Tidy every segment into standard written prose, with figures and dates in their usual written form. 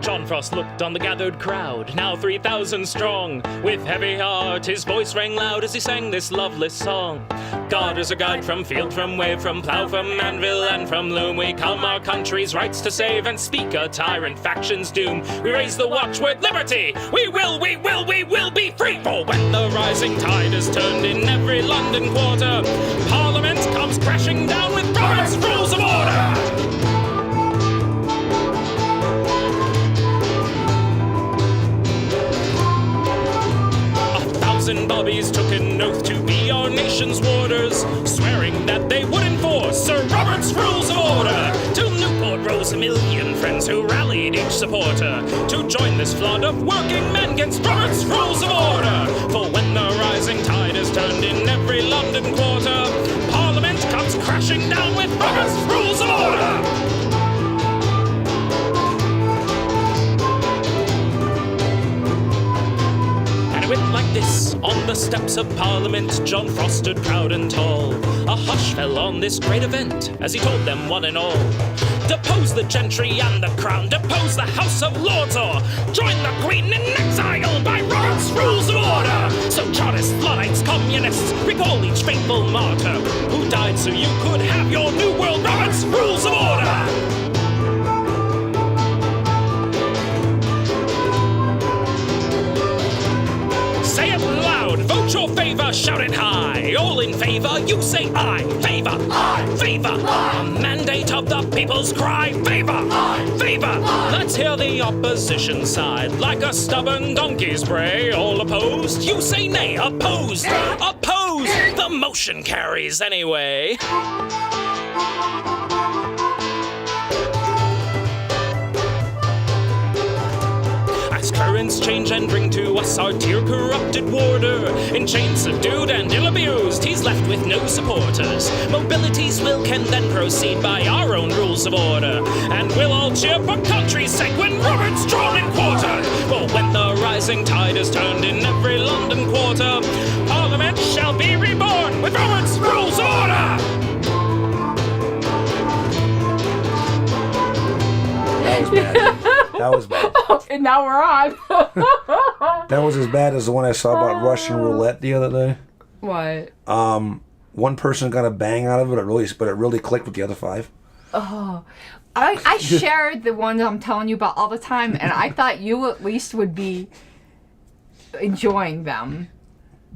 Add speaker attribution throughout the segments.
Speaker 1: John Frost looked on the gathered crowd, now 3,000 strong. With heavy heart, his voice rang loud as he sang this loveless song. God is a guide from field, from wave, from plough, from anvil, and from loom. We come our country's rights to save and speak a tyrant faction's doom. We raise the watchword liberty. We will be free. For when the rising tide is turned in every London quarter, Parliament comes crashing down with Robert's Rules of Order. And bobbies took an oath to be our nation's warders, swearing that they would enforce Sir Robert's Rules of Order. To Newport rose a million friends who rallied each supporter to join this flood of working men against Robert's Rules of Order. For when the rising tide is turned in every London quarter, Parliament comes crashing down with Robert's Rules of Order. Like this, on the steps of Parliament, John Frost stood proud and tall. A hush fell on this great event as he told them one and all, depose the gentry and the crown, depose the House of Lords, or join the Queen in exile by Robert's Rules of Order. So Chartists, Luddites, Communists, recall each faithful martyr who died so you could have your new world Robert's Rules of Order. Say it loud, vote your favor, shout it high. All in favor, you say aye. Favor, aye, favor, aye. A mandate of the people's cry. Favor, aye, favor, aye. Let's hear the opposition side. Like a stubborn donkey's bray. All opposed, you say nay. Opposed, opposed. The motion carries anyway. Currents change and bring to us our tear-corrupted warder. In chains subdued and ill-abused, he's left with no supporters. Mobility's will can then proceed by our own rules of order. And we'll all cheer for country's sake when Robert's drawn and quartered. For when the rising tide is turned in every London quarter, Parliament shall be reborn with Robert's Rules of Order!
Speaker 2: That was bad. That was bad.
Speaker 3: And now we're on.
Speaker 2: That was as bad as the one I saw about Russian roulette the other day.
Speaker 3: What?
Speaker 2: One person got a bang out of it, but it really clicked with the other five.
Speaker 3: Oh, I shared the one that I'm telling you about all the time, and I thought you at least would be enjoying them.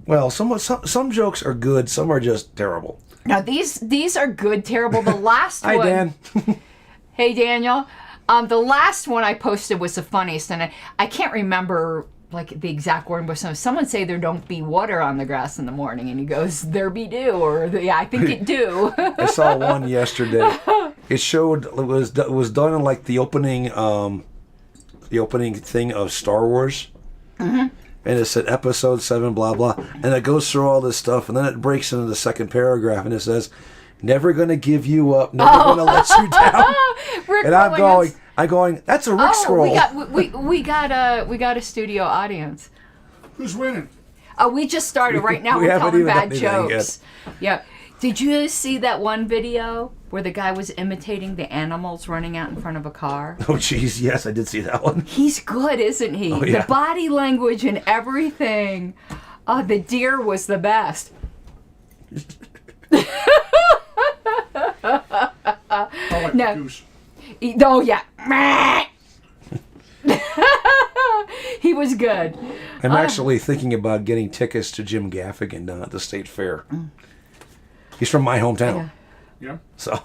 Speaker 2: Well, some jokes are good, some are just terrible.
Speaker 3: Now these are good, terrible. The last one.
Speaker 2: Hi, Dan.
Speaker 3: Hey, Daniel. The last one I posted was the funniest, and I can't remember like the exact word, but someone say there don't be water on the grass in the morning, and he goes, there be do, or yeah, I think it do.
Speaker 2: I saw one yesterday. It showed it was done in like the opening thing of Star Wars, and it said Episode 7, blah blah, and it goes through all this stuff, and then it breaks into the second paragraph, and it says, "Never gonna give you up, never gonna let you down." And I'm going. That's a Rick scroll.
Speaker 3: We got a studio audience.
Speaker 4: Who's winning?
Speaker 3: We just started right now. We're telling bad jokes. Yeah. Did you see that one video where the guy was imitating the animals running out in front of a car?
Speaker 2: Oh, jeez. Yes, I did see that one.
Speaker 3: He's good, isn't he?
Speaker 2: Oh, yeah.
Speaker 3: The body language and everything. The deer was the best.
Speaker 4: I like the goose.
Speaker 3: Oh, yeah. He was good.
Speaker 2: I'm actually thinking about getting tickets to Jim Gaffigan down at the State Fair. He's from my hometown.
Speaker 4: Yeah.
Speaker 2: So.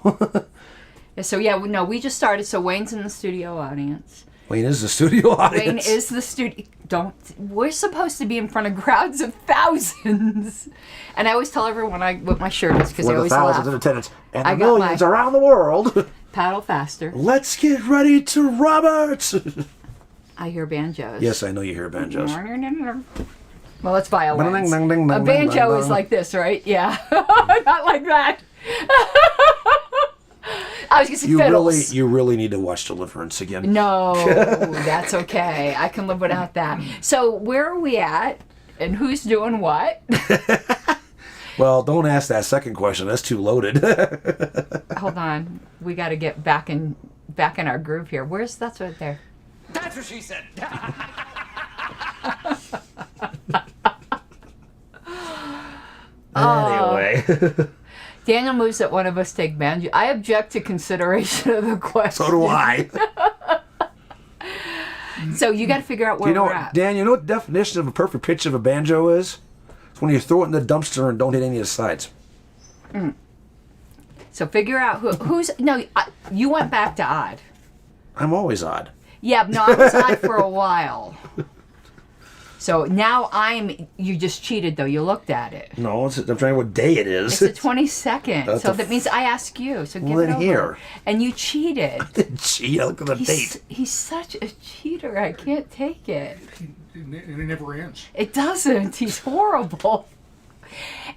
Speaker 3: We just started. So Wayne's in the studio audience.
Speaker 2: Wayne is the studio audience.
Speaker 3: Wayne is the studio. We're supposed to be in front of crowds of thousands. And I always tell everyone what my shirt is because I always laugh.
Speaker 2: Thousands in attendance and the millions around the world.
Speaker 3: Paddle faster.
Speaker 2: Let's get ready to Robert.
Speaker 3: I hear banjos.
Speaker 2: Yes, I know you hear banjos.
Speaker 3: Well, it's violins. A banjo is like this, right? Yeah. Not like that. I was going to say fiddles.
Speaker 2: You really need to watch Deliverance again.
Speaker 3: No, that's okay. I can live without that. So where are we at? And who's doing what?
Speaker 2: Well, don't ask that second question. That's too loaded.
Speaker 3: Hold on. We got to get back in our groove here. That's right there.
Speaker 5: That's what she said.
Speaker 2: Anyway.
Speaker 3: Daniel moves that one of us take banjo. I object to consideration of the question.
Speaker 2: So do I.
Speaker 3: So you got to figure out where
Speaker 2: You know
Speaker 3: we're
Speaker 2: what,
Speaker 3: at.
Speaker 2: Dan, you know what the definition of a perfect pitch of a banjo is? It's when you throw it in the dumpster and don't hit any of the sides.
Speaker 3: So figure out who's... No, you went back to odd.
Speaker 2: I'm always odd.
Speaker 3: Yeah, no, I was odd for a while. So now you just cheated, though. You looked at it.
Speaker 2: No, I'm trying to know what day it is.
Speaker 3: It's the 22nd.
Speaker 2: That's
Speaker 3: So
Speaker 2: a
Speaker 3: that means I ask you. So give
Speaker 2: Well,
Speaker 3: it
Speaker 2: then
Speaker 3: over.
Speaker 2: here.
Speaker 3: And you cheated.
Speaker 2: Gee, look at the date.
Speaker 3: He's such a cheater. I can't take it.
Speaker 4: And it never ends.
Speaker 3: It doesn't. He's horrible.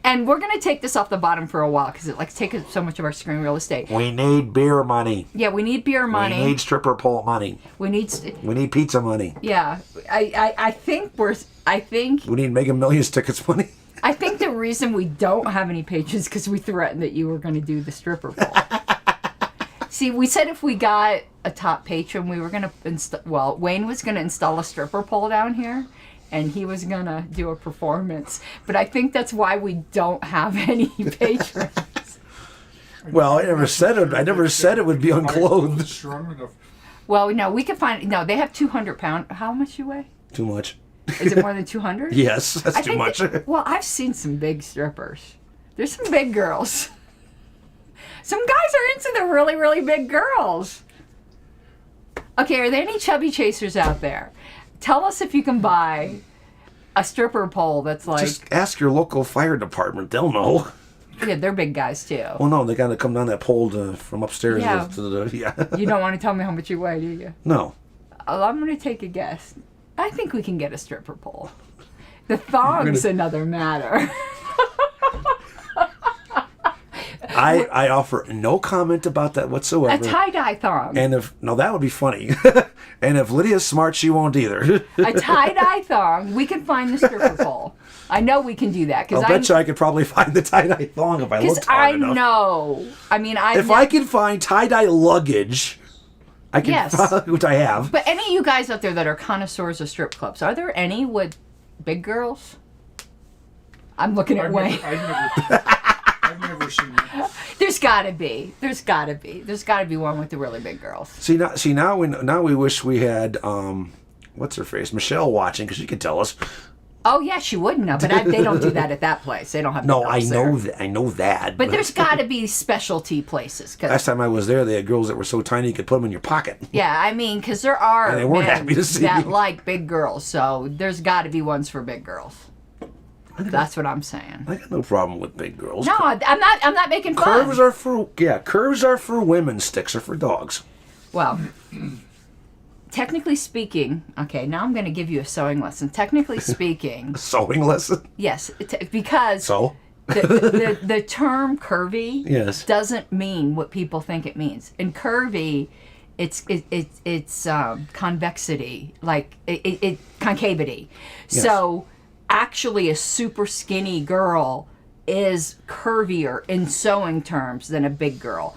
Speaker 3: And we're going to take this off the bottom for a while because it likes takes up so much of our screen real estate.
Speaker 2: We need beer money.
Speaker 3: Yeah, we need beer money.
Speaker 2: We need stripper pole money.
Speaker 3: We need
Speaker 2: pizza money.
Speaker 3: yeah. I think
Speaker 2: We need Mega Millions tickets money.
Speaker 3: I think the reason we don't have any patrons because we threatened that you were going to do the stripper pole. See, we said if we got a top patron, we were going to Wayne was going to install a stripper pole down here. And he was going to do a performance. But I think that's why we don't have any patrons.
Speaker 2: Well, I never said it. I never said it would be unclothed.
Speaker 4: Strong enough.
Speaker 3: Well, no, we can find... No, they have 200 pound... How much you weigh?
Speaker 2: Too much.
Speaker 3: Is it more than 200?
Speaker 2: Yes, that's too much.
Speaker 3: Well, I've seen some big strippers. There's some big girls. Some guys are into the really, really big girls. Okay, are there any chubby chasers out there? Tell us if you can buy a stripper pole that's like...
Speaker 2: Just ask your local fire department. They'll know.
Speaker 3: Yeah, they're big guys too.
Speaker 2: Well, no, they got to come down that pole from upstairs
Speaker 3: Yeah.
Speaker 2: to the... Yeah.
Speaker 3: You don't want to tell me how much you weigh, do you?
Speaker 2: No.
Speaker 3: Oh, I'm going to take a guess. I think we can get a stripper pole. The thong's another matter.
Speaker 2: I offer no comment about that
Speaker 3: A
Speaker 2: whatsoever.
Speaker 3: tie-dye thong.
Speaker 2: And that would be funny. And if Lydia's smart, she won't either.
Speaker 3: A tie-dye thong. We can find the stripper pole. I know we can do that.
Speaker 2: I'll bet you I could probably find the tie-dye thong if I
Speaker 3: Because
Speaker 2: looked hard
Speaker 3: I
Speaker 2: enough.
Speaker 3: know. I mean,
Speaker 2: If I can find tie-dye luggage, I can
Speaker 3: Yes.
Speaker 2: find, which I have.
Speaker 3: But any of you guys out there that are connoisseurs of strip clubs, are there any with big girls? I'm looking at Wayne.
Speaker 4: I've never seen that.
Speaker 3: There's gotta be. There's gotta be one with the really big girls.
Speaker 2: See now we wish we had what's her face, Michelle, watching because she could tell us.
Speaker 3: Oh yeah, she would know, but they don't do that at that place. They don't have.
Speaker 2: No,
Speaker 3: big
Speaker 2: I
Speaker 3: girls
Speaker 2: know
Speaker 3: there.
Speaker 2: that. I know that.
Speaker 3: But there's gotta be specialty places. 'Cause
Speaker 2: last time I was there, they had girls that were so tiny you could put them in your pocket.
Speaker 3: yeah, I mean, because there are
Speaker 2: And they weren't
Speaker 3: men
Speaker 2: happy to see
Speaker 3: that
Speaker 2: me.
Speaker 3: like big girls, so there's got to be ones for big girls. That's what I'm saying.
Speaker 2: I got no problem with big girls.
Speaker 3: No, I'm not making fun.
Speaker 2: Curves are for women. Sticks are for dogs.
Speaker 3: Well, technically speaking, okay, now I'm going to give you a sewing lesson. Technically speaking,
Speaker 2: Sewing lesson.
Speaker 3: yes, because
Speaker 2: So.
Speaker 3: the term curvy
Speaker 2: Yes.
Speaker 3: doesn't mean what people think it means. In curvy, it's convexity, like it concavity.
Speaker 2: Yes.
Speaker 3: So actually, a super skinny girl is curvier in sewing terms than a big girl.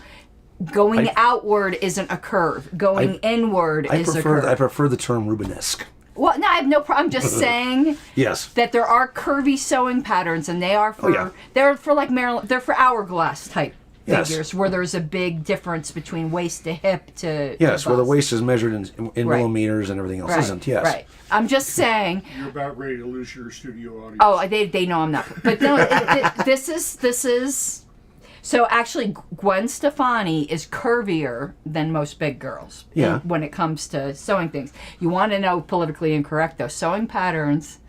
Speaker 3: Going outward isn't a curve. Going inward is a curve.
Speaker 2: I prefer the term Rubenesque.
Speaker 3: Well, no, I have no problem. I'm just saying
Speaker 2: Yes.
Speaker 3: that there are curvy sewing patterns, and they are for
Speaker 2: yeah.
Speaker 3: they're for like Maryland. They're for hourglass type
Speaker 2: Yes.
Speaker 3: figures, where there's a big difference between waist to hip to
Speaker 2: Yes,
Speaker 3: to
Speaker 2: where the
Speaker 3: bust.
Speaker 2: waist is measured in
Speaker 3: Right.
Speaker 2: millimeters and everything else
Speaker 3: right,
Speaker 2: isn't. Yes.
Speaker 3: right. I'm just saying.
Speaker 4: You're about ready to lose your studio audience.
Speaker 3: Oh, they know I'm not. But no, this is. So actually, Gwen Stefani is curvier than most big girls.
Speaker 2: Yeah.
Speaker 3: When it comes to sewing things, you want to know politically incorrect though. Sewing patterns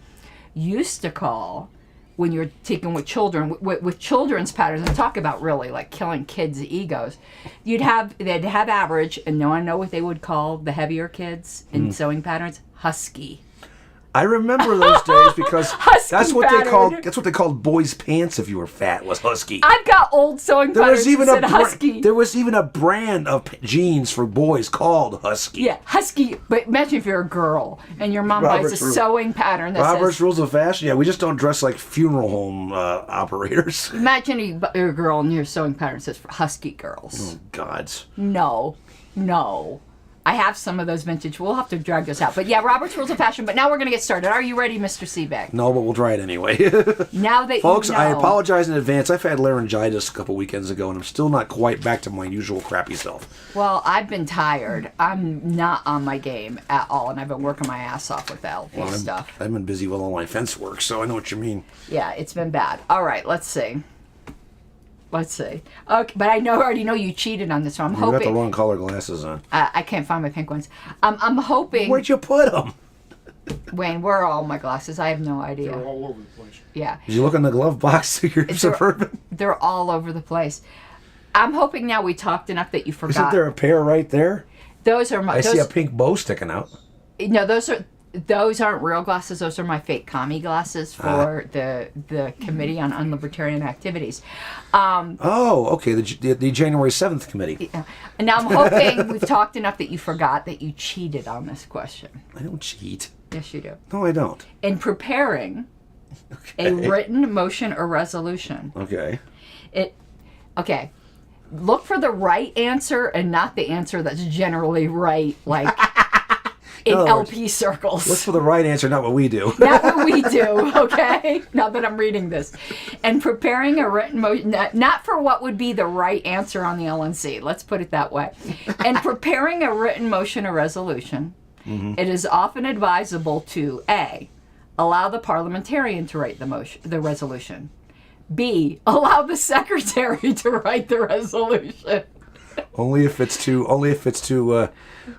Speaker 3: used to call when you're taking with children with children's patterns and talk about really like killing kids' egos. They'd have average, and no one know what they would call the heavier kids in sewing patterns. Husky.
Speaker 2: I remember those days because
Speaker 3: Husky
Speaker 2: that's what
Speaker 3: pattern.
Speaker 2: they called boys' pants if you were fat was husky.
Speaker 3: I've got old sewing
Speaker 2: There
Speaker 3: patterns
Speaker 2: was even
Speaker 3: that said husky.
Speaker 2: there was even a brand of jeans for boys called Husky.
Speaker 3: Yeah, husky. But imagine if you're a girl and your mom
Speaker 2: Robert's
Speaker 3: buys a
Speaker 2: rule.
Speaker 3: sewing pattern that
Speaker 2: Robert's
Speaker 3: says.
Speaker 2: Rules of Fashion. Yeah, we just don't dress like funeral home operators.
Speaker 3: Imagine you're a girl and your sewing pattern says for husky girls.
Speaker 2: Gods.
Speaker 3: No. I have some of those vintage. We'll have to drag those out. But yeah, Robert's Rules of Fashion. But now we're going to get started. Are you ready, Mr. Seebeck?
Speaker 2: No, but we'll try it anyway.
Speaker 3: Now that
Speaker 2: Folks,
Speaker 3: you know.
Speaker 2: I apologize in advance. I've had laryngitis a couple weekends ago, and I'm still not quite back to my usual crappy self.
Speaker 3: Well, I've been tired. I'm not on my game at all, and I've been working my ass off with the LP stuff.
Speaker 2: I've been busy with all my fence work, so I know what you mean.
Speaker 3: Yeah, it's been bad. All right, let's see. Okay, but I already know you cheated on this one. I'm
Speaker 2: You
Speaker 3: hoping.
Speaker 2: got the wrong color glasses on.
Speaker 3: I can't find my pink ones. I'm hoping.
Speaker 2: Where'd you put them?
Speaker 3: Wayne, where are all my glasses? I have no idea.
Speaker 4: They're all over the place.
Speaker 3: Yeah.
Speaker 2: Did you look in the glove box of your Suburban?
Speaker 3: They're all over the place. I'm hoping now we talked enough that you forgot.
Speaker 2: Isn't there a pair right there?
Speaker 3: Those are my.
Speaker 2: I see a pink bow sticking out.
Speaker 3: No, those aren't real glasses. Those are my fake commie glasses for the Committee on Unlibertarian Activities.
Speaker 2: Oh, okay. The January 7th committee.
Speaker 3: And now I'm hoping we've talked enough that you forgot that you cheated on this question.
Speaker 2: I don't cheat.
Speaker 3: Yes, you do.
Speaker 2: No, I don't.
Speaker 3: In preparing a written motion or resolution.
Speaker 2: Okay.
Speaker 3: Okay. Look for the right answer and not the answer that's generally right, like in LP circles.
Speaker 2: Look for the right answer, not what we do.
Speaker 3: Not what we do, okay? Now that I'm reading this. And preparing a written motion, not for what would be the right answer on the LNC, let's put it that way. And preparing a written motion or resolution, it is often advisable to A, allow the parliamentarian to write the resolution. B, allow the secretary to write the resolution.
Speaker 2: Only if it's to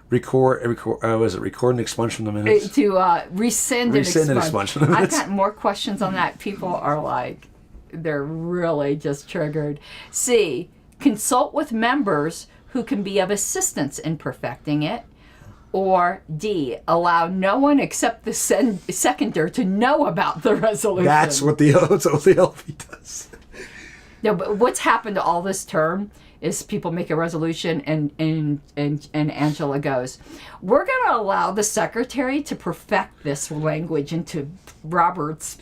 Speaker 2: record and expunge from the minutes?
Speaker 3: To rescind and
Speaker 2: expunge from the
Speaker 3: I've
Speaker 2: minutes.
Speaker 3: got more questions on that. People are like, they're really just triggered. C, consult with members who can be of assistance in perfecting it. Or D, allow no one except the seconder to know about the resolution.
Speaker 2: That's what the LP does.
Speaker 3: No, but what's happened to all this term is people make a resolution and Angela goes, we're going to allow the secretary to perfect this language into Robert's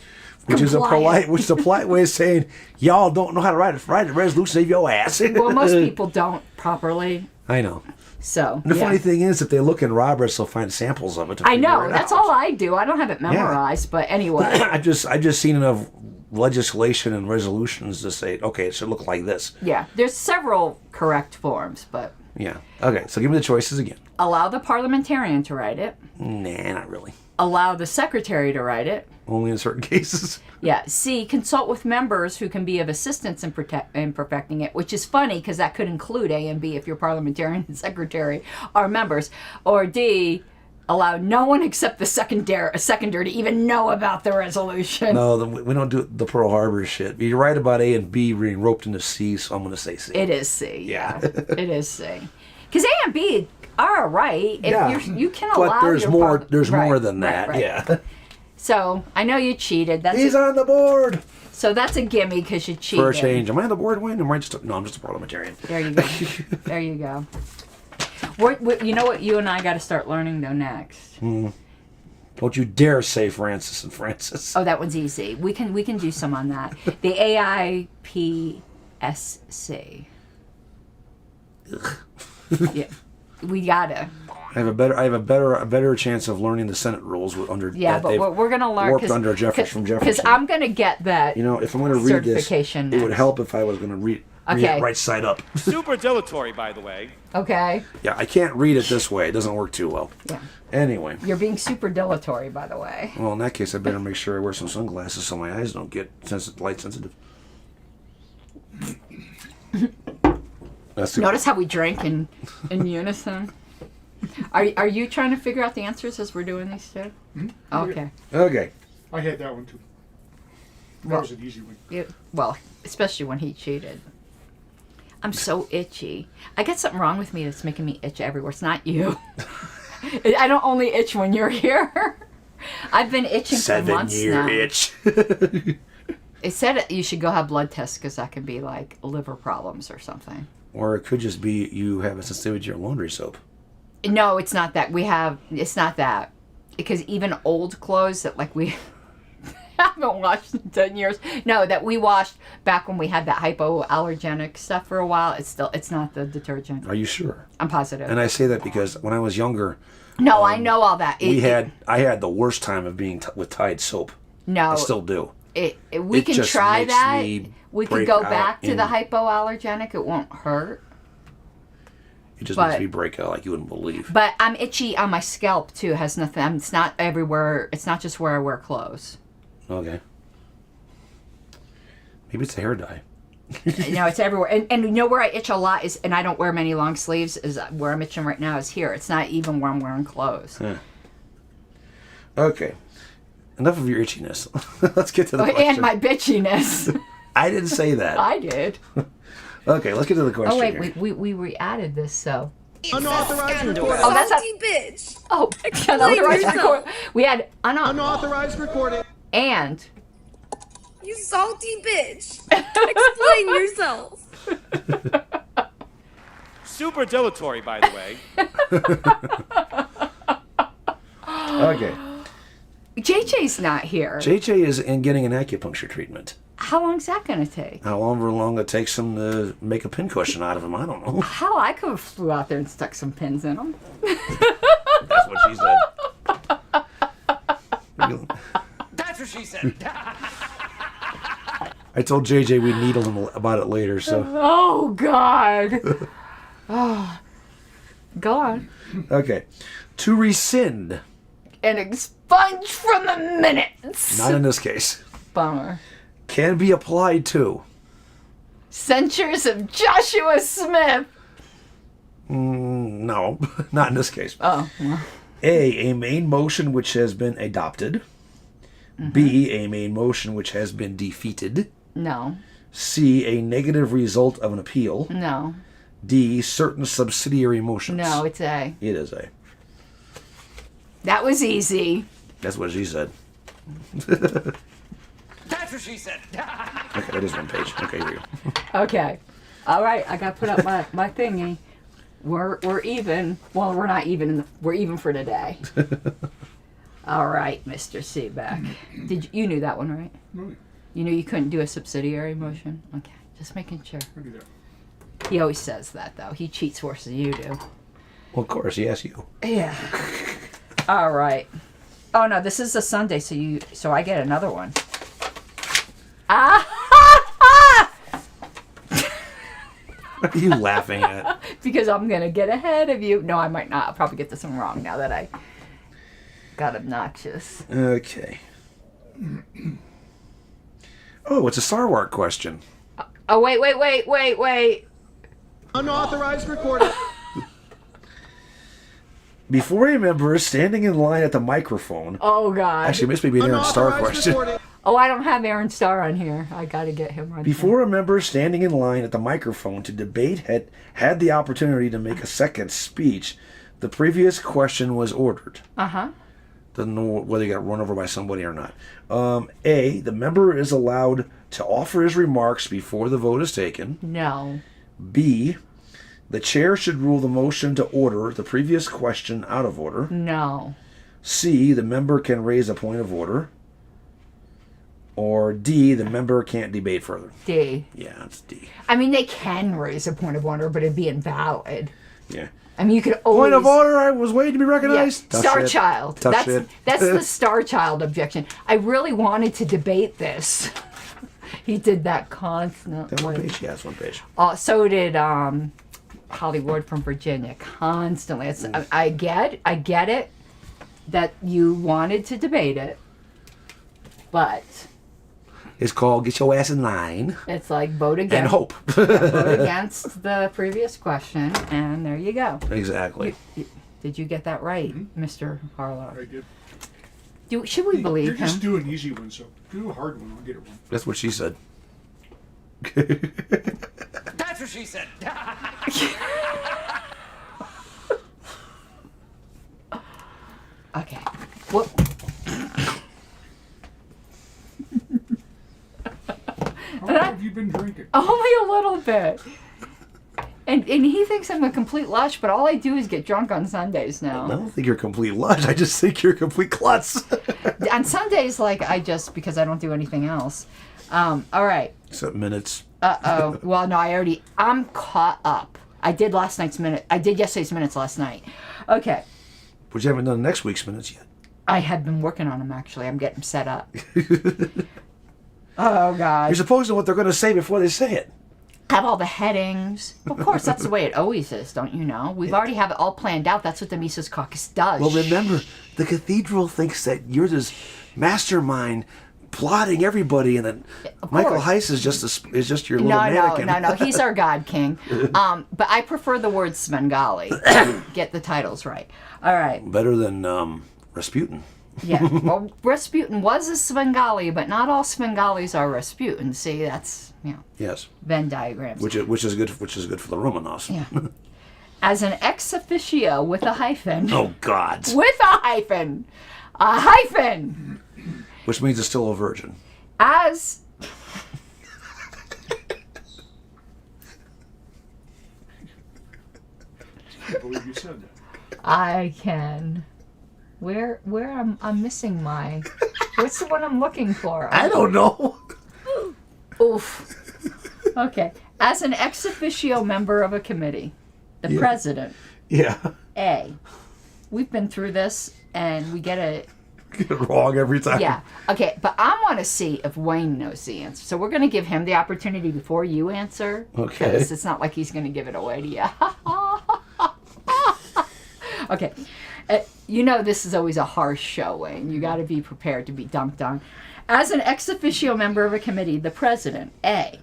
Speaker 2: Which is a polite way of saying y'all don't know how to write a resolution, save your ass.
Speaker 3: Well, most people don't properly.
Speaker 2: I know.
Speaker 3: So
Speaker 2: The funny thing is, if they look in Roberts, they'll find samples of it.
Speaker 3: I know. That's all I do. I don't have it memorized, but anyway.
Speaker 2: I just seen enough legislation and resolutions to say, okay, it should look like this.
Speaker 3: Yeah, there's several correct forms, but
Speaker 2: Yeah. Okay, so give me the choices again.
Speaker 3: allow the parliamentarian to write it.
Speaker 2: Nah, not really.
Speaker 3: Allow the secretary to write it.
Speaker 2: Only in certain cases.
Speaker 3: Yeah. C, consult with members who can be of assistance in perfecting it, which is funny because that could include A and B if your parliamentarian and secretary are members. Or D, allow no one except the seconder to even know about the resolution.
Speaker 2: No, we don't do the Pearl Harbor shit. You're right about A and B being roped into C, so I'm going to say C.
Speaker 3: It is C.
Speaker 2: Yeah.
Speaker 3: It is C. Because A and B are right. If you can allow.
Speaker 2: But there's
Speaker 3: your
Speaker 2: more. There's
Speaker 3: right,
Speaker 2: more than
Speaker 3: right,
Speaker 2: that.
Speaker 3: right.
Speaker 2: Yeah.
Speaker 3: So I know you cheated.
Speaker 2: He's on the board.
Speaker 3: So that's a gimme because you cheated.
Speaker 2: For a change. Am I on the board, Wayne? I'm just a parliamentarian.
Speaker 3: There you go. There you go. You know what you and I got to start learning though next.
Speaker 2: Don't you dare say Francis and Francis.
Speaker 3: Oh, that one's easy. We can do some on that. The AIPSC. Yeah, we gotta.
Speaker 2: I have a better chance of learning the Senate rules under.
Speaker 3: Yeah, but we're gonna learn
Speaker 2: warped under Jefferson.
Speaker 3: Because I'm gonna get that.
Speaker 2: You know, if I'm gonna read this,
Speaker 3: certification
Speaker 2: it would
Speaker 3: next.
Speaker 2: help if I was gonna read it right side up.
Speaker 5: Super dilatory, by the way.
Speaker 3: Okay.
Speaker 2: Yeah, I can't read it this way. It doesn't work too well.
Speaker 3: Yeah.
Speaker 2: Anyway.
Speaker 3: You're being super dilatory, by the way.
Speaker 2: Well, in that case, I better make sure I wear some sunglasses so my eyes don't get light sensitive.
Speaker 3: Notice how we drink in unison. Are you trying to figure out the answers as we're doing these too? Okay.
Speaker 2: Okay.
Speaker 4: I had that one too. That was an easy one.
Speaker 3: Well, especially when he cheated. I'm so itchy. I got something wrong with me that's making me itch everywhere. It's not you. I don't only itch when you're here. I've been itching for months now.
Speaker 2: 7-year itch.
Speaker 3: It said you should go have blood tests because that can be like liver problems or something.
Speaker 2: Or it could just be you have a sensitivity to your laundry soap.
Speaker 3: No, it's not that. It's not that. Because even old clothes that like we haven't washed in 10 years. No, that we washed back when we had that hypoallergenic stuff for a while. It's not the detergent.
Speaker 2: Are you sure?
Speaker 3: I'm positive.
Speaker 2: And I say that because when I was younger,
Speaker 3: No, I know all that.
Speaker 2: I had the worst time of being with Tide soap.
Speaker 3: No,
Speaker 2: I still do.
Speaker 3: We
Speaker 2: It
Speaker 3: can
Speaker 2: just
Speaker 3: try
Speaker 2: makes
Speaker 3: that.
Speaker 2: me
Speaker 3: We could
Speaker 2: break
Speaker 3: go
Speaker 2: out
Speaker 3: back to
Speaker 2: in-
Speaker 3: the hypoallergenic. It won't hurt.
Speaker 2: It just
Speaker 3: But-
Speaker 2: makes me break out like you wouldn't believe.
Speaker 3: But I'm itchy on my scalp too. It has nothing. It's not everywhere. It's not just where I wear clothes.
Speaker 2: Okay. Maybe it's a hair dye.
Speaker 3: It's everywhere. And you know where I itch a lot is, and I don't wear many long sleeves. Is where I'm itching right now. Is here. It's not even where I'm wearing clothes.
Speaker 2: Huh. Okay. Enough of your itchiness. Let's get to the question.
Speaker 3: And my bitchiness.
Speaker 2: I didn't say that.
Speaker 3: I did.
Speaker 2: Okay, let's get to the question.
Speaker 3: Oh wait,
Speaker 2: here.
Speaker 3: we re-added this so.
Speaker 5: Unauthorized recording.
Speaker 3: Oh, that's not.
Speaker 6: Salty bitch.
Speaker 3: Oh, unauthorized
Speaker 6: yourself.
Speaker 3: record. We had
Speaker 5: Unauthorized recording.
Speaker 3: and.
Speaker 6: You salty bitch. Explain yourself.
Speaker 5: Super dilatory, by the way.
Speaker 2: Okay.
Speaker 3: JJ's not here.
Speaker 2: JJ is in getting an acupuncture treatment.
Speaker 3: How long's that gonna take?
Speaker 2: However long it takes him to make a pincushion out of him, I don't know.
Speaker 3: Hell, I could have flew out there and stuck some pins in them.
Speaker 2: That's what she said.
Speaker 1: That's what she said.
Speaker 2: I told JJ we'd needle him about it later, so.
Speaker 3: Oh God. Oh. Go on.
Speaker 2: Okay. To rescind.
Speaker 3: And expunge from the minutes.
Speaker 2: Not in this case.
Speaker 3: Bummer.
Speaker 2: Can be applied to.
Speaker 3: Censures of Joshua Smith.
Speaker 2: No, not in this case.
Speaker 3: Oh. Well.
Speaker 2: A main motion which has been adopted. B, a main motion which has been defeated.
Speaker 3: No.
Speaker 2: C, a negative result of an appeal.
Speaker 3: No.
Speaker 2: D, certain subsidiary motions.
Speaker 3: No, it's A.
Speaker 2: It is A.
Speaker 3: That was easy.
Speaker 2: That's what she said.
Speaker 1: That's what she said.
Speaker 2: Okay, that is one page. Okay, here you go.
Speaker 3: Okay. All right, I got to put up my thingy. We're even. Well, we're not even. We're even for today. All right, Mr. Seaback. You knew that one, right?
Speaker 4: No,
Speaker 3: You knew you couldn't do a subsidiary motion? Okay, just making sure.
Speaker 4: maybe that.
Speaker 3: He always says that, though. He cheats worse than you do.
Speaker 2: Well, of course, yes, you.
Speaker 3: Yeah. All right. Oh, no, this is a Sunday, so I get another one. Ah!
Speaker 2: What are you laughing at?
Speaker 3: Because I'm going to get ahead of you. No, I might not. I'll probably get this one wrong now that I got obnoxious.
Speaker 2: Okay. Oh, it's a Sarwart question.
Speaker 3: Oh, wait.
Speaker 5: Unauthorized recording.
Speaker 2: Before a member is standing in line at the microphone.
Speaker 3: Oh, God.
Speaker 2: Actually, this may be an Aaron Starr question.
Speaker 5: recording.
Speaker 3: Oh, I don't have Aaron Starr on here. I got to get him on
Speaker 2: Before a member standing in line at the microphone to debate had the opportunity to make a second speech, the previous question was ordered.
Speaker 3: Uh-huh.
Speaker 2: Doesn't know whether he got run over by somebody or not. A, the member is allowed to offer his remarks before the vote is taken.
Speaker 3: No.
Speaker 2: B, the chair should rule the motion to order the previous question out of order.
Speaker 3: No.
Speaker 2: C, the member can raise a point of order. Or D, the member can't debate further.
Speaker 3: D.
Speaker 2: Yeah, it's D.
Speaker 3: I mean, they can raise a point of order, but it'd be invalid.
Speaker 2: Yeah.
Speaker 3: I mean, you could always...
Speaker 2: Point of order, I was waiting to be
Speaker 3: Yeah,
Speaker 2: recognized. Tough
Speaker 3: Star
Speaker 2: shit.
Speaker 3: Child.
Speaker 2: Tough shit.
Speaker 3: That's the Star Child objection. I really wanted to debate this. He did that constantly.
Speaker 2: That one page? Yeah, it's one page.
Speaker 3: So did Hollywood from Virginia. Constantly. It's, I get it that you wanted to debate it, but
Speaker 2: It's called Get Your Ass in Line
Speaker 3: it's like vote against
Speaker 2: and Hope.
Speaker 3: vote against the previous question, and there you go.
Speaker 2: Exactly.
Speaker 3: Did you get that right, Mr. Harlow?
Speaker 4: I did.
Speaker 3: Should we
Speaker 4: You're
Speaker 3: believe him?
Speaker 4: just doing an easy one, so do a hard one. I'll get it one.
Speaker 2: That's what she said.
Speaker 1: That's what she said.
Speaker 3: Okay. What?
Speaker 4: How long have you been drinking?
Speaker 3: Only a little bit. And and he thinks I'm a complete lush, but all I do is get drunk on Sundays now.
Speaker 2: I don't think you're a complete lush. I just think you're a complete klutz.
Speaker 3: On Sundays, because I don't do anything else. All right.
Speaker 2: Except minutes.
Speaker 3: Uh-oh. Well, no, I'm caught up. I did yesterday's minutes last night. Okay.
Speaker 2: But you haven't done next week's minutes yet.
Speaker 3: I had been working on them, actually. I'm getting them set up. Oh, God.
Speaker 2: You're supposed to know what they're going to say before they say it.
Speaker 3: Have all the headings. Of course, that's the way it always is, don't you know? We've already have it all planned out. That's what the Mises Caucus does.
Speaker 2: Well, remember, the cathedral thinks that you're this mastermind plotting everybody, and then Michael Heiss is just your little mannequin.
Speaker 3: No. He's our God King. But I prefer the word Svengali. Get the titles right. All right.
Speaker 2: Better than Rasputin.
Speaker 3: Yeah. Well, Rasputin was a Svengali, but not all Svengalis are Rasputin. See, that's
Speaker 2: Yes.
Speaker 3: Venn diagrams.
Speaker 2: Which is good for the Romanovs.
Speaker 3: Yeah. As an ex officio with a hyphen.
Speaker 2: Oh God.
Speaker 3: With a hyphen. A hyphen.
Speaker 2: Which means it's still a virgin.
Speaker 3: As
Speaker 4: I believe you said that.
Speaker 3: I can. Where I'm missing my. What's the one I'm looking for?
Speaker 2: I don't know.
Speaker 3: Oof. Okay. As an ex officio member of a committee, the president.
Speaker 2: Yeah.
Speaker 3: A. We've been through this, and we get it.
Speaker 2: Get it wrong every time.
Speaker 3: Yeah. Okay, but I want to see if Wayne knows the answer. So we're going to give him the opportunity before you answer.
Speaker 2: Okay.
Speaker 3: Because it's not like he's going to give it away to you. Okay. You know this is always a harsh show, Wayne. You got to be prepared to be dunked on. As an ex officio member of a committee, the president, A.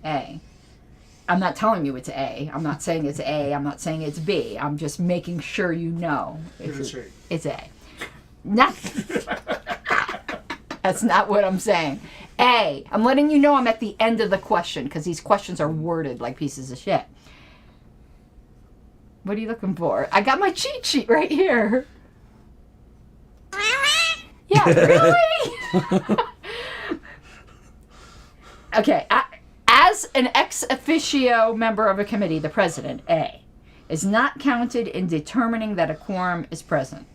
Speaker 3: I'm not telling you it's A. I'm not saying it's A. I'm not saying it's B. I'm just making sure you know.
Speaker 4: It's A.
Speaker 3: It's A. Not. That's not what I'm saying. A. I'm letting you know I'm at the end of the question because these questions are worded like pieces of shit. What are you looking for? I got my cheat sheet right here. Yeah, really? Okay. As an ex officio member of a committee, the president, A, is not counted in determining that a quorum is present.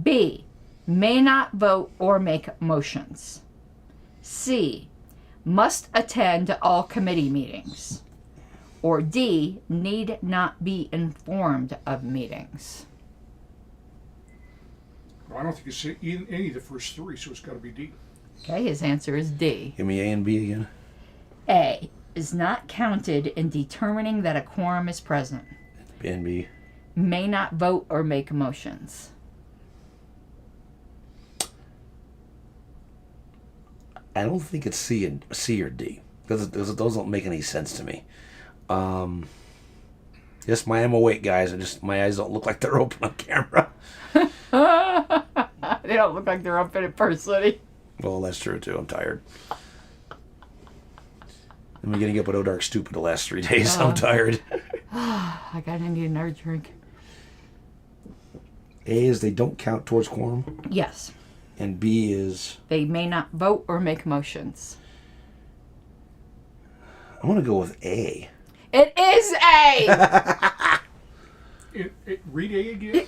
Speaker 3: B, may not vote or make motions. C, must attend all committee meetings. Or D, need not be informed of meetings.
Speaker 4: Well, I don't think it's any of the first three, so it's got to be D.
Speaker 3: Okay, his answer is D.
Speaker 2: Give me A and B again.
Speaker 3: A, is not counted in determining that a quorum is present.
Speaker 2: B and B.
Speaker 3: May not vote or make motions.
Speaker 2: I don't think it's C or D because those don't make any sense to me. Yes, my I'm awake, guys. My eyes don't look like they're open on camera.
Speaker 3: They don't look like they're open in person.
Speaker 2: Well, that's true too. I'm tired. I've been getting up at O Dark Stupid the last 3 days. I'm tired.
Speaker 3: I need another drink.
Speaker 2: A is they don't count towards quorum,
Speaker 3: Yes.
Speaker 2: and B is
Speaker 3: They may not vote or make motions.
Speaker 2: I want to go with A.
Speaker 3: It is A!
Speaker 4: Read A again.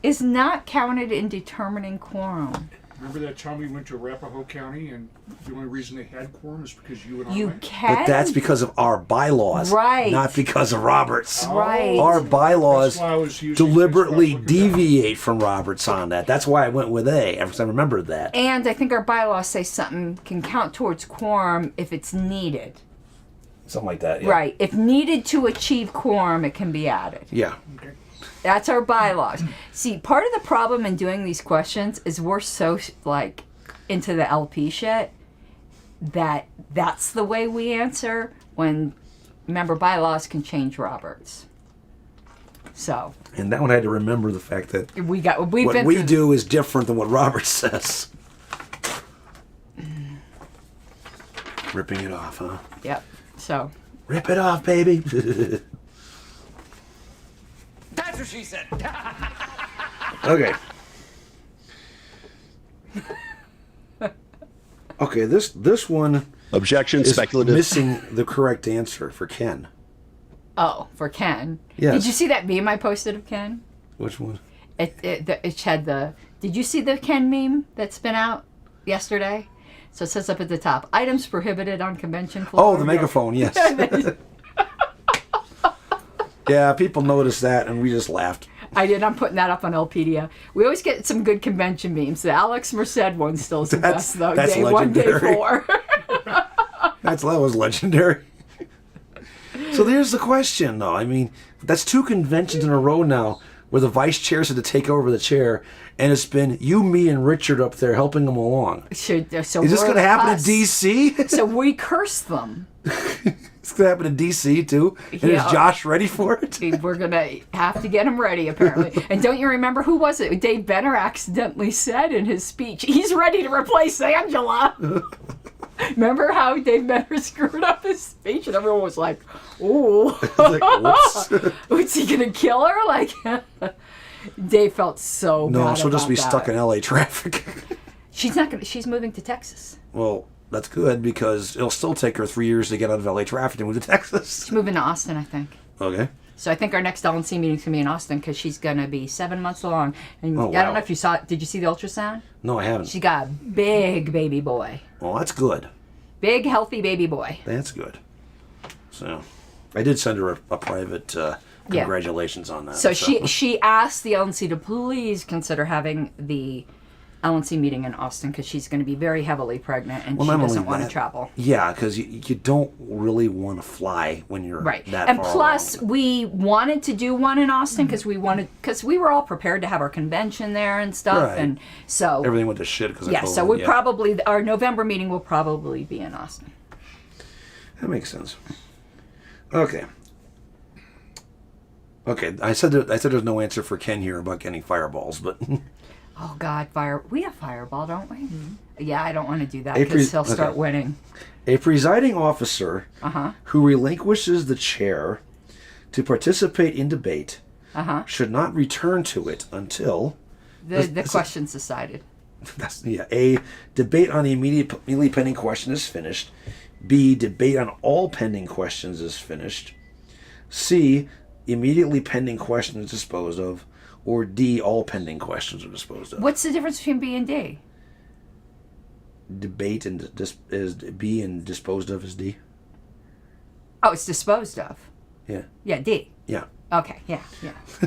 Speaker 3: Is not counted in determining quorum.
Speaker 4: Remember that time we went to Arapahoe County and the only reason they had quorum is because you and I
Speaker 3: You
Speaker 4: went?
Speaker 3: can.
Speaker 2: But that's because of our bylaws,
Speaker 3: Right.
Speaker 2: not because of Robert's.
Speaker 3: Right.
Speaker 2: Our bylaws
Speaker 4: That's why I was using-
Speaker 2: deliberately
Speaker 4: that's why I was looking
Speaker 2: deviate from Roberts on that. That's why I went with A, because I remembered that.
Speaker 3: And I think our bylaws say something can count towards quorum if it's needed.
Speaker 2: Something like that, yeah.
Speaker 3: Right. If needed to achieve quorum, it can be added.
Speaker 2: Yeah.
Speaker 4: Okay.
Speaker 3: That's our bylaws. See, part of the problem in doing these questions is we're so, into the LP shit that's the way we answer when, remember, bylaws can change Roberts. So.
Speaker 2: And that one I had to remember the fact that
Speaker 3: We've
Speaker 2: what
Speaker 3: been
Speaker 2: we
Speaker 3: through-
Speaker 2: do is different than what Roberts says. Ripping it off, huh?
Speaker 3: Yep. So.
Speaker 2: Rip it off, baby.
Speaker 1: That's what she said.
Speaker 2: Okay. Okay, this one
Speaker 5: Objection,
Speaker 2: is
Speaker 5: speculative.
Speaker 2: missing the correct answer for Ken.
Speaker 3: Oh, for Ken.
Speaker 2: Yes.
Speaker 3: Did you see that meme I posted of Ken?
Speaker 2: Which one?
Speaker 3: It had the. Did you see the Ken meme that's been out yesterday? So it says up at the top, items prohibited on convention floor.
Speaker 2: Oh, the megaphone, yes. Yeah, people noticed that, and we just laughed.
Speaker 3: I did. I'm putting that up on LPDA. We always get some good convention memes. The Alex Merced one's still the best, though.
Speaker 2: That's
Speaker 3: Day 1, day
Speaker 2: legendary.
Speaker 3: 4.
Speaker 2: That was legendary. So there's the question, though. I mean, that's 2 conventions in a row now where the vice chairs had to take over the chair, and it's been you, me, and Richard up there helping them along.
Speaker 3: So
Speaker 2: Is this
Speaker 3: we're
Speaker 2: going to happen in
Speaker 3: us.
Speaker 2: D.C.?
Speaker 3: So we curse them.
Speaker 2: It's going to happen in D.C. too? And
Speaker 3: Yeah.
Speaker 2: is Josh ready for it?
Speaker 3: We're going to have to get him ready, apparently. And don't you remember, who was it? Dave Benner accidentally said in his speech, he's ready to replace Angela. Remember how Dave Benner screwed up his speech? And everyone was like, ooh.
Speaker 2: Like, whoops.
Speaker 3: Was he going to kill her? Like, Dave felt so
Speaker 2: No,
Speaker 3: bad
Speaker 2: she'll just
Speaker 3: about
Speaker 2: be
Speaker 3: that.
Speaker 2: stuck in L.A. traffic.
Speaker 3: She's not going to, she's moving to Texas.
Speaker 2: Well, that's good because it'll still take her 3 years to get out of L.A. traffic and move to Texas.
Speaker 3: She's moving to Austin, I think.
Speaker 2: Okay.
Speaker 3: So I think our next LNC meeting's going to be in Austin because she's going to be 7 months along. And
Speaker 2: Oh,
Speaker 3: I don't
Speaker 2: wow.
Speaker 3: know if you saw it. Did you see the ultrasound?
Speaker 2: No, I haven't.
Speaker 3: She got a big baby boy.
Speaker 2: Well, that's good.
Speaker 3: Big, healthy baby boy.
Speaker 2: That's good. So, I did send her a private congratulations on that.
Speaker 3: So she asked the LNC to please consider having the LNC meeting in Austin because she's going to be very heavily pregnant and she
Speaker 2: not
Speaker 3: doesn't
Speaker 2: only
Speaker 3: want to
Speaker 2: that,
Speaker 3: travel.
Speaker 2: Yeah, because you don't really want to fly when you're
Speaker 3: Right.
Speaker 2: that
Speaker 3: And
Speaker 2: far
Speaker 3: plus,
Speaker 2: along.
Speaker 3: we wanted to do one in Austin because we were all prepared to have our convention there and stuff.
Speaker 2: Right.
Speaker 3: And so,
Speaker 2: Everything went to shit because
Speaker 3: yeah,
Speaker 2: of COVID.
Speaker 3: so we probably, our November meeting will probably be in Austin.
Speaker 2: That makes sense. Okay. Okay, I said there's no answer for Ken here about getting fireballs, but
Speaker 3: Oh God, we have Fireball, don't we? Yeah, I don't want to do that
Speaker 2: Hey,
Speaker 3: because he'll
Speaker 2: okay.
Speaker 3: start winning.
Speaker 2: a presiding officer who relinquishes the chair to participate in debate should not return to it until
Speaker 3: The question's decided.
Speaker 2: A, debate on the immediately pending question is finished. B, debate on all pending questions is finished. C, immediately pending question is disposed of. Or D, all pending questions are disposed of.
Speaker 3: What's the difference between B and D?
Speaker 2: Debate and is B and disposed of is D.
Speaker 3: Oh, it's disposed of.
Speaker 2: Yeah.
Speaker 3: Yeah, D.
Speaker 2: Yeah.
Speaker 3: Okay, yeah.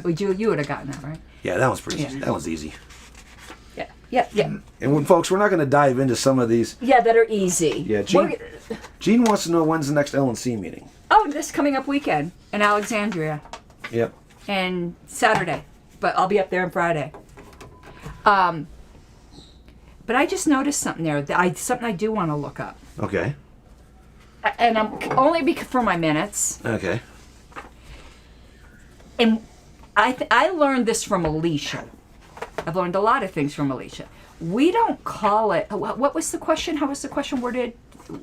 Speaker 3: Would you would have gotten that, right?
Speaker 2: Yeah, that one's pretty
Speaker 3: Yeah.
Speaker 2: easy. That one's easy.
Speaker 3: Yeah.
Speaker 2: And folks, we're not going to dive into some of these.
Speaker 3: Yeah, that are easy.
Speaker 2: Yeah, Gene wants to know when's the next LNC meeting.
Speaker 3: Oh, this coming up weekend in Alexandria
Speaker 2: Yep.
Speaker 3: and Saturday, but I'll be up there on Friday. But I just noticed something there something I do want to look up,
Speaker 2: Okay.
Speaker 3: and I'm only for my minutes.
Speaker 2: Okay.
Speaker 3: And I learned this from Alicia. I've learned a lot of things from Alicia. We don't call it. What was the question? How was the question worded?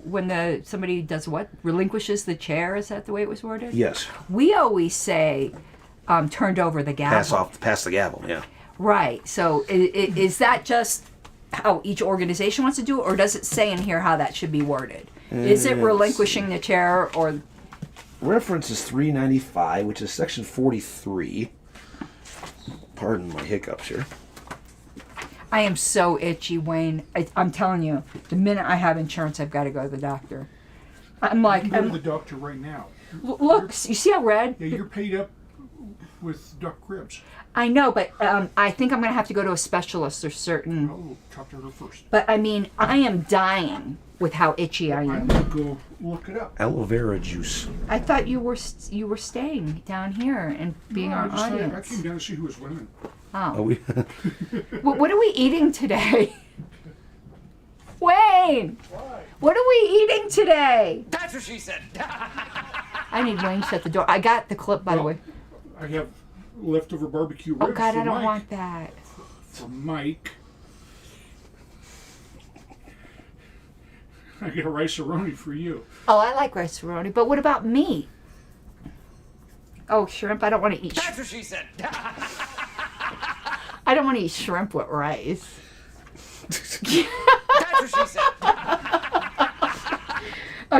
Speaker 3: When somebody does what? Relinquishes the chair? Is that the way it was worded?
Speaker 2: Yes.
Speaker 3: We always say, turned over the gavel.
Speaker 2: Pass the gavel. Yeah.
Speaker 3: Right. So is that just how each organization wants to do it, or does it say in here how that should be worded? Is it relinquishing the chair, or
Speaker 2: Reference is 395, which is section 43. Pardon my hiccups here.
Speaker 3: I am so itchy, Wayne. I'm telling you, the minute I have insurance, I've got to go to the doctor. I'm like,
Speaker 4: You go to the doctor right now.
Speaker 3: look, you see how red?
Speaker 4: Yeah, you're paid up with duck ribs.
Speaker 3: I know, but I think I'm going to have to go to a specialist or certain.
Speaker 4: Oh, talk to her first.
Speaker 3: But I mean, I am dying with how itchy I
Speaker 4: I'm
Speaker 3: am.
Speaker 4: gonna go look it up.
Speaker 2: Aloe vera juice.
Speaker 3: I thought you were staying down here and being
Speaker 4: No,
Speaker 3: our
Speaker 4: I
Speaker 3: audience.
Speaker 4: came down to see who was winning.
Speaker 2: Oh, we
Speaker 3: What are we eating today? Wayne! What are we eating today?
Speaker 7: That's what she said.
Speaker 3: I need Wayne to shut the door. I got the clip, by the way.
Speaker 4: I have leftover barbecue ribs
Speaker 3: Oh, God,
Speaker 4: for
Speaker 3: I don't
Speaker 4: Mike.
Speaker 3: want that.
Speaker 4: For Mike. I got a rice-a-roni for you.
Speaker 3: Oh, I like rice-a-roni, but what about meat? Oh, shrimp. I don't want to eat
Speaker 7: That's what she said.
Speaker 3: I don't want to eat shrimp with rice.
Speaker 7: That's what she said.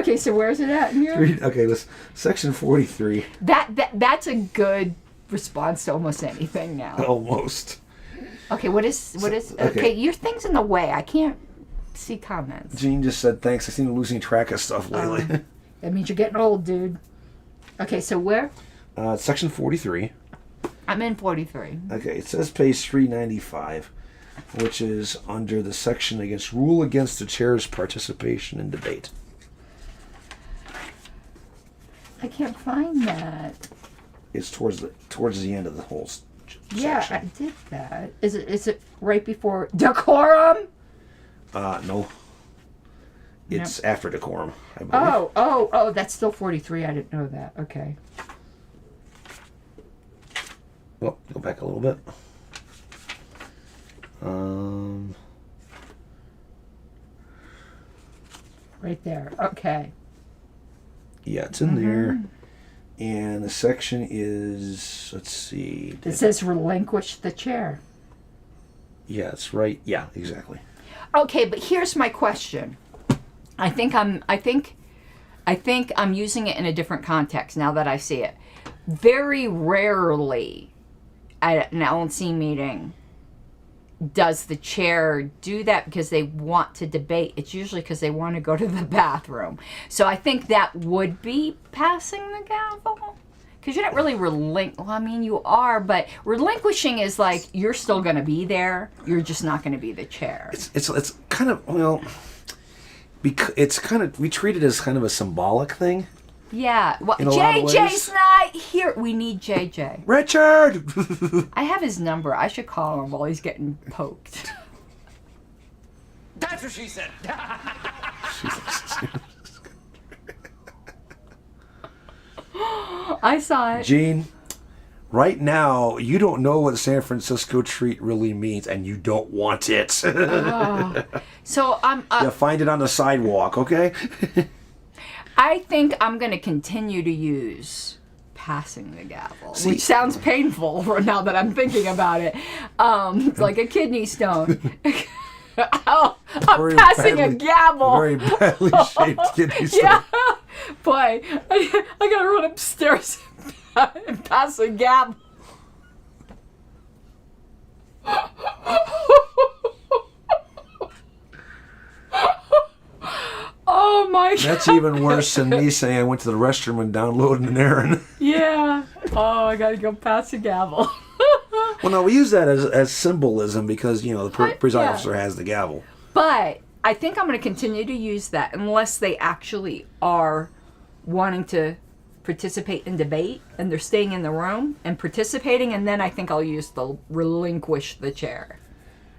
Speaker 3: Okay, so where's it at in here?
Speaker 2: Okay, let's section 43.
Speaker 3: That's a good response to almost anything now.
Speaker 2: Almost.
Speaker 3: Okay, what is okay, your thing's in the way. I can't see comments.
Speaker 2: Gene just said thanks. I seem to be losing track of stuff lately.
Speaker 3: That means you're getting old, dude. Okay, so where?
Speaker 2: Section 43.
Speaker 3: I'm in 43.
Speaker 2: Okay, it says page 395, which is under the section against rule against the chair's participation in debate.
Speaker 3: I can't find that.
Speaker 2: It's towards the end of the whole
Speaker 3: Yeah,
Speaker 2: section.
Speaker 3: I did that. Is it right before decorum?
Speaker 2: No. It's after decorum, I believe.
Speaker 3: Oh, that's still 43. I didn't know that. Okay.
Speaker 2: Well, go back a little bit.
Speaker 3: Right there. Okay.
Speaker 2: Yeah, it's in there. And the section is, let's see.
Speaker 3: It says relinquish the chair.
Speaker 2: Yeah, it's right. Yeah, exactly.
Speaker 3: Okay, but here's my question. I think I'm using it in a different context now that I see it. Very rarely at an LNC meeting does the chair do that because they want to debate. It's usually because they want to go to the bathroom. So I think that would be passing the gavel. Because you're not really well, I mean, you are, but relinquishing is like you're still going to be there. You're just not going to be the chair.
Speaker 2: It's kind of, well, because it's kind of, we treat it as kind of a symbolic thing.
Speaker 3: Yeah. Well,
Speaker 2: In a lot of
Speaker 3: JJ's
Speaker 2: ways.
Speaker 3: not here. We need JJ.
Speaker 2: Richard!
Speaker 3: I have his number. I should call him while he's getting poked.
Speaker 7: That's what she said.
Speaker 3: I saw it.
Speaker 2: Gene, right now, you don't know what San Francisco treat really means, and you don't want it.
Speaker 3: So I'm.
Speaker 2: You find it on the sidewalk, okay?
Speaker 3: I think I'm going to continue to use passing the gavel,
Speaker 2: See-
Speaker 3: which sounds painful now that I'm thinking about it. It's like a kidney stone. I'm
Speaker 2: Very
Speaker 3: passing a
Speaker 2: badly-
Speaker 3: gavel.
Speaker 2: Very badly shaped kidney stone.
Speaker 3: Yeah. Boy, I got to run upstairs and pass a gavel. Oh my God.
Speaker 2: That's even worse than me saying I went to the restroom and downloaded an errand.
Speaker 3: Yeah. Oh, I got to go pass a gavel.
Speaker 2: Well, no, we use that as symbolism because, you know, the presiding
Speaker 3: Yeah.
Speaker 2: officer has the gavel.
Speaker 3: But I think I'm going to continue to use that unless they actually are wanting to participate in debate and they're staying in the room and participating, and then I think I'll use the relinquish the chair.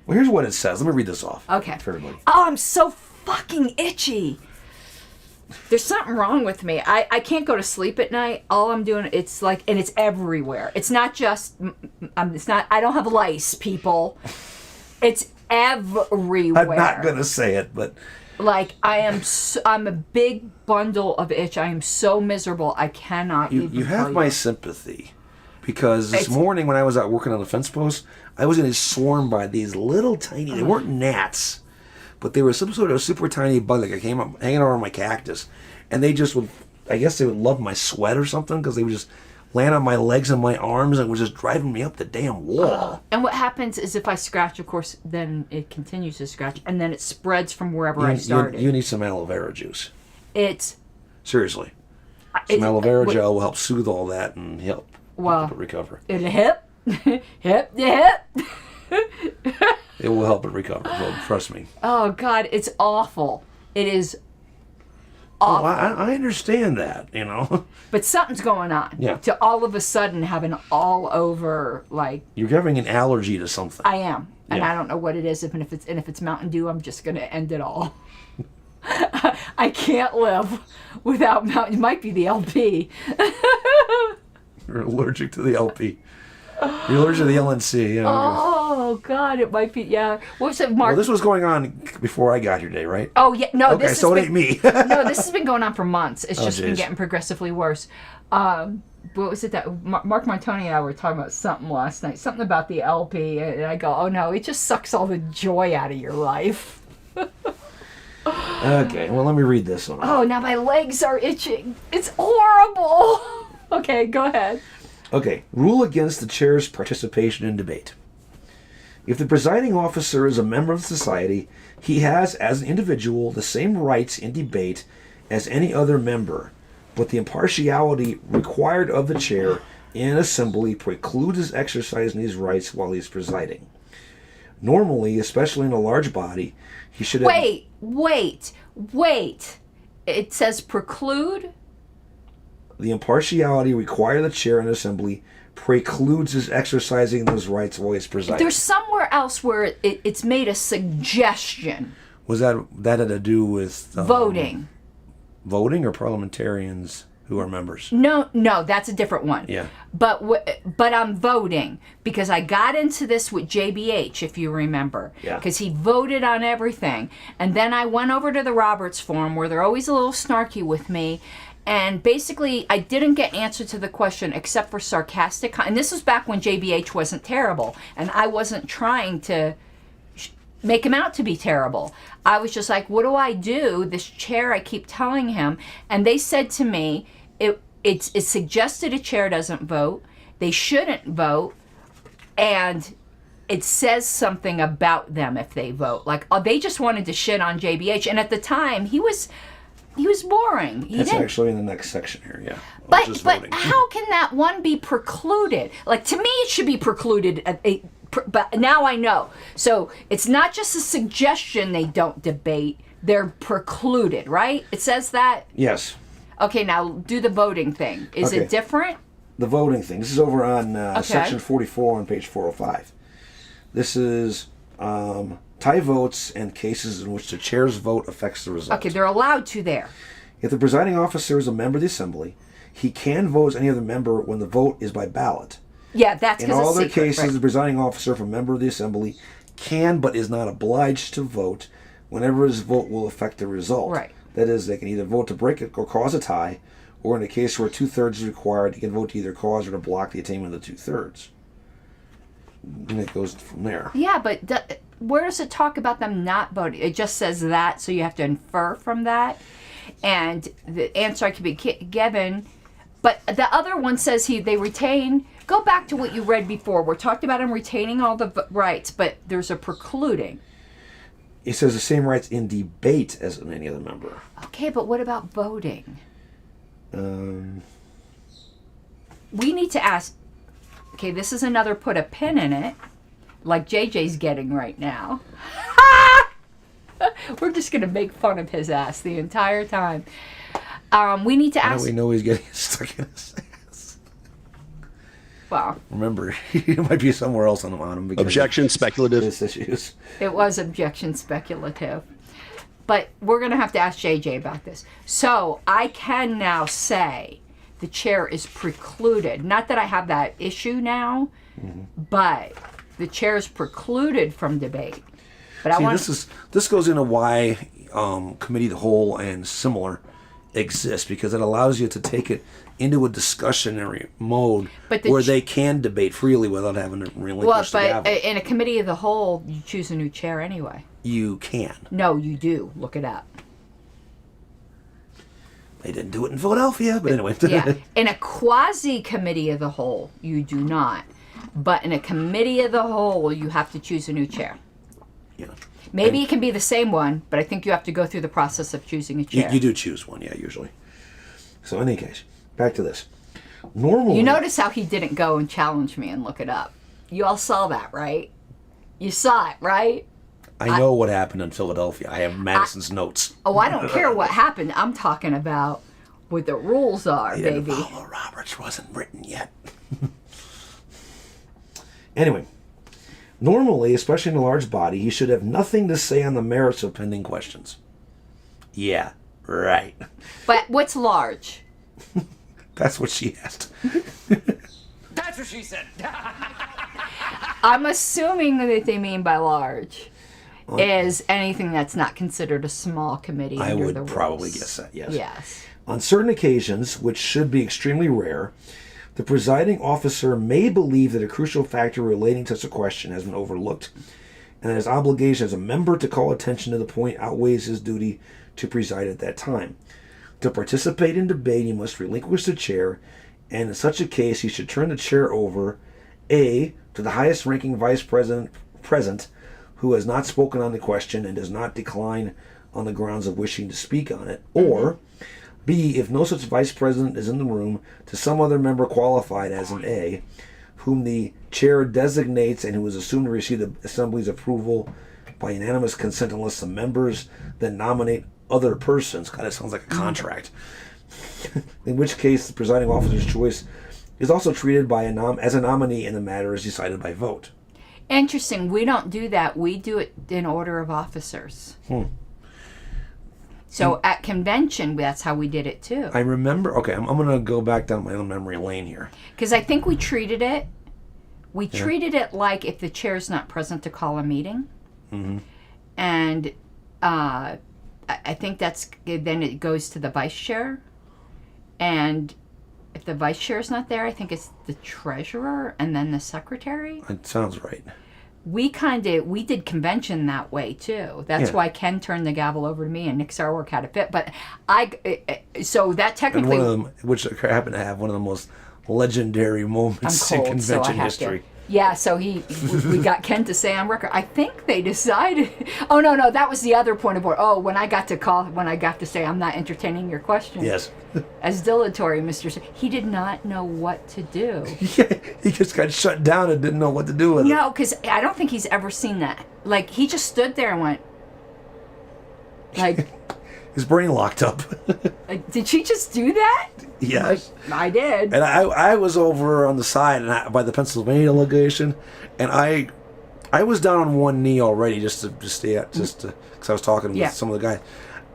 Speaker 2: Well, here's what it says. Let me read this off.
Speaker 3: Okay.
Speaker 2: For everybody.
Speaker 3: Oh, I'm so fucking itchy. There's something wrong with me. I can't go to sleep at night. All I'm doing, it's like, and it's everywhere. It's not just, it's not, I don't have lice, people. It's everywhere.
Speaker 2: I'm not going to say it, but
Speaker 3: Like, I'm a big bundle of itch. I am so miserable. I cannot even
Speaker 2: you
Speaker 3: tell
Speaker 2: have my sympathy. Because this
Speaker 3: It's-
Speaker 2: morning when I was out working on the fence post, I was getting swarmed by these little tiny, they weren't gnats, but they were some sort of super tiny bug that came up hanging around my cactus. And they just would, I guess they would love my sweat or something because they would just land on my legs and my arms and was just driving me up the damn wall.
Speaker 3: And what happens is if I scratch, of course, then it continues to scratch, and then it spreads from wherever I started.
Speaker 2: You need some aloe vera juice.
Speaker 3: It's
Speaker 2: Seriously. Some aloe vera gel will help soothe all that and help it recover.
Speaker 3: it hip, hip, hip.
Speaker 2: It will help it recover. Well, trust me.
Speaker 3: Oh God, it's awful. It is
Speaker 2: Oh,
Speaker 3: awful.
Speaker 2: I understand that, you know.
Speaker 3: But something's going on.
Speaker 2: Yeah.
Speaker 3: To all of a sudden have an all over, like,
Speaker 2: You're having an allergy to something.
Speaker 3: I am. And
Speaker 2: Yeah.
Speaker 3: I don't know what it is. And if it's Mountain Dew, I'm just going to end it all. I can't live without Mountain. It might be the LP.
Speaker 2: You're allergic to the LP. You're allergic to the LNC. Yeah.
Speaker 3: Oh God, it might be. Yeah. What was it, Mark?
Speaker 2: Well, this was going on before I got here today, right?
Speaker 3: Oh yeah, no.
Speaker 2: Okay,
Speaker 3: this
Speaker 2: so
Speaker 3: has
Speaker 2: it
Speaker 3: been,
Speaker 2: ain't me.
Speaker 3: No, this has been going on for months. It's just been
Speaker 2: geez.
Speaker 3: getting progressively worse. What was it that Mark Montoni and I were talking about something last night? Something about the LP, and I go, "Oh no, it just sucks all the joy out of your life."
Speaker 2: Okay, well, let me read this one.
Speaker 3: Oh, now my legs are itching. It's horrible. Okay, go ahead.
Speaker 2: Okay, rule against the chair's participation in debate. If the presiding officer is a member of society, he has, as an individual, the same rights in debate as any other member, but the impartiality required of the chair in an assembly precludes his exercising these rights while he is presiding. Normally, especially in a large body, he should have...
Speaker 3: Wait. It says preclude?
Speaker 2: The impartiality required of the chair in an assembly precludes his exercising those rights while he's presiding.
Speaker 3: There's somewhere else where it's made a suggestion.
Speaker 2: Was that had to do with...
Speaker 3: Voting.
Speaker 2: Voting or parliamentarians who are members?
Speaker 3: No, that's a different one.
Speaker 2: Yeah.
Speaker 3: But I'm voting because I got into this with JBH, if you remember.
Speaker 2: Yeah.
Speaker 3: Because he voted on everything. And then I went over to the Roberts Forum where they're always a little snarky with me. And basically, I didn't get answer to the question except for sarcastic. And this was back when JBH wasn't terrible. And I wasn't trying to make him out to be terrible. I was just like, what do I do? This chair, I keep telling him. And they said to me, it's suggested a chair doesn't vote. They shouldn't vote. And it says something about them if they vote. Like, they just wanted to shit on JBH. And at the time, he was boring.
Speaker 2: That's actually in the next section here, yeah.
Speaker 3: But how can that one be precluded? Like, to me, it should be precluded. But now I know. So it's not just a suggestion they don't debate. They're precluded, right? It says that?
Speaker 2: Yes.
Speaker 3: Okay, now do the voting thing. Is it different?
Speaker 2: The voting thing. This is over on section 44 on page 405. This is tie votes and cases in which the chair's vote affects the result.
Speaker 3: Okay, they're allowed to there.
Speaker 2: If the presiding officer is a member of the assembly, he can vote as any other member when the vote is by ballot.
Speaker 3: Yeah, that's
Speaker 2: in
Speaker 3: because
Speaker 2: all other
Speaker 3: secret,
Speaker 2: cases,
Speaker 3: right?
Speaker 2: the presiding officer, if a member of the assembly, can but is not obliged to vote whenever his vote will affect the result.
Speaker 3: Right.
Speaker 2: That is, they can either vote to break it or cause a tie, or in a case where 2/3 is required, he can vote to either cause or to block the attainment of the 2/3. And it goes from there.
Speaker 3: Yeah, but where does it talk about them not voting? It just says that, so you have to infer from that. And the answer could be given. But the other one says they retain. Go back to what you read before. We're talked about him retaining all the rights, but there's a precluding.
Speaker 2: It says the same rights in debate as any other member.
Speaker 3: Okay, but what about voting? We need to ask. Okay, this is another put a pin in it, like JJ's getting right now. We're just going to make fun of his ass the entire time. We need to ask.
Speaker 2: How do we know he's getting stuck in his ass?
Speaker 3: Well,
Speaker 2: remember, he might be somewhere else on him.
Speaker 5: Objection, speculative.
Speaker 2: His issues.
Speaker 3: It was objection speculative. But we're going to have to ask JJ about this. So I can now say the chair is precluded. Not that I have that issue now, but the chair is precluded from debate. But
Speaker 2: this goes into why committee of the whole and similar exist, because it allows you to take it into a discussionary mode where they can debate freely without having to relinquish the gavel.
Speaker 3: In a committee of the whole, you choose a new chair anyway.
Speaker 2: You can.
Speaker 3: No, you do. Look it up.
Speaker 2: They didn't do it in Philadelphia, but anyway.
Speaker 3: Yeah. In a quasi-committee of the whole, you do not. But in a committee of the whole, you have to choose a new chair.
Speaker 2: Yeah.
Speaker 3: Maybe it can be the same one, but I think you have to go through the process of choosing a chair.
Speaker 2: You do choose one, yeah, usually. So in any case, back to this. Normally,
Speaker 3: you notice how he didn't go and challenge me and look it up. You all saw that, right? You saw it, right?
Speaker 2: I know what happened in Philadelphia. I have Madison's notes.
Speaker 3: Oh, I don't care what happened. I'm talking about what the rules are, baby.
Speaker 2: Paula Roberts wasn't written yet. Anyway, normally, especially in a large body, he should have nothing to say on the merits of pending questions. Yeah, right.
Speaker 3: But what's large?
Speaker 2: That's what she asked.
Speaker 1: That's what she said.
Speaker 3: I'm assuming that they mean by large is anything that's not considered a small committee.
Speaker 2: I
Speaker 3: under
Speaker 2: would
Speaker 3: the
Speaker 2: probably
Speaker 3: rules.
Speaker 2: guess that, yes.
Speaker 3: Yes.
Speaker 2: On certain occasions, which should be extremely rare, the presiding officer may believe that a crucial factor relating to such a question has been overlooked and that his obligation as a member to call attention to the point outweighs his duty to preside at that time. To participate in debate, he must relinquish the chair, and in such a case, he should turn the chair over, A, to the highest-ranking vice president present, who has not spoken on the question and does not decline on the grounds of wishing to speak on it, or B, if no such vice president is in the room, to some other member qualified as an A, whom the chair designates and who is assumed to receive the assembly's approval by unanimous consent unless the members then nominate other persons. God, that sounds like a contract. In which case, the presiding officer's choice is also treated by as a nominee and the matter is decided by vote.
Speaker 3: Interesting. We don't do that. We do it in order of officers. So at convention, that's how we did it too.
Speaker 2: I remember, okay, I'm going to go back down my own memory lane here.
Speaker 3: Because I think we treated it like if the chair's not present to call a meeting. And I think then it goes to the vice chair. And if the vice chair's not there, I think it's the treasurer and then the secretary.
Speaker 2: It sounds right.
Speaker 3: We did convention that way too. That's why Ken turned the gavel over to me and Nick Sarwark had a fit. But so that technically.
Speaker 2: And one of them, which happened to have one of the most legendary moments in convention history.
Speaker 3: Yeah, so we got Ken to say on record. I think they decided. Oh no, that was the other point of order. Oh, when I got to say I'm not entertaining your question.
Speaker 2: Yes.
Speaker 3: As dilatory, he did not know what to do.
Speaker 2: Yeah, he just got shut down and didn't know what to do with it.
Speaker 3: No, because I don't think he's ever seen that. Like he just stood there and went, like.
Speaker 2: His brain locked up.
Speaker 3: Like, did she just do that?
Speaker 2: Yes.
Speaker 3: I did.
Speaker 2: And I was over on the side by the Pennsylvania delegation, and I was down on one knee already just because I was talking with some of the guys.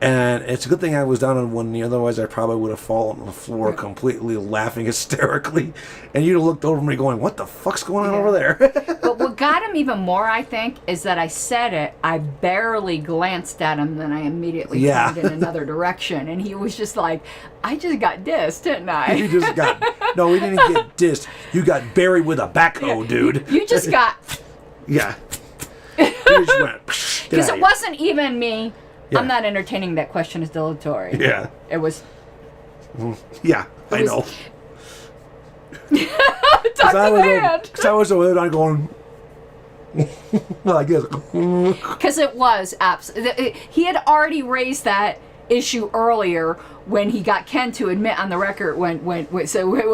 Speaker 2: And it's a good thing I was down on one knee, otherwise I probably would have fallen on the floor completely laughing hysterically. And you'd have looked over me going, what the fuck's going on over there?
Speaker 3: But what got him even more, I think, is that I said it, I barely glanced at him, then I immediately turned in another direction. And he was just like, I just got dissed, didn't I?
Speaker 2: You just got, no, we didn't get dissed. You got buried with a backhoe, dude.
Speaker 3: You just got...
Speaker 2: Yeah. You just went,
Speaker 3: because it wasn't even me...
Speaker 2: Yeah.
Speaker 3: I'm not entertaining that question as dilatory.
Speaker 2: Yeah.
Speaker 3: It was...
Speaker 2: Yeah, I know.
Speaker 3: Talk to the hand.
Speaker 2: Because I was over there going... well, I guess...
Speaker 3: Because it was he had already raised that issue earlier when he got Ken to admit on the record when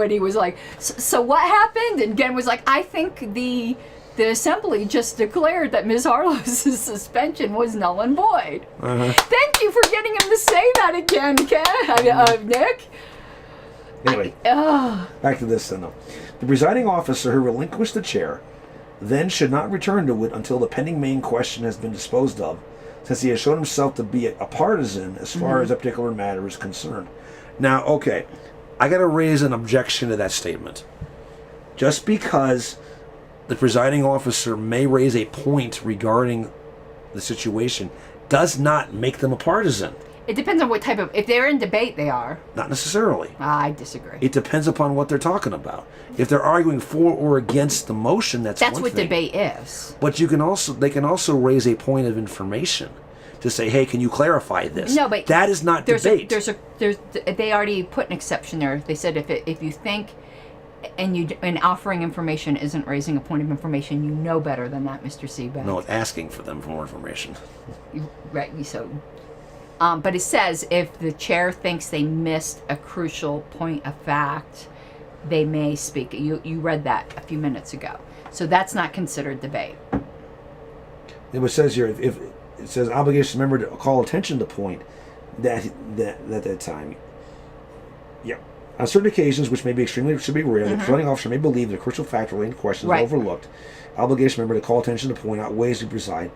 Speaker 3: he was like, so what happened? And Ken was like, I think the assembly just declared that Ms. Harlow's suspension was null and void. Thank you for getting him to say that again, Ken. Nick.
Speaker 2: Anyway, back to this then. The presiding officer who relinquished the chair then should not return to it until the pending main question has been disposed of, since he has shown himself to be a partisan as far as a particular matter is concerned. Now, okay, I got to raise an objection to that statement. Just because the presiding officer may raise a point regarding the situation does not make them a partisan.
Speaker 3: It depends on what type of... If they're in debate, they are.
Speaker 2: Not necessarily.
Speaker 3: I disagree.
Speaker 2: It depends upon what they're talking about. If they're arguing for or against the motion, that's one
Speaker 3: what
Speaker 2: thing.
Speaker 3: Debate is.
Speaker 2: But they can also raise a point of information to say, hey, can you clarify this?
Speaker 3: No, but
Speaker 2: that is not debate.
Speaker 3: They already put an exception there. They said if you think and offering information isn't raising a point of information, you know better than that, Mr. Seaback.
Speaker 2: No, it's asking for them for more information.
Speaker 3: Right. So. But it says if the chair thinks they missed a crucial point of fact, they may speak. You read that a few minutes ago. So that's not considered debate.
Speaker 2: It says here, if it says obligation member to call attention to the point that time. Yeah. On certain occasions, which may be should be rare, the presiding officer may believe that a crucial fact relating to questions is overlooked. Obligation member to call attention to the point outweighs to preside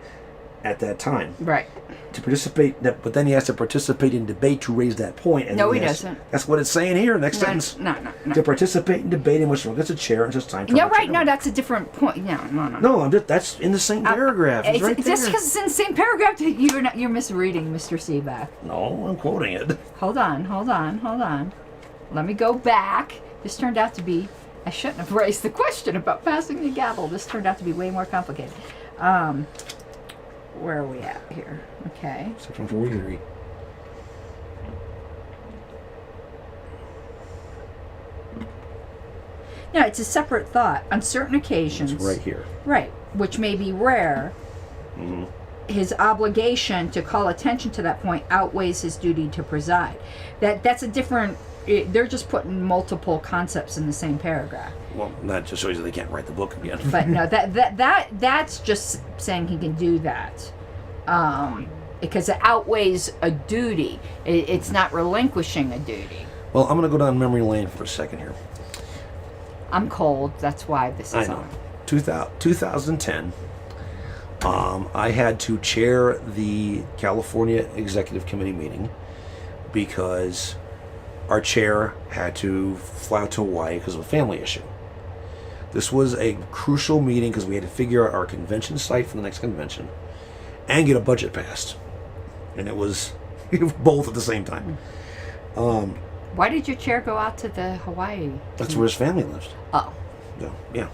Speaker 2: at that time.
Speaker 3: Right.
Speaker 2: To participate, but then he has to participate in debate to raise that point. And
Speaker 3: no, he doesn't.
Speaker 2: That's what it's saying here. Next sentence.
Speaker 3: No.
Speaker 2: To participate in debate in which one gets a chair and just time.
Speaker 3: No, right. No, that's a different point. No.
Speaker 2: No, that's in the same paragraph. It's right there.
Speaker 3: Just because it's in the same paragraph, you're misreading, Mr. Seaback.
Speaker 2: No, I'm quoting it.
Speaker 3: Hold on. Let me go back. This turned out to be... I shouldn't have raised the question about passing the gavel. This turned out to be way more complicated. where are we at here? Okay.
Speaker 2: Section 43.
Speaker 3: No, it's a separate thought. On certain occasions,
Speaker 2: It's right here.
Speaker 3: right, which may be rare, his obligation to call attention to that point outweighs his duty to preside. That's a different. They're just putting multiple concepts in the same paragraph.
Speaker 2: Well, that just shows you they can't write the book again.
Speaker 3: But no, that's just saying he can do that, because it outweighs a duty. It's not relinquishing a duty.
Speaker 2: Well, I'm going to go down memory lane for a second here.
Speaker 3: I'm cold. That's why this
Speaker 2: I
Speaker 3: is
Speaker 2: know.
Speaker 3: on.
Speaker 2: 2010, I had to chair the California Executive Committee meeting because our chair had to fly out to Hawaii because of a family issue. This was a crucial meeting because we had to figure out our convention site for the next convention and get a budget passed. And it was both at the same time.
Speaker 3: Why did your chair go out to the Hawaii?
Speaker 2: That's where his family lives.
Speaker 3: Oh,
Speaker 2: Yeah.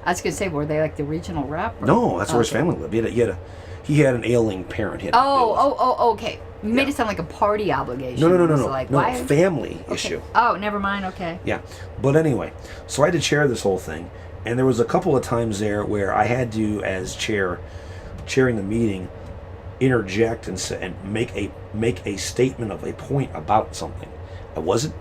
Speaker 3: I was gonna say, were they like the regional rep? Or?
Speaker 2: No, that's where his
Speaker 3: Okay.
Speaker 2: family lived. He had an ailing parent. He had to deal with.
Speaker 3: Okay. You made it sound like a party obligation.
Speaker 2: No.
Speaker 3: It was like,
Speaker 2: No,
Speaker 3: why?
Speaker 2: family
Speaker 3: Okay.
Speaker 2: issue.
Speaker 3: Oh, never mind. Okay.
Speaker 2: Yeah. But anyway, so I had to chair this whole thing. And there was a couple of times there where I had to, as chairing the meeting, interject and make a statement of a point about something. I wasn't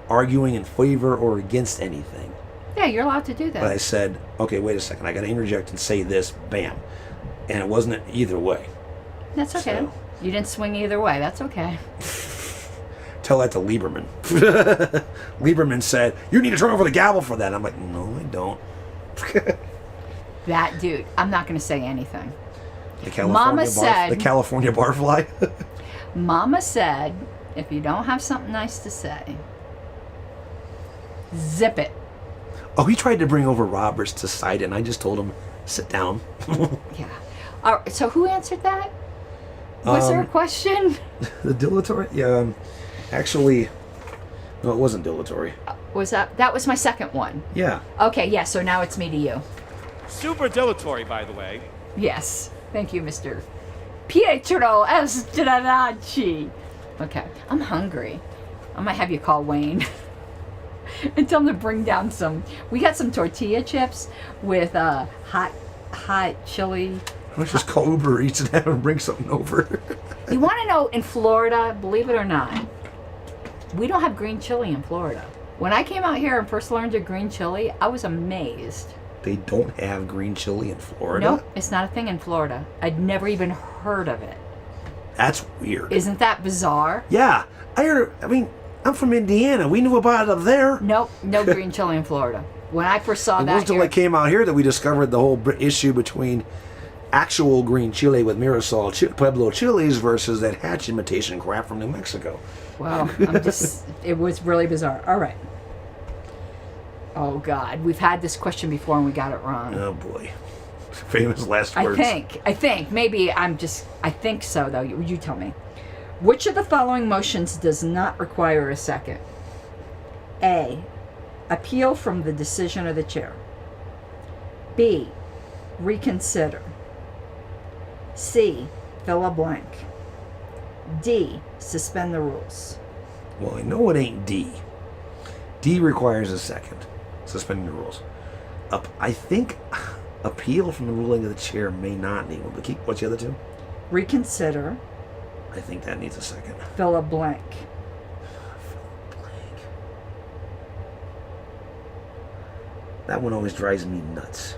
Speaker 2: arguing in favor or against anything.
Speaker 3: Yeah, you're allowed to do that.
Speaker 2: But I said, okay, wait a second. I got to interject and say this. Bam. And it wasn't either way.
Speaker 3: That's okay.
Speaker 2: So-
Speaker 3: You didn't swing either way. That's okay.
Speaker 2: Tell that to Lieberman. Lieberman said, you need to turn over the gavel for that. I'm like, no, I don't.
Speaker 3: That dude. I'm not going to say anything.
Speaker 2: The
Speaker 3: said-
Speaker 2: the California barfly.
Speaker 3: Mama said, if you don't have something nice to say, zip it.
Speaker 2: Oh, he tried to bring over Roberts to cite it, and I just told him, sit down.
Speaker 3: Yeah. All right, so who answered that? Was there a question?
Speaker 2: The dilatory? Yeah, actually, no, it wasn't dilatory.
Speaker 3: Was that was my second one.
Speaker 2: Yeah.
Speaker 3: Okay, yeah, so now it's me to you.
Speaker 5: Super dilatory, by the way.
Speaker 3: Yes. Thank you, Mr. Pietro Estradaci. Okay, I'm hungry. I might have you call Wayne and tell him to bring down we got some tortilla chips with hot chili.
Speaker 2: Let's just call Uber Eats and have him bring something over.
Speaker 3: You want to know, in Florida, believe it or not, we don't have green chili in Florida. When I came out here and first learned of green chili, I was amazed.
Speaker 2: They don't have green chili in Florida?
Speaker 3: Nope, it's not a thing in Florida. I'd never even heard of it.
Speaker 2: That's weird.
Speaker 3: Isn't that bizarre?
Speaker 2: Yeah. I'm from Indiana. We knew about it up there.
Speaker 3: Nope, no green chili in Florida. When I first saw
Speaker 2: It
Speaker 3: that
Speaker 2: wasn't until
Speaker 3: here,
Speaker 2: I came out here that we discovered the whole issue between actual green chili with Mirasol Pueblo chilies versus that hatch imitation crap from New Mexico.
Speaker 3: wow, it was really bizarre. All right. Oh, God. We've had this question before and we got it wrong.
Speaker 2: Oh, boy. Famous last
Speaker 3: I
Speaker 2: words.
Speaker 3: think. Maybe I think so, though. You tell me. Which of the following motions does not require a second? A. Appeal from the decision of the chair. B. Reconsider. C. Fill a blank. D. Suspend the rules.
Speaker 2: Well, I know it ain't D. D requires a second. Suspending the rules. I think appeal from the ruling of the chair may not need one. But what's the other two?
Speaker 3: Reconsider.
Speaker 2: I think that needs a second.
Speaker 3: Fill a blank.
Speaker 2: Blank. That one always drives me nuts.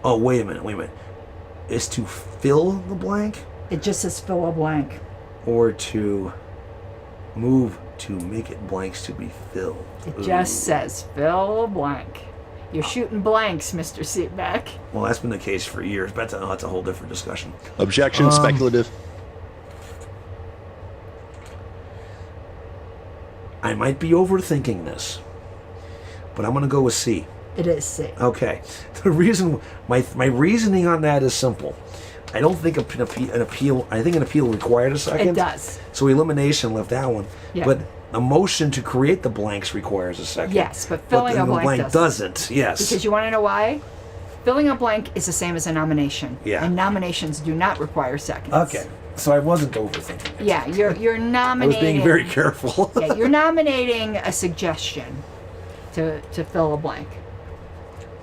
Speaker 2: Oh, wait a minute. Is to fill the blank
Speaker 3: It just says fill a blank.
Speaker 2: or to move to make it blanks to be filled?
Speaker 3: It just says fill a blank. You're shooting blanks, Mr. Seatback.
Speaker 2: Well, that's been the case for years, but that's a whole different discussion.
Speaker 7: Objection, speculative.
Speaker 2: I might be overthinking this, but I'm going to go with C.
Speaker 3: It is C.
Speaker 2: Okay. The reason, my reasoning on that is simple. I don't think an appeal. I think an appeal required a second.
Speaker 3: It does.
Speaker 2: So elimination left that one.
Speaker 3: Yeah.
Speaker 2: But a motion to create the blanks requires a second.
Speaker 3: Yes, but filling
Speaker 2: the
Speaker 3: a blank
Speaker 2: doesn't. Yes.
Speaker 3: Because you want to know why? Filling a blank is the same as a nomination.
Speaker 2: Yeah.
Speaker 3: And nominations do not require seconds.
Speaker 2: Okay. So I wasn't overthinking it.
Speaker 3: Yeah, you're
Speaker 2: I
Speaker 3: nominating.
Speaker 2: was being very careful.
Speaker 3: Yeah, you're nominating a suggestion to fill a blank.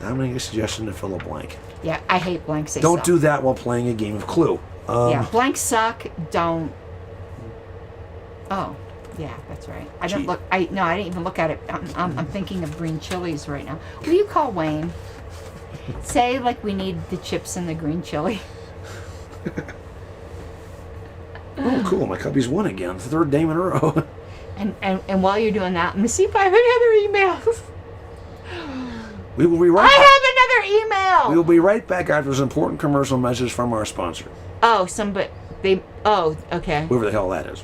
Speaker 2: Nominating a suggestion to fill a blank.
Speaker 3: Yeah, I hate blanks. They
Speaker 2: Don't
Speaker 3: suck.
Speaker 2: do that while playing a game of Clue.
Speaker 3: Yeah, blanks suck. Don't. Oh, yeah, that's right. I don't
Speaker 2: Gee.
Speaker 3: look. I didn't even look at it. I'm thinking of green chilies right now. Will you call Wayne? Say like we need the chips and the green chili.
Speaker 2: Oh, cool. My Cubbies won again. Third game in a row.
Speaker 3: And while you're doing that, let me see if I have any other emails.
Speaker 2: We will be right
Speaker 3: I
Speaker 2: back.
Speaker 3: have another email.
Speaker 2: We will be right back after this important commercial message from our sponsor.
Speaker 3: Oh, they. Oh, okay.
Speaker 2: Whoever the hell that is.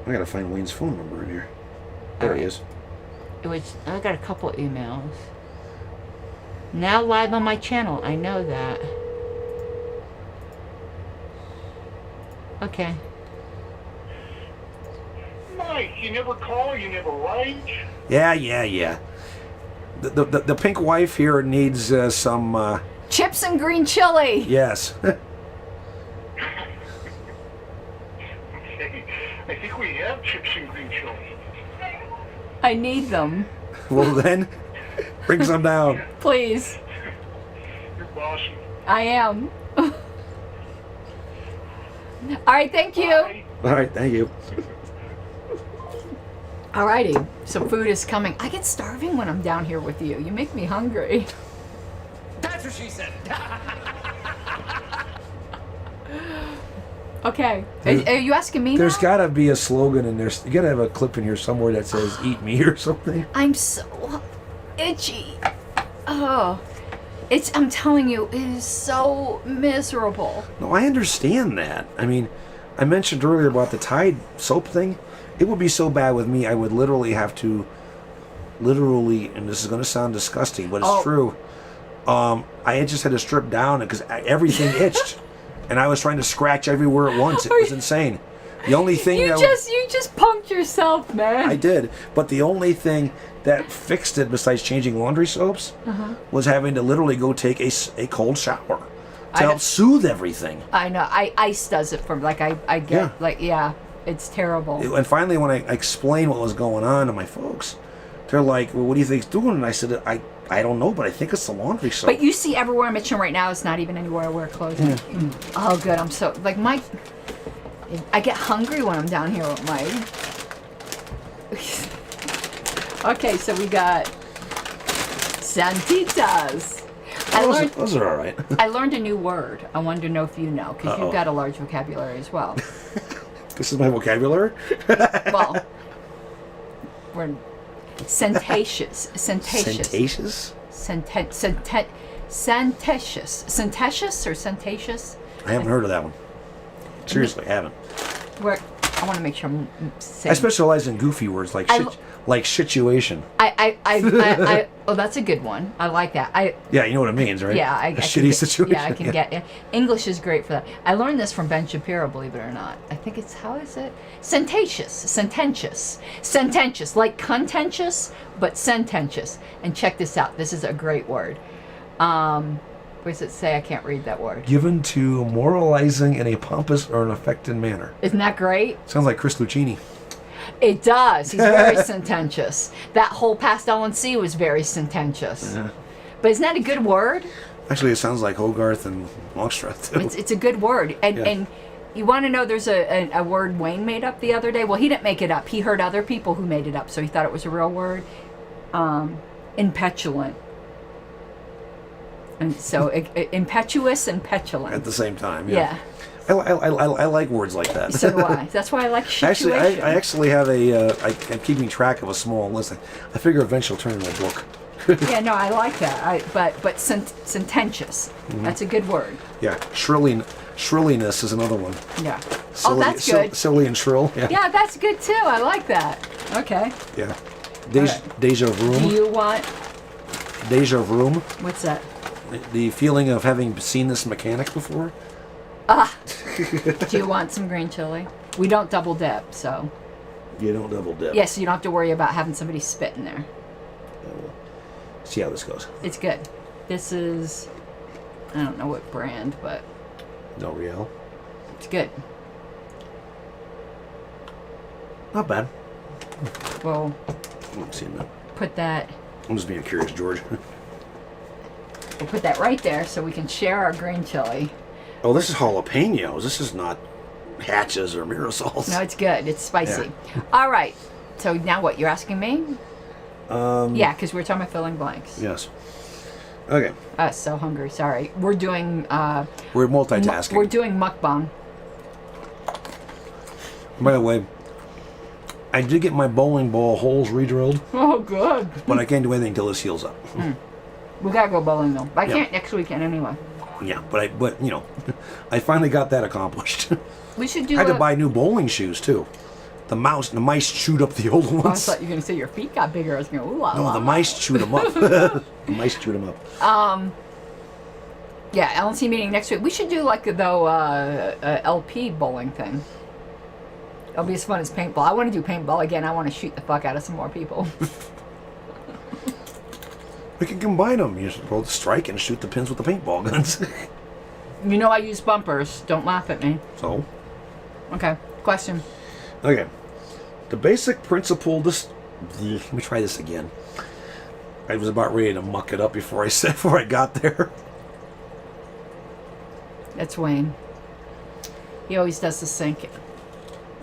Speaker 2: I gotta find Wayne's phone number in here. There he is.
Speaker 3: I got a couple emails. Now live on my channel. I know that. Okay.
Speaker 4: Mike, you never call, you never write.
Speaker 2: Yeah. The pink wife here needs some.
Speaker 3: Chips and green chili.
Speaker 2: Yes.
Speaker 4: Okay, I think we have chips and green chili.
Speaker 3: I need them.
Speaker 2: Well then, bring some down.
Speaker 3: Please.
Speaker 4: You're bossy.
Speaker 3: I am. All right, thank you.
Speaker 4: Bye.
Speaker 2: All right, thank you.
Speaker 3: Alrighty, so food is coming. I get starving when I'm down here with you. You make me hungry.
Speaker 1: That's what she said.
Speaker 3: Okay, are you asking me
Speaker 2: There's
Speaker 3: now?
Speaker 2: gotta be a slogan in there. You gotta have a clip in here somewhere that says "Eat me" or something.
Speaker 3: I'm so itchy. Oh, I'm telling you, it is so miserable.
Speaker 2: No, I understand that. I mean, I mentioned earlier about the Tide soap thing. It would be so bad with me, I would literally have to, and this is going to sound disgusting, but it's true. I had just had to strip down because everything itched, and I was trying to scratch everywhere at once. It was insane. The only thing
Speaker 3: You just punked yourself, man.
Speaker 2: I did, but the only thing that fixed it, besides changing laundry soaps, was having to literally go take a cold shower to help soothe everything.
Speaker 3: I know. Ice does it for like I get it's terrible.
Speaker 2: And finally, when I explained what was going on to my folks, they're like, "Well, what do you think's doing?" And I said, "I don't know, but I think it's the laundry soap."
Speaker 3: But you see, everywhere I'm itching right now is not even anywhere I wear clothes. Oh, good. I'm so like I get hungry when I'm down here with Okay, so we got Santitas.
Speaker 2: Those are all right.
Speaker 3: I learned a new word. I wanted to know if you know, because you've got a large vocabulary as well.
Speaker 2: This is my vocabulary.
Speaker 3: Well, we're sententious.
Speaker 2: Sententious?
Speaker 3: Sententious or sententious?
Speaker 2: I haven't heard of that one. Seriously, I haven't.
Speaker 3: I want to make sure I'm saying.
Speaker 2: I specialize in goofy words like situation.
Speaker 3: Oh, that's a good one. I like that.
Speaker 2: Yeah, you know what it means, right?
Speaker 3: Yeah,
Speaker 2: a shitty situation.
Speaker 3: Yeah, I can get it. English is great for that. I learned this from Ben Shapiro, believe it or not. I think it's, how is it? Sententious, like contentious, but sententious. And check this out. This is a great word. What does it say? I can't read that word.
Speaker 2: Given to moralizing in a pompous or an affected manner.
Speaker 3: Isn't that great?
Speaker 2: Sounds like Chris Lucchini.
Speaker 3: It does. He's very sententious. That whole Pastel and Sea was very sententious.
Speaker 2: Yeah.
Speaker 3: But isn't that a good word?
Speaker 2: Actually, it sounds like Hogarth and Longstreth, too.
Speaker 3: It's a good word. And you want to know, there's a word Wayne made up the other day. Well, he didn't make it up. He heard other people who made it up, so he thought it was a real word. Impetulant. And so impetuous and petulant.
Speaker 2: At the same time,
Speaker 3: Yeah.
Speaker 2: I like words like that.
Speaker 3: So do I. That's why I like situation.
Speaker 2: Actually, I actually have I'm keeping track of a small list. I figure eventually it'll turn into a book.
Speaker 3: Yeah, no, I like that. But sententious.
Speaker 2: Mm-hmm.
Speaker 3: That's a good word.
Speaker 2: Yeah, shrilliness is another one.
Speaker 3: Yeah.
Speaker 2: Silly,
Speaker 3: that's good.
Speaker 2: Silly and shrill. Yeah.
Speaker 3: Yeah, that's good too. I like that. Okay.
Speaker 2: Yeah.
Speaker 3: right.
Speaker 2: Deja
Speaker 3: Do
Speaker 2: vu.
Speaker 3: you want?
Speaker 2: Deja vu.
Speaker 3: What's that?
Speaker 2: The feeling of having seen this mechanic before.
Speaker 3: Do you want some green chili? We don't double dip, so.
Speaker 2: You don't double dip.
Speaker 3: Yes, so you don't have to worry about having somebody spit in there.
Speaker 2: See how this goes.
Speaker 3: It's good. This is, I don't know what brand, but
Speaker 2: No real.
Speaker 3: it's good.
Speaker 2: Not bad.
Speaker 3: We'll
Speaker 2: I'm seeing that.
Speaker 3: put that.
Speaker 2: I'm just being curious, George.
Speaker 3: We'll put that right there so we can share our green chili.
Speaker 2: Oh, this is jalapenos. This is not hatches or mirasols.
Speaker 3: No, it's good. It's spicy. All right. So now what? You're asking me? Yeah, because we're talking about filling blanks.
Speaker 2: Yes. Okay.
Speaker 3: So hungry. Sorry. We're doing.
Speaker 2: We're multitasking.
Speaker 3: We're doing mukbang.
Speaker 2: By the way, I did get my bowling ball holes re-drilled,
Speaker 3: Oh, good.
Speaker 2: but I can't do anything till this heals up.
Speaker 3: We gotta go bowling though. I
Speaker 2: Yeah.
Speaker 3: can't next weekend anyway.
Speaker 2: Yeah, but you know, I finally got that accomplished.
Speaker 3: We should do.
Speaker 2: I had to buy new bowling shoes too. The mice chewed up the old
Speaker 3: I
Speaker 2: ones.
Speaker 3: thought you were gonna say your feet got bigger. I was going, ooh, la,
Speaker 2: No,
Speaker 3: la,
Speaker 2: the
Speaker 3: la.
Speaker 2: mice chewed them up. The mice chewed them up.
Speaker 3: Yeah, LNC meeting next week. We should do like though a LP bowling thing. It'll be as fun as paintball. I want to do paintball again. I want to shoot the fuck out of some more people.
Speaker 2: We can combine them. You just both strike and shoot the pins with the paintball guns.
Speaker 3: You know I use bumpers. Don't laugh at me.
Speaker 2: So,
Speaker 3: Okay. Question.
Speaker 2: okay. The basic principle. Let me try this again. I was about ready to muck it up before I got there.
Speaker 3: That's Wayne. He always does the sync.
Speaker 2: It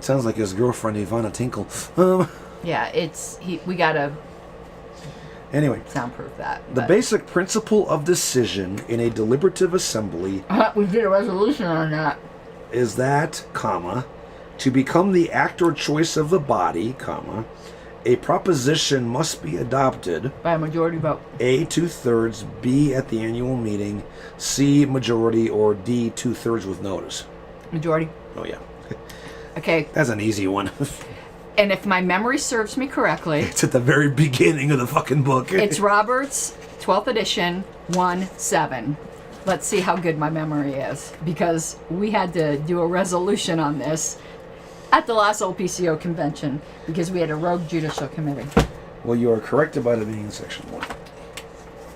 Speaker 2: sounds like his girlfriend Ivana Tinkle.
Speaker 3: Yeah, we gotta
Speaker 2: Anyway,
Speaker 3: soundproof that.
Speaker 2: the
Speaker 3: but-
Speaker 2: basic principle of decision in a deliberative assembly
Speaker 3: We did a resolution on that.
Speaker 2: is that, comma, to become the act or choice of the body, comma, a proposition must be adopted,
Speaker 3: By a majority vote.
Speaker 2: A, 2/3, B, at the annual meeting, C, majority, or D, 2/3 with notice.
Speaker 3: Majority.
Speaker 2: Oh, yeah.
Speaker 3: Okay.
Speaker 2: That's an easy one.
Speaker 3: And if my memory serves me correctly,
Speaker 2: It's at the very beginning of the fucking book.
Speaker 3: it's Roberts, 12th edition, 1-7. Let's see how good my memory is. Because we had to do a resolution on this at the last OPCO convention because we had a rogue judicial committee.
Speaker 2: Well, you are corrected by the being in section 1.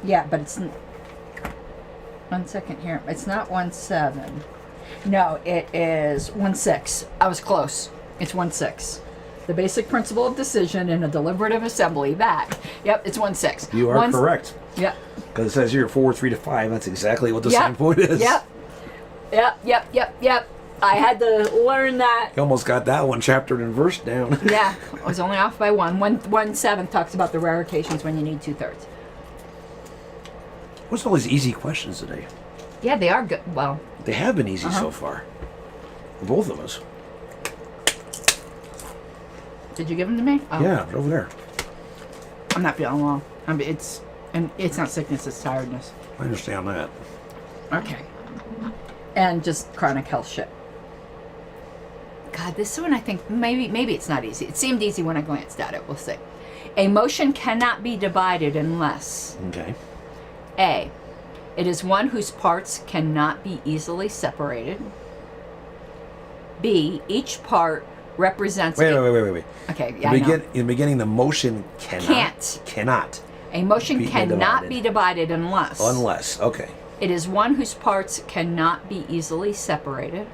Speaker 3: Yeah, but it's... 1 second here. It's not 1-7. No, it is 1-6. I was close. It's 1-6. The basic principle of decision in a deliberative assembly. That. Yep, it's 1-6.
Speaker 2: You are correct.
Speaker 3: Yep.
Speaker 2: Because it says here 4, 3 to 5. That's exactly what the
Speaker 3: Yep.
Speaker 2: same point is.
Speaker 3: Yep. I had to learn that.
Speaker 2: You almost got that one chaptered and verse down.
Speaker 3: Yeah, I was only off by one. 1-7 talks about the rare occasions when you need 2/3.
Speaker 2: What's all these easy questions today?
Speaker 3: Yeah, they are good. Well,
Speaker 2: They have been easy so far. For both of us.
Speaker 3: did you give them to me? Oh,
Speaker 2: Yeah, they're over there.
Speaker 3: I'm not feeling well. It's not sickness, it's tiredness.
Speaker 2: I understand that.
Speaker 3: Okay. And just chronic health shit. God, this one I think maybe it's not easy. It seemed easy when I glanced at it. We'll see. A motion cannot be divided unless
Speaker 2: Okay.
Speaker 3: A. It is one whose parts cannot be easily separated. B. Each part represents
Speaker 2: Wait.
Speaker 3: Okay, yeah, I know.
Speaker 2: In the beginning, the motion
Speaker 3: Can't.
Speaker 2: cannot.
Speaker 3: A motion
Speaker 2: be
Speaker 3: cannot
Speaker 2: divided.
Speaker 3: be divided unless
Speaker 2: Unless. Okay.
Speaker 3: it is one whose parts cannot be easily separated.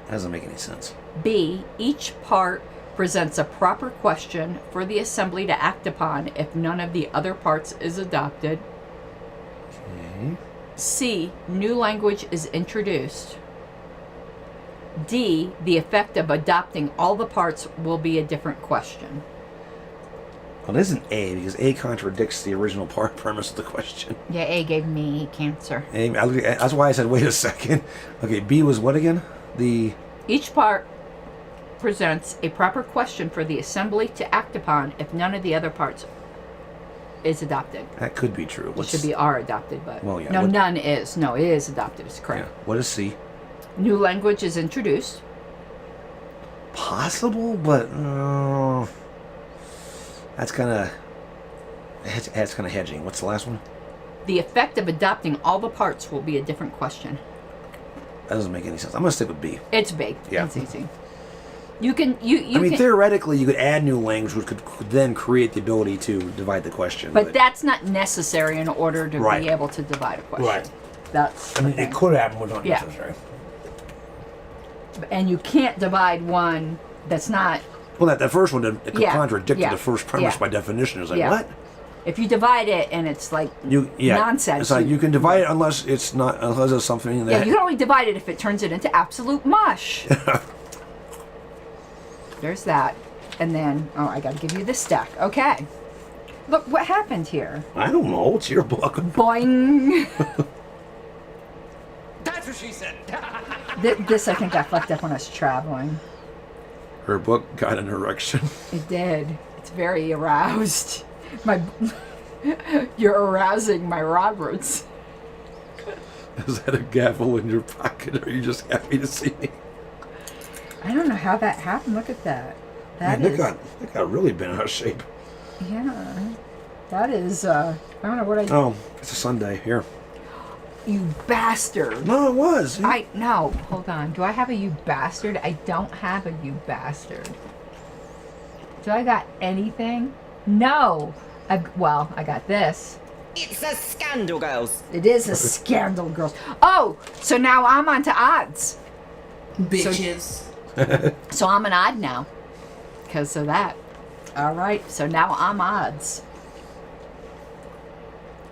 Speaker 2: That doesn't make any sense.
Speaker 3: B. Each part presents a proper question for the assembly to act upon if none of the other parts is adopted.
Speaker 2: Okay.
Speaker 3: C. New language is introduced. D. The effect of adopting all the parts will be a different question.
Speaker 2: Well, it isn't A, because A contradicts the original premise of the question.
Speaker 3: Yeah, A gave me cancer.
Speaker 2: That's why I said, wait a second. Okay, B was what again? The...
Speaker 3: Each part presents a proper question for the assembly to act upon if none of the other parts is adopted.
Speaker 2: That could be true.
Speaker 3: It should be are adopted, but
Speaker 2: Well, yeah,
Speaker 3: no,
Speaker 2: what-
Speaker 3: none is. No, it is adopted. It's
Speaker 2: Yeah.
Speaker 3: correct.
Speaker 2: What is C?
Speaker 3: New language is introduced.
Speaker 2: Possible, but that's kind of hedging. What's the last one?
Speaker 3: The effect of adopting all the parts will be a different question.
Speaker 2: That doesn't make any sense. I'm gonna stick with B.
Speaker 3: It's big.
Speaker 2: Yeah.
Speaker 3: It's easy. You can
Speaker 2: I mean, theoretically, you could add new language, which could then create the ability to divide the question.
Speaker 3: but that's not necessary in order to
Speaker 2: Right.
Speaker 3: be able to divide a question.
Speaker 2: Right.
Speaker 3: That's
Speaker 2: I mean,
Speaker 3: the
Speaker 2: it
Speaker 3: thing.
Speaker 2: could happen, but not
Speaker 3: Yeah.
Speaker 2: necessary.
Speaker 3: And you can't divide one that's not.
Speaker 2: Well, that first one it
Speaker 3: Yeah.
Speaker 2: contradicted
Speaker 3: Yeah.
Speaker 2: the first premise
Speaker 3: Yeah.
Speaker 2: by definition. It was like,
Speaker 3: Yeah.
Speaker 2: what?
Speaker 3: If you divide it and it's like nonsense.
Speaker 2: It's like you can divide it unless it's not, unless it's something that.
Speaker 3: Yeah, you can only divide it if it turns it into absolute mush. There's that. And then, oh, I gotta give you this stack. Okay. Look, what happened here?
Speaker 2: I don't know. It's your book.
Speaker 3: Boing!
Speaker 5: That's what she said.
Speaker 3: This, I think, got fucked up when I was traveling.
Speaker 2: Her book got an erection.
Speaker 3: It did. It's very aroused. You're arousing my Roberts.
Speaker 2: Is that a gavel in your pocket, or are you just happy to see me?
Speaker 3: I don't know how that happened. Look at that. That
Speaker 2: Man,
Speaker 3: is.
Speaker 2: that got really bent out of shape.
Speaker 3: Yeah. That is. I don't know what I.
Speaker 2: Oh, it's a Sunday. Here.
Speaker 3: You bastard.
Speaker 2: No, it was.
Speaker 3: No. Hold on. Do I have a you bastard? I don't have a you bastard. Do I got anything? No. I got this.
Speaker 7: It's a scandal, girls.
Speaker 3: It is a scandal, girls. Oh, so now I'm on to odds.
Speaker 7: Bitches.
Speaker 3: So I'm an odd now. Because of that. All right. So now I'm odds.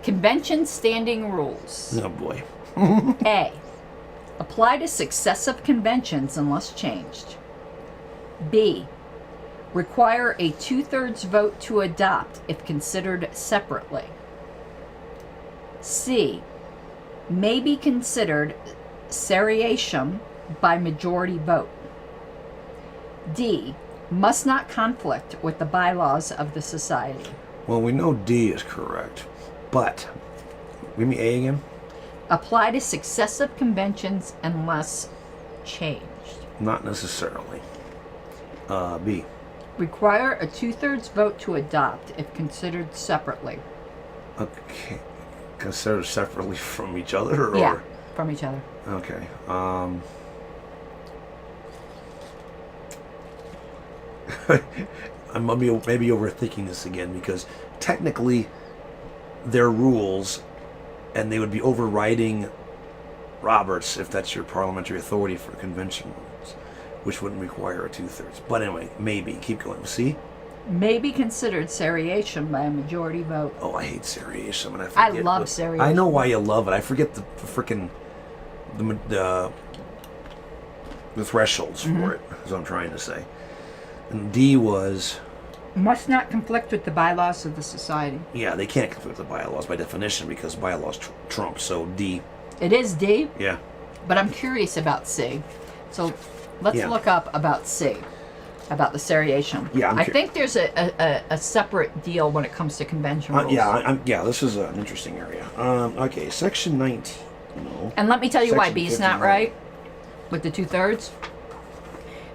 Speaker 3: Convention standing rules.
Speaker 2: Oh boy.
Speaker 3: A. Apply to successive conventions unless changed. B. Require a 2/3 vote to adopt if considered separately. C. May be considered seriatim by majority vote. D. Must not conflict with the bylaws of the society.
Speaker 2: Well, we know D is correct, but give me A again.
Speaker 3: Apply to successive conventions unless changed.
Speaker 2: Not necessarily. B.
Speaker 3: Require a 2/3 vote to adopt if considered separately.
Speaker 2: Okay. Considered separately from each other, or
Speaker 3: Yeah, from each other.
Speaker 2: okay. I'm maybe overthinking this again, because technically they're rules, and they would be overriding Roberts if that's your parliamentary authority for convention rules, which wouldn't require a 2/3. But anyway, maybe. Keep going. See?
Speaker 3: May be considered seriatim by a majority vote.
Speaker 2: Oh, I hate seriatim, and I
Speaker 3: I
Speaker 2: forget.
Speaker 3: love
Speaker 2: what-
Speaker 3: seriatim.
Speaker 2: I know why you love it. I forget the freaking the thresholds for it. Is what I'm trying to say. And D was,
Speaker 3: Must not conflict with the bylaws of the society.
Speaker 2: yeah, they can't conflict with the bylaws by definition, because bylaws trump. So D,
Speaker 3: It is D,
Speaker 2: yeah.
Speaker 3: but I'm curious about C. So let's
Speaker 2: Yeah.
Speaker 3: look up about C, about the seriatim.
Speaker 2: Yeah,
Speaker 3: I think there's a separate deal when it comes to convention rules.
Speaker 2: Yeah, this is an interesting area. Okay, section 19. No.
Speaker 3: And let me tell you why
Speaker 2: Section
Speaker 3: B is not
Speaker 2: 59.
Speaker 3: right with the 2/3.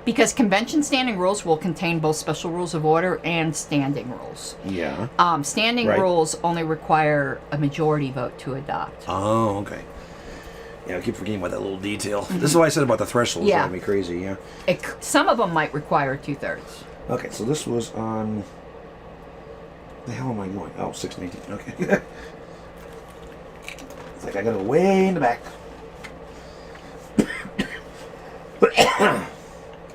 Speaker 3: Because convention standing rules will contain both special rules of order and standing rules.
Speaker 2: Yeah.
Speaker 3: Standing
Speaker 2: Right.
Speaker 3: rules only require a majority vote to adopt.
Speaker 2: Oh, okay. Yeah, I keep forgetting about that little detail. This is what I said about the thresholds.
Speaker 3: Yeah.
Speaker 2: Driving me crazy. Yeah.
Speaker 3: Some of them might require 2/3.
Speaker 2: Okay, so this was on. The hell am I going? Oh, 619. Okay. It's like I gotta go way in the back.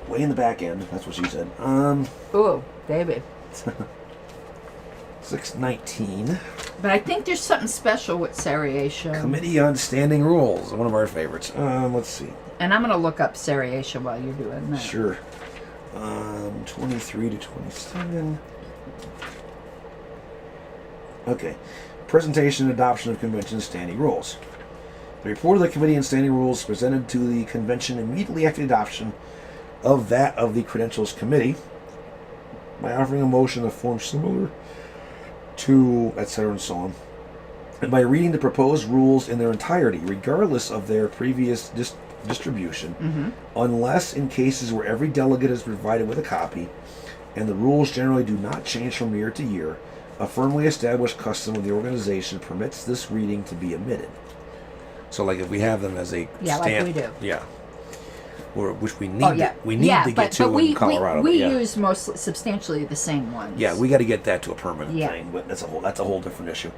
Speaker 2: Way in the back end. That's what she said.
Speaker 3: Ooh, baby.
Speaker 2: 619.
Speaker 3: But I think there's something special with seriatim.
Speaker 2: Committee on Standing Rules. One of our favorites. Let's see.
Speaker 3: And I'm going to look up seriatim while you're doing that.
Speaker 2: Sure. 23 to 27. Okay. Presentation and adoption of convention standing rules. The report of the Committee on Standing Rules presented to the convention immediately after the adoption of that of the Credentials Committee by offering a motion of form similar to, etc. and so on, and by reading the proposed rules in their entirety, regardless of their previous distribution, unless in cases where every delegate is provided with a copy, and the rules generally do not change from year to year, a firmly established custom of the organization permits this reading to be omitted. So, like, if we have them as a
Speaker 3: Yeah, like we do.
Speaker 2: Yeah. or which we need to get to
Speaker 3: we,
Speaker 2: in Colorado.
Speaker 3: We
Speaker 2: yeah.
Speaker 3: use most substantially the same ones.
Speaker 2: Yeah, we got to get that to a permanent
Speaker 3: Yeah.
Speaker 2: thing, but that's a whole different issue.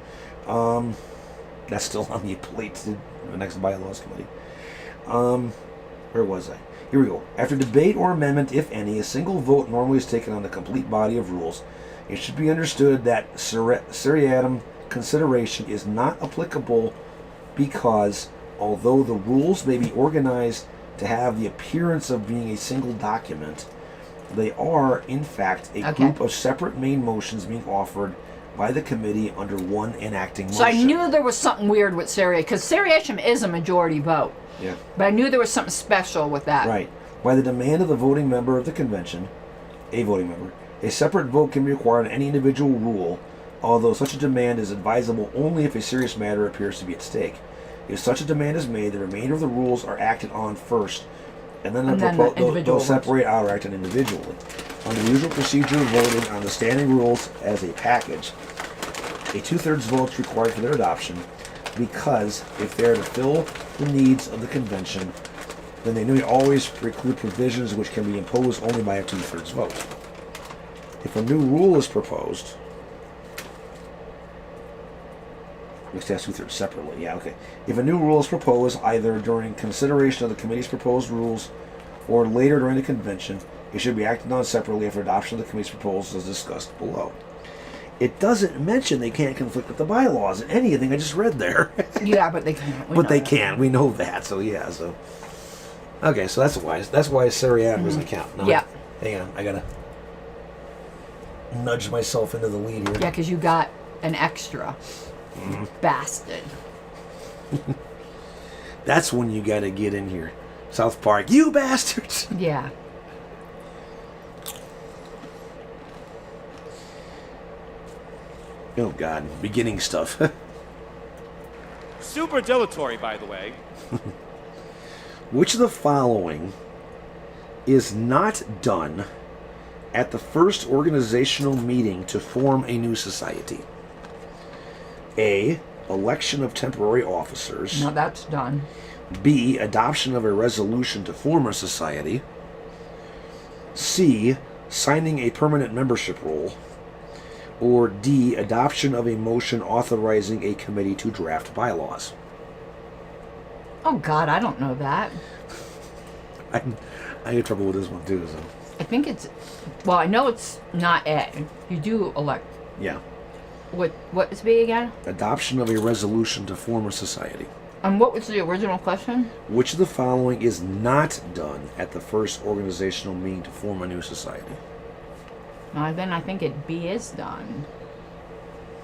Speaker 2: That's still on the plate to the next bylaws committee. Where was I? Here we go. After debate or amendment, if any, a single vote normally is taken on the complete body of rules. It should be understood that seriatim consideration is not applicable because, although the rules may be organized to have the appearance of being a single document, they are, in fact, a group of separate main motions being offered by the committee under one enacting motion.
Speaker 3: So I knew there was something weird with seriatim, because seriatim is a majority vote.
Speaker 2: Yeah.
Speaker 3: But I knew there was something special with that.
Speaker 2: Right. By the demand of the voting member of the convention, a voting member, a separate vote can be required on any individual rule, although such a demand is advisable only if a serious matter appears to be at stake. If such a demand is made, the remainder of the rules are acted on first, and then they'll separate out or act on individually. On the usual procedure of voting on the standing rules as a package, a 2/3 vote is required for their adoption, because if they are to fill the needs of the convention, then they may always preclude provisions which can be imposed only by a 2/3 vote. If a new rule is proposed, let's ask 2/3 separately. Yeah, okay. If a new rule is proposed either during consideration of the committee's proposed rules or later during the convention, it should be acted on separately after adoption of the committee's proposals as discussed below. It doesn't mention they can't conflict with the bylaws in anything I just read there.
Speaker 3: Yeah, but they can't.
Speaker 2: But they can. We know that. So yeah. So okay. So that's why seriatim doesn't count. No,
Speaker 3: Yeah.
Speaker 2: Hang on. I gotta nudge myself into the lead here.
Speaker 3: Yeah, because you got an extra. Bastard.
Speaker 2: That's when you gotta get in here. South Park, you bastards!
Speaker 3: Yeah.
Speaker 2: Oh God, beginning stuff.
Speaker 5: Super dilatory, by the way.
Speaker 2: Which of the following is not done at the first organizational meeting to form a new society? A. Election of temporary officers.
Speaker 3: No, that's done.
Speaker 2: B. Adoption of a resolution to form a society. C. Signing a permanent membership roll. Or D. Adoption of a motion authorizing a committee to draft bylaws.
Speaker 3: Oh God, I don't know that.
Speaker 2: I had trouble with this one too. So.
Speaker 3: I think it's. Well, I know it's not A. You do elect.
Speaker 2: Yeah.
Speaker 3: What is B again?
Speaker 2: Adoption of a resolution to form a society.
Speaker 3: And what was the original question?
Speaker 2: Which of the following is not done at the first organizational meeting to form a new society?
Speaker 3: Then I think B is done.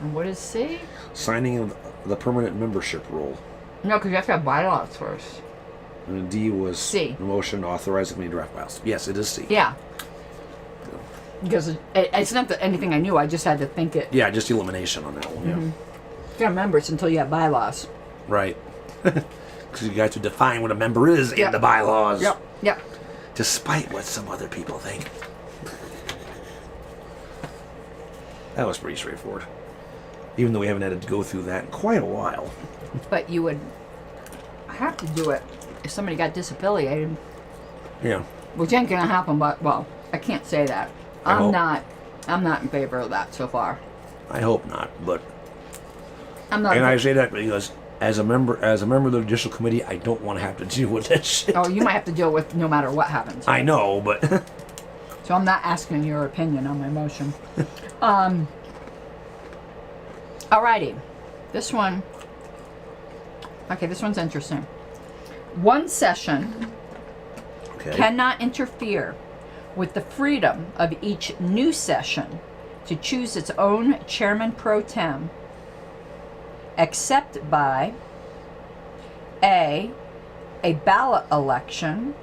Speaker 3: And what is C?
Speaker 2: Signing of the permanent membership roll.
Speaker 3: No, because you have to have bylaws first.
Speaker 2: And D was
Speaker 3: C.
Speaker 2: The motion authorizing me to draft bylaws. Yes, it is C.
Speaker 3: Yeah. Because it's not anything I knew. I just had to think it.
Speaker 2: Yeah, just elimination on that one. Yeah.
Speaker 3: You can't remember it's until you have bylaws.
Speaker 2: Right. Because you got to define what a member is in the bylaws.
Speaker 3: Yep. Yep.
Speaker 2: Despite what some other people think. That was pretty straightforward. Even though we haven't had to go through that in quite a while.
Speaker 3: But you would have to do it if somebody got disaffiliated.
Speaker 2: Yeah.
Speaker 3: Which ain't gonna happen, but well, I can't say that. I'm not in favor of that so far.
Speaker 2: I hope not, but
Speaker 3: I'm not.
Speaker 2: and I say that because as a member of the judicial committee, I don't want to have to deal with that shit.
Speaker 3: Oh, you might have to deal with no matter what happens.
Speaker 2: I know, but
Speaker 3: So I'm not asking your opinion on my motion. Alrighty. This one. Okay, this one's interesting. One session cannot interfere with the freedom of each new session to choose its own chairman pro tem, except by A, a ballot election,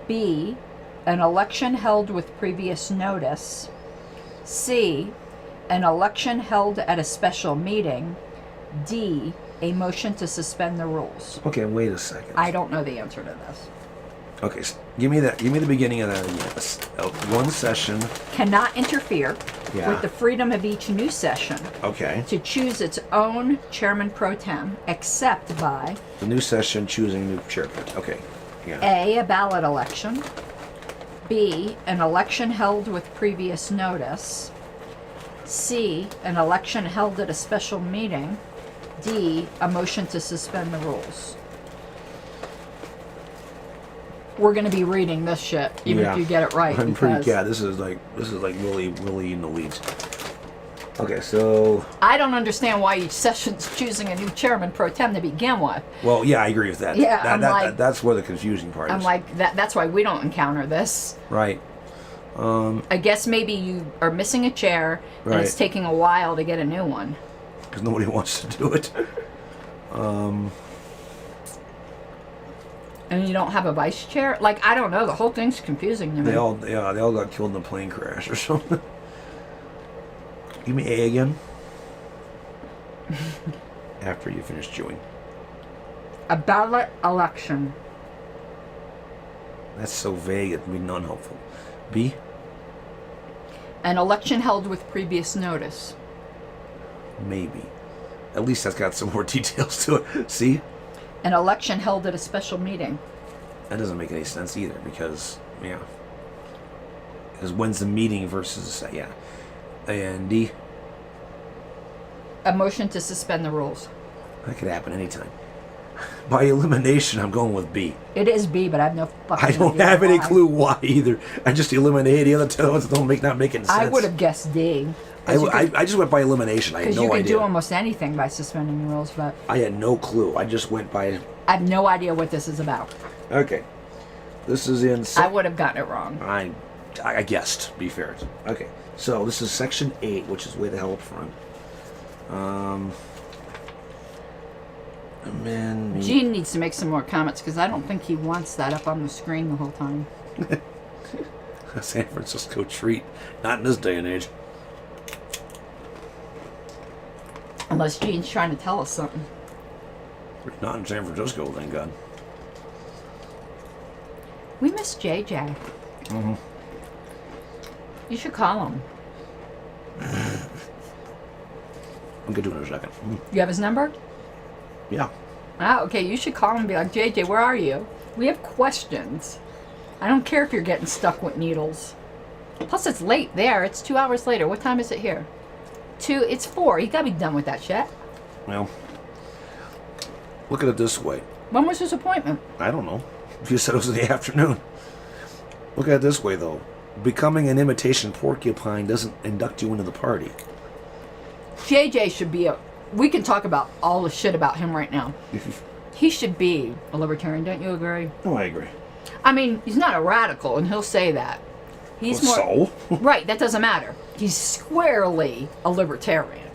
Speaker 3: B, an election held with previous notice, C, an election held at a special meeting, D, a motion to suspend the rules.
Speaker 2: okay, wait a second.
Speaker 3: I don't know the answer to this.
Speaker 2: Okay, so give me the beginning of that again. One session.
Speaker 3: Cannot interfere
Speaker 2: Yeah.
Speaker 3: with the freedom of each new session
Speaker 2: Okay.
Speaker 3: to choose its own chairman pro tem, except by
Speaker 2: The new session choosing new chairman. Okay. Yeah.
Speaker 3: A ballot election. B, an election held with previous notice. C, an election held at a special meeting. D, a motion to suspend the rules. We're going to be reading this shit, even if you get it right.
Speaker 2: I'm pretty. Yeah, this is like really in the weeds. Okay, so.
Speaker 3: I don't understand why each session's choosing a new chairman pro tem to begin with.
Speaker 2: Well, yeah, I agree with that.
Speaker 3: Yeah,
Speaker 2: that's where the confusing part is.
Speaker 3: I'm like, that's why we don't encounter this.
Speaker 2: Right.
Speaker 3: I guess maybe you are missing a chair, and it's
Speaker 2: Right.
Speaker 3: taking a while to get a new one.
Speaker 2: Because nobody wants to do it.
Speaker 3: And you don't have a vice chair? Like, I don't know. The whole thing's confusing to me.
Speaker 2: They all got killed in a plane crash or something. Give me A again. After you finish chewing.
Speaker 3: A ballot election.
Speaker 2: That's so vague, it'd be non-helpful. B?
Speaker 3: An election held with previous notice.
Speaker 2: Maybe. At least that's got some more details to it. C?
Speaker 3: An election held at a special meeting.
Speaker 2: That doesn't make any sense either, because, yeah. Because when's the meeting versus, yeah. And D?
Speaker 3: A motion to suspend the rules.
Speaker 2: That could happen anytime. By elimination, I'm going with B.
Speaker 3: It is B, but I have no fucking
Speaker 2: I don't
Speaker 3: idea
Speaker 2: have any
Speaker 3: why.
Speaker 2: clue why either. I just eliminated the other two ones that don't make not making sense.
Speaker 3: I would have guessed D.
Speaker 2: I just went by elimination. I had
Speaker 3: Because
Speaker 2: no
Speaker 3: you could
Speaker 2: idea.
Speaker 3: do almost anything by suspending the rules, but
Speaker 2: I had no clue. I just went by.
Speaker 3: I have no idea what this is about.
Speaker 2: Okay, this is in.
Speaker 3: I would have gotten it wrong.
Speaker 2: I guessed. To be fair. Okay, so this is section 8, which is way the hell up front. Amend.
Speaker 3: Gene needs to make some more comments because I don't think he wants that up on the screen the whole time.
Speaker 2: San Francisco treat. Not in this day and age.
Speaker 3: Unless Gene's trying to tell us something.
Speaker 2: Not in San Francisco, thank God.
Speaker 3: We miss JJ.
Speaker 2: Mm-hmm.
Speaker 3: You should call him.
Speaker 2: I'll get to it in a second.
Speaker 3: You have his number?
Speaker 2: Yeah.
Speaker 3: Ah, okay. You should call him and be like, JJ, where are you? We have questions. I don't care if you're getting stuck with needles. Plus, it's late there. It's 2 hours later. What time is it here? 2. It's 4. You gotta be done with that shit.
Speaker 2: Well, look at it this way.
Speaker 3: When was his appointment?
Speaker 2: I don't know. If you said it was in the afternoon. Look at it this way, though. Becoming an imitation porcupine doesn't induct you into the party.
Speaker 3: JJ should be a... We can talk about all the shit about him right now. He should be a libertarian, don't you agree?
Speaker 2: Oh, I agree.
Speaker 3: I mean, he's not a radical, and he'll say that. He's more...
Speaker 2: So?
Speaker 3: Right, that doesn't matter. He's squarely a libertarian.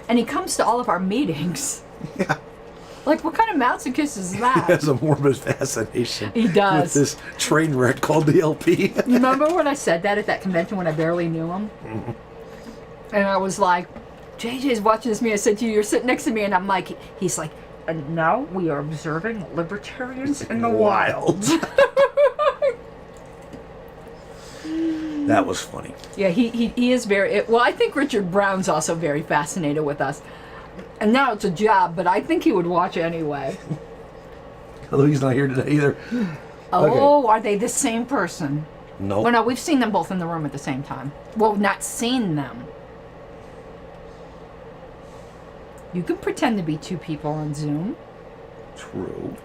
Speaker 3: And he comes to all of our meetings.
Speaker 2: Yeah.
Speaker 3: Like, what kind of mouths and kisses is that?
Speaker 2: He has a morbid fascination.
Speaker 3: He does.
Speaker 2: With this train wreck called the LP.
Speaker 3: You remember when I said that at that convention when I barely knew him?
Speaker 2: Mm-hmm.
Speaker 3: And I was like, JJ's watching this meeting. I said to you, you're sitting next to me, and I'm like, he's like, and now we are observing libertarians in the wild.
Speaker 2: That was funny.
Speaker 3: Yeah, he is very... Well, I think Richard Brown's also very fascinated with us. And now it's a job, but I think he would watch anyway.
Speaker 2: Although he's not here today either.
Speaker 3: Oh, okay. Are they the same person?
Speaker 2: No.
Speaker 3: Well, no, we've seen them both in the room at the same time. Well, not seen them. You can pretend to be two people on Zoom.
Speaker 2: True.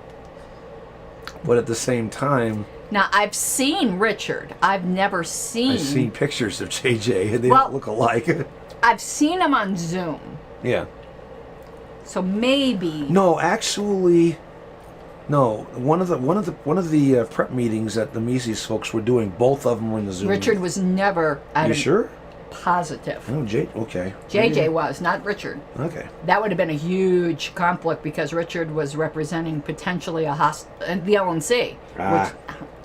Speaker 2: But at the same time...
Speaker 3: Now, I've seen Richard. I've never seen...
Speaker 2: I've seen pictures of JJ, and they don't look alike.
Speaker 3: I've seen him on Zoom.
Speaker 2: Yeah.
Speaker 3: So maybe...
Speaker 2: No, actually... No, one of the prep meetings that the Mises folks were doing, both of them were in the Zoom.
Speaker 3: Richard was never...
Speaker 2: You sure?
Speaker 3: Positive.
Speaker 2: Oh, okay.
Speaker 3: JJ was, not Richard.
Speaker 2: Okay.
Speaker 3: That would have been a huge conflict because Richard was representing potentially the LNC, which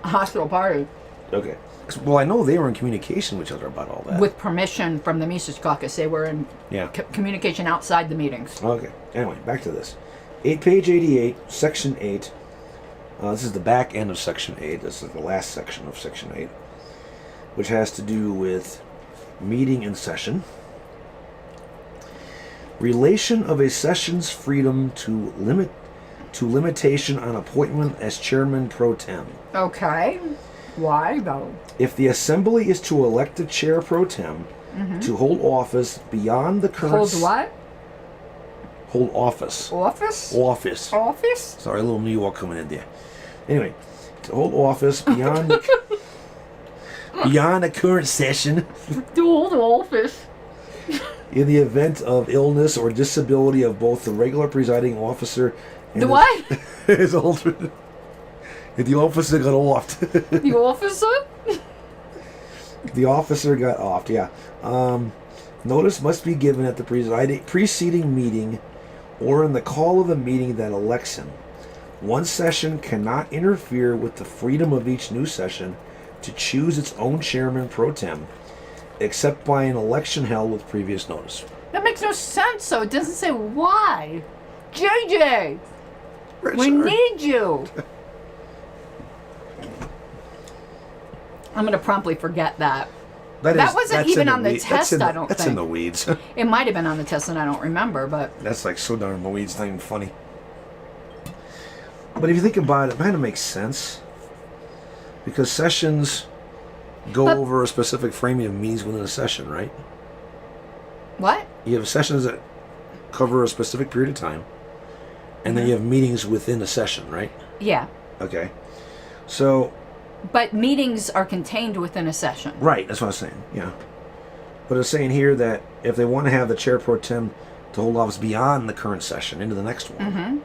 Speaker 3: a hostile party.
Speaker 2: Okay. Well, I know they were in communication with each other about all that.
Speaker 3: With permission from the Mises Caucus. They were in communication outside the meetings.
Speaker 2: Okay. Anyway, back to this. Page 88, Section 8. This is the back end of Section 8. This is the last section of Section 8, which has to do with meeting in session. Relation of a session's freedom to to limitation on appointment as chairman pro tem.
Speaker 3: Okay. Why though?
Speaker 2: If the assembly is to elect a chair pro tem to hold office beyond the current...
Speaker 3: Hold what?
Speaker 2: Hold office.
Speaker 3: Office?
Speaker 2: Office.
Speaker 3: Office?
Speaker 2: Sorry, a little New York coming in there. Anyway, to hold office beyond the, beyond the current session
Speaker 3: To hold office.
Speaker 2: in the event of illness or disability of both the regular presiding officer and
Speaker 3: The what?
Speaker 2: his alternate. If the officer got offed.
Speaker 3: The officer?
Speaker 2: The officer got offed, yeah. Notice must be given at the preceding meeting or in the call of the meeting that elects him. One session cannot interfere with the freedom of each new session to choose its own chairman pro tem, except by an election held with previous notice.
Speaker 3: That makes no sense, so it doesn't say why. JJ! We
Speaker 2: Sorry.
Speaker 3: need you! I'm gonna promptly forget that. That wasn't
Speaker 2: that's
Speaker 3: even
Speaker 2: in
Speaker 3: on the
Speaker 2: weed-
Speaker 3: test,
Speaker 2: that's
Speaker 3: I don't
Speaker 2: That's
Speaker 3: think.
Speaker 2: in the weeds.
Speaker 3: It might have been on the test and I don't remember, but
Speaker 2: That's like so darn in the weeds, not even funny. But if you think about it, it kind of makes sense. Because sessions go
Speaker 3: But-
Speaker 2: over a specific framing of meetings within a session, right?
Speaker 3: what?
Speaker 2: You have sessions that cover a specific period of time, and then you have meetings within a session, right?
Speaker 3: Yeah.
Speaker 2: Okay. So,
Speaker 3: But meetings are contained within a session.
Speaker 2: right, that's what I was saying, yeah. But it's saying here that if they want to have the chair pro tem to hold office beyond the current session into the next one,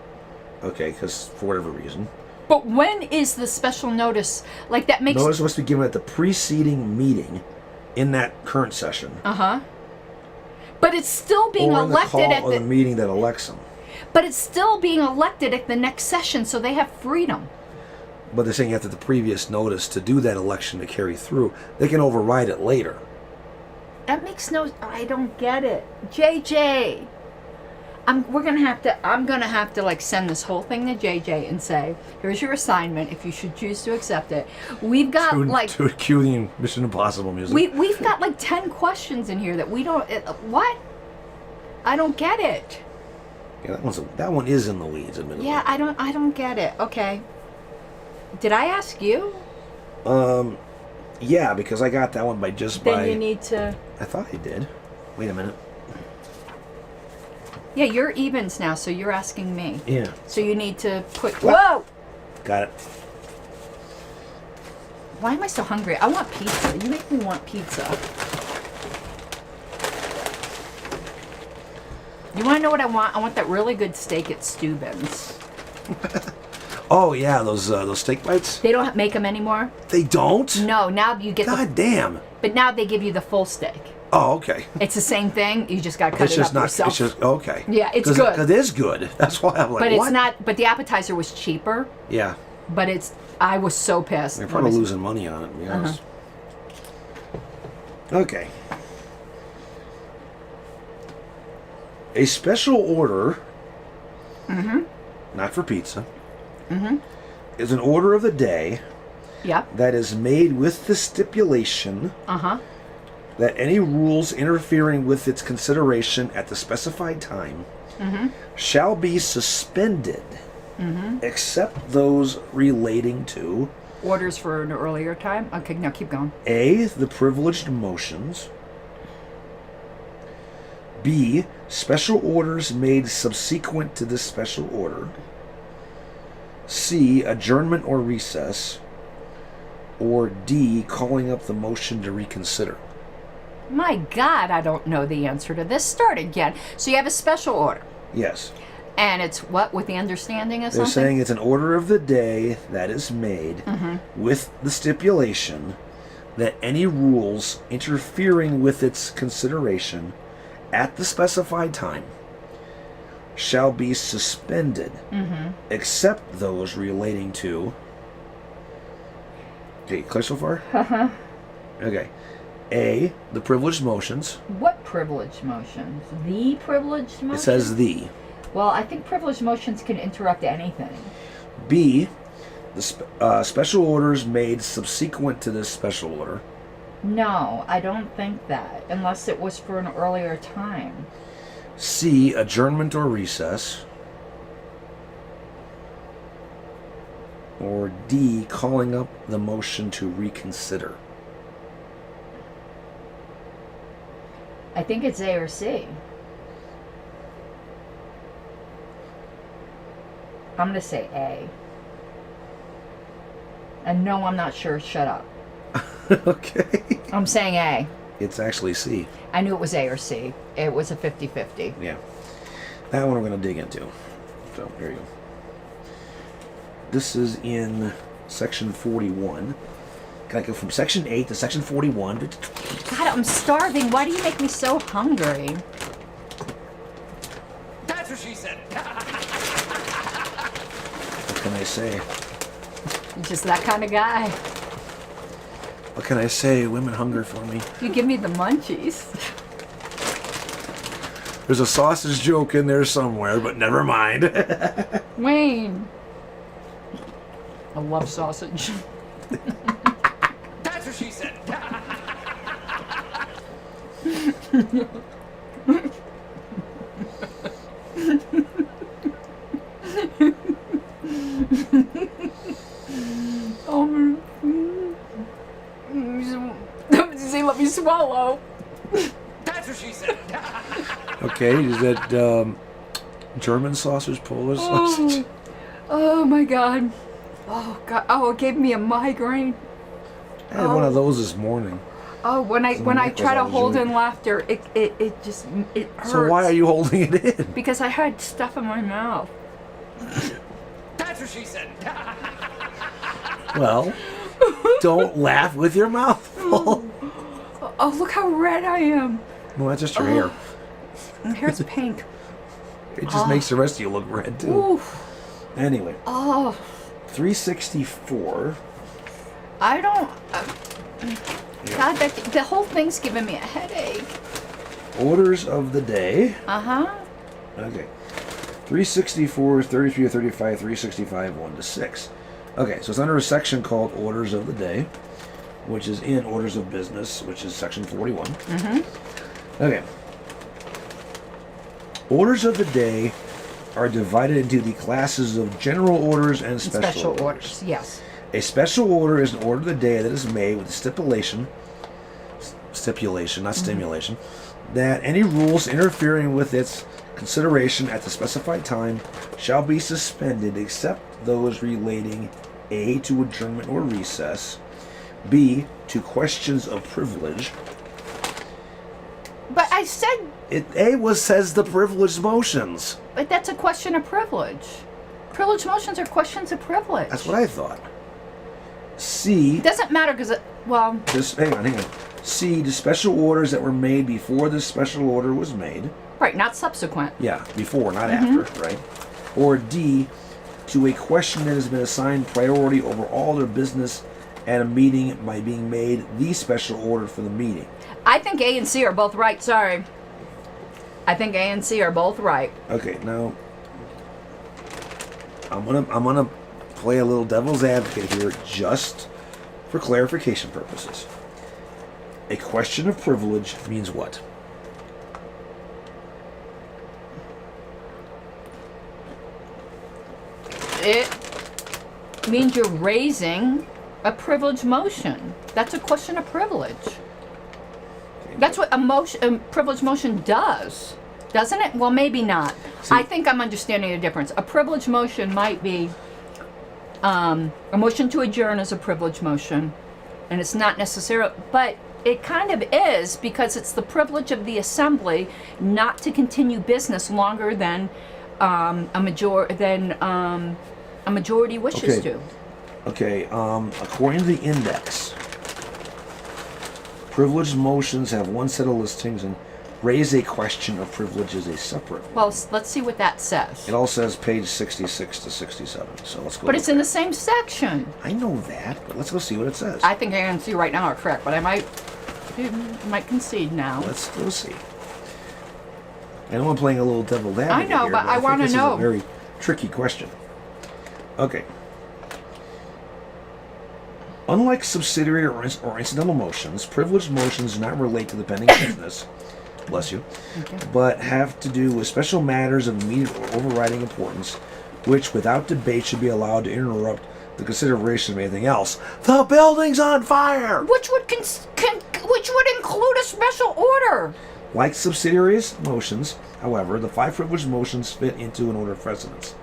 Speaker 2: okay, because for whatever reason,
Speaker 3: But when is the special notice? Like that makes...
Speaker 2: notice must be given at the preceding meeting in that current session,
Speaker 3: Uh-huh. But it's still being
Speaker 2: or in the
Speaker 3: elected
Speaker 2: call
Speaker 3: at
Speaker 2: of the meeting that elects them.
Speaker 3: But it's still being elected at the next session, so they have freedom.
Speaker 2: But they're saying after the previous notice to do that election to carry through, they can override it later.
Speaker 3: That makes no... I don't get it. JJ! I'm gonna have to like send this whole thing to JJ and say, here's your assignment if you should choose to accept it. We've got
Speaker 2: To cue the Mission Impossible music.
Speaker 3: we've got like 10 questions in here that we don't... what? I don't get it.
Speaker 2: Yeah, that one is in the weeds, admittedly.
Speaker 3: Yeah, I don't get it. Okay. Did I ask you?
Speaker 2: Yeah, because I got that one by
Speaker 3: Then you need to...
Speaker 2: I thought I did. Wait a minute.
Speaker 3: Yeah, you're evens now, so you're asking me.
Speaker 2: Yeah,
Speaker 3: So you need to put...
Speaker 2: What?
Speaker 3: Whoa!
Speaker 2: got it.
Speaker 3: Why am I so hungry? I want pizza. You make me want pizza. You want to know what I want? I want that really good steak at Steuben's.
Speaker 2: Oh yeah, those steak bites.
Speaker 3: They don't make them anymore?
Speaker 2: They don't.
Speaker 3: No, now you get
Speaker 2: God damn.
Speaker 3: But now they give you the full steak.
Speaker 2: Oh, okay.
Speaker 3: It's the same thing. You just got to cut
Speaker 2: It's
Speaker 3: it
Speaker 2: just
Speaker 3: up
Speaker 2: not.
Speaker 3: yourself.
Speaker 2: It's just okay.
Speaker 3: Yeah, it's
Speaker 2: Cause,
Speaker 3: good.
Speaker 2: 'cause it is good. That's why I'm like,
Speaker 3: but
Speaker 2: what?
Speaker 3: it's not... But the appetizer was cheaper.
Speaker 2: Yeah,
Speaker 3: But it's... I was so pissed.
Speaker 2: they're
Speaker 3: when
Speaker 2: probably
Speaker 3: I-
Speaker 2: losing money on it. To be honest. Okay. A special order. Not for pizza. Is an order of the day
Speaker 3: Yep.
Speaker 2: that is made with the stipulation
Speaker 3: Uh-huh.
Speaker 2: that any rules interfering with its consideration at the specified time shall be suspended, except those relating to
Speaker 3: Orders for an earlier time? Okay, now keep going.
Speaker 2: A, the privileged motions, B, special orders made subsequent to this special order, C, adjournment or recess, or D, calling up the motion to reconsider.
Speaker 3: My God, I don't know the answer to this. Start again. So you have a special order.
Speaker 2: Yes.
Speaker 3: And it's what, with the understanding of
Speaker 2: They're
Speaker 3: something?
Speaker 2: saying it's an order of the day that is made with the stipulation that any rules interfering with its consideration at the specified time shall be suspended, except those relating to... Okay, clear so far? Okay. A, the privileged motions.
Speaker 3: What privileged motions? The privileged motions?
Speaker 2: It says the.
Speaker 3: Well, I think privileged motions can interrupt anything.
Speaker 2: B, the special orders made subsequent to this special order.
Speaker 3: No, I don't think that, unless it was for an earlier time.
Speaker 2: C, adjournment or recess. or D, calling up the motion to reconsider?
Speaker 3: I think it's A or C. I'm going to say A. And no, I'm not sure. Shut up.
Speaker 2: Okay.
Speaker 3: I'm saying A.
Speaker 2: It's actually C.
Speaker 3: I knew it was A or C. It was a 50-50.
Speaker 2: Yeah. That one I'm going to dig into. So, here you go. This is in section 41. Can I go from section 8 to section 41?
Speaker 3: God, I'm starving. Why do you make me so hungry?
Speaker 5: That's what she said.
Speaker 2: What can I say?
Speaker 3: You're just that kind of guy.
Speaker 2: What can I say? Women hunger for me.
Speaker 3: You give me the munchies.
Speaker 2: There's a sausage joke in there somewhere, but never mind.
Speaker 3: Wayne. I love sausage.
Speaker 5: That's what she said.
Speaker 3: Let me swallow.
Speaker 5: That's what she said.
Speaker 2: Okay, is that German sausage, Polish sausage?
Speaker 3: Oh my God. Oh God. Oh, it gave me a migraine.
Speaker 2: I had one of those this morning.
Speaker 3: Oh, when I
Speaker 2: neck
Speaker 3: try
Speaker 2: was
Speaker 3: to
Speaker 2: always
Speaker 3: hold
Speaker 2: really-
Speaker 3: in laughter, it just it hurts.
Speaker 2: So why are you holding it in?
Speaker 3: Because I had stuff in my mouth.
Speaker 5: That's what she said.
Speaker 2: Well, don't laugh with your mouth full.
Speaker 3: Oh, look how red I am.
Speaker 2: Well, that's just your hair.
Speaker 3: My hair's pink.
Speaker 2: It just makes the rest of you look red, too.
Speaker 3: Oof.
Speaker 2: Anyway,
Speaker 3: Oh,
Speaker 2: 364.
Speaker 3: I don't. God, the whole thing's giving me a headache.
Speaker 2: Orders of the day.
Speaker 3: Uh-huh.
Speaker 2: Okay. 364, 33 to 35, 365, 1 to 6. Okay, so it's under a section called Orders of the Day, which is in Orders of Business, which is section 41. Mm-hmm. Okay. Orders of the day are divided into the classes of general orders and special
Speaker 3: orders. Yes.
Speaker 2: A special order is an order of the day that is made with the stipulation, not stimulation, that any rules interfering with its consideration at the specified time shall be suspended except those relating A, to adjournment or recess, B, to questions of privilege.
Speaker 3: But I said,
Speaker 2: Says the privileged motions.
Speaker 3: but that's a question of privilege. Privilege motions are questions of privilege.
Speaker 2: That's what I thought. C,
Speaker 3: It doesn't matter because, well,
Speaker 2: hang on. C, the special orders that were made before this special order was made.
Speaker 3: right, not subsequent.
Speaker 2: Yeah, before, not after, right? Or D, to a question that has been assigned priority over all their business at a meeting by being made the special order for the meeting.
Speaker 3: I think A and C are both right. Sorry. I think A and C are both right.
Speaker 2: Okay, now I'm gonna play a little devil's advocate here just for clarification purposes. A question of privilege means what?
Speaker 3: It means you're raising a privilege motion. That's a question of privilege. That's what a privilege motion does, doesn't it? Well, maybe not.
Speaker 2: See,
Speaker 3: I think I'm understanding the difference. A privilege motion might be a motion to adjourn is a privilege motion, and it's not necessarily, but it kind of is because it's the privilege of the assembly not to continue business longer than a majority wishes
Speaker 2: Okay.
Speaker 3: to.
Speaker 2: Okay, according to the index, privileged motions have one set of listings and raise a question of privilege is a separate one.
Speaker 3: Well, let's see what that says.
Speaker 2: It all says page 66 to 67, so let's go.
Speaker 3: But
Speaker 2: look
Speaker 3: it's in
Speaker 2: at
Speaker 3: the same section.
Speaker 2: it. I know that, but let's go see what it says.
Speaker 3: I think A and C right now are correct, but I might concede now.
Speaker 2: Let's go see. I know I'm playing a little devil's advocate
Speaker 3: I know,
Speaker 2: here,
Speaker 3: but I
Speaker 2: think
Speaker 3: wanna
Speaker 2: this is
Speaker 3: know.
Speaker 2: a very tricky question. Okay. Unlike subsidiary or incidental motions, privileged motions do not relate to the pending business, bless you, but have to do with special matters of immediate or overriding importance, which without debate should be allowed to interrupt the consideration of anything else. The building's on fire!
Speaker 3: Which would which would include a special order.
Speaker 2: Like subsidiary motions, however, the 5 privileged motions fit into an order of precedence.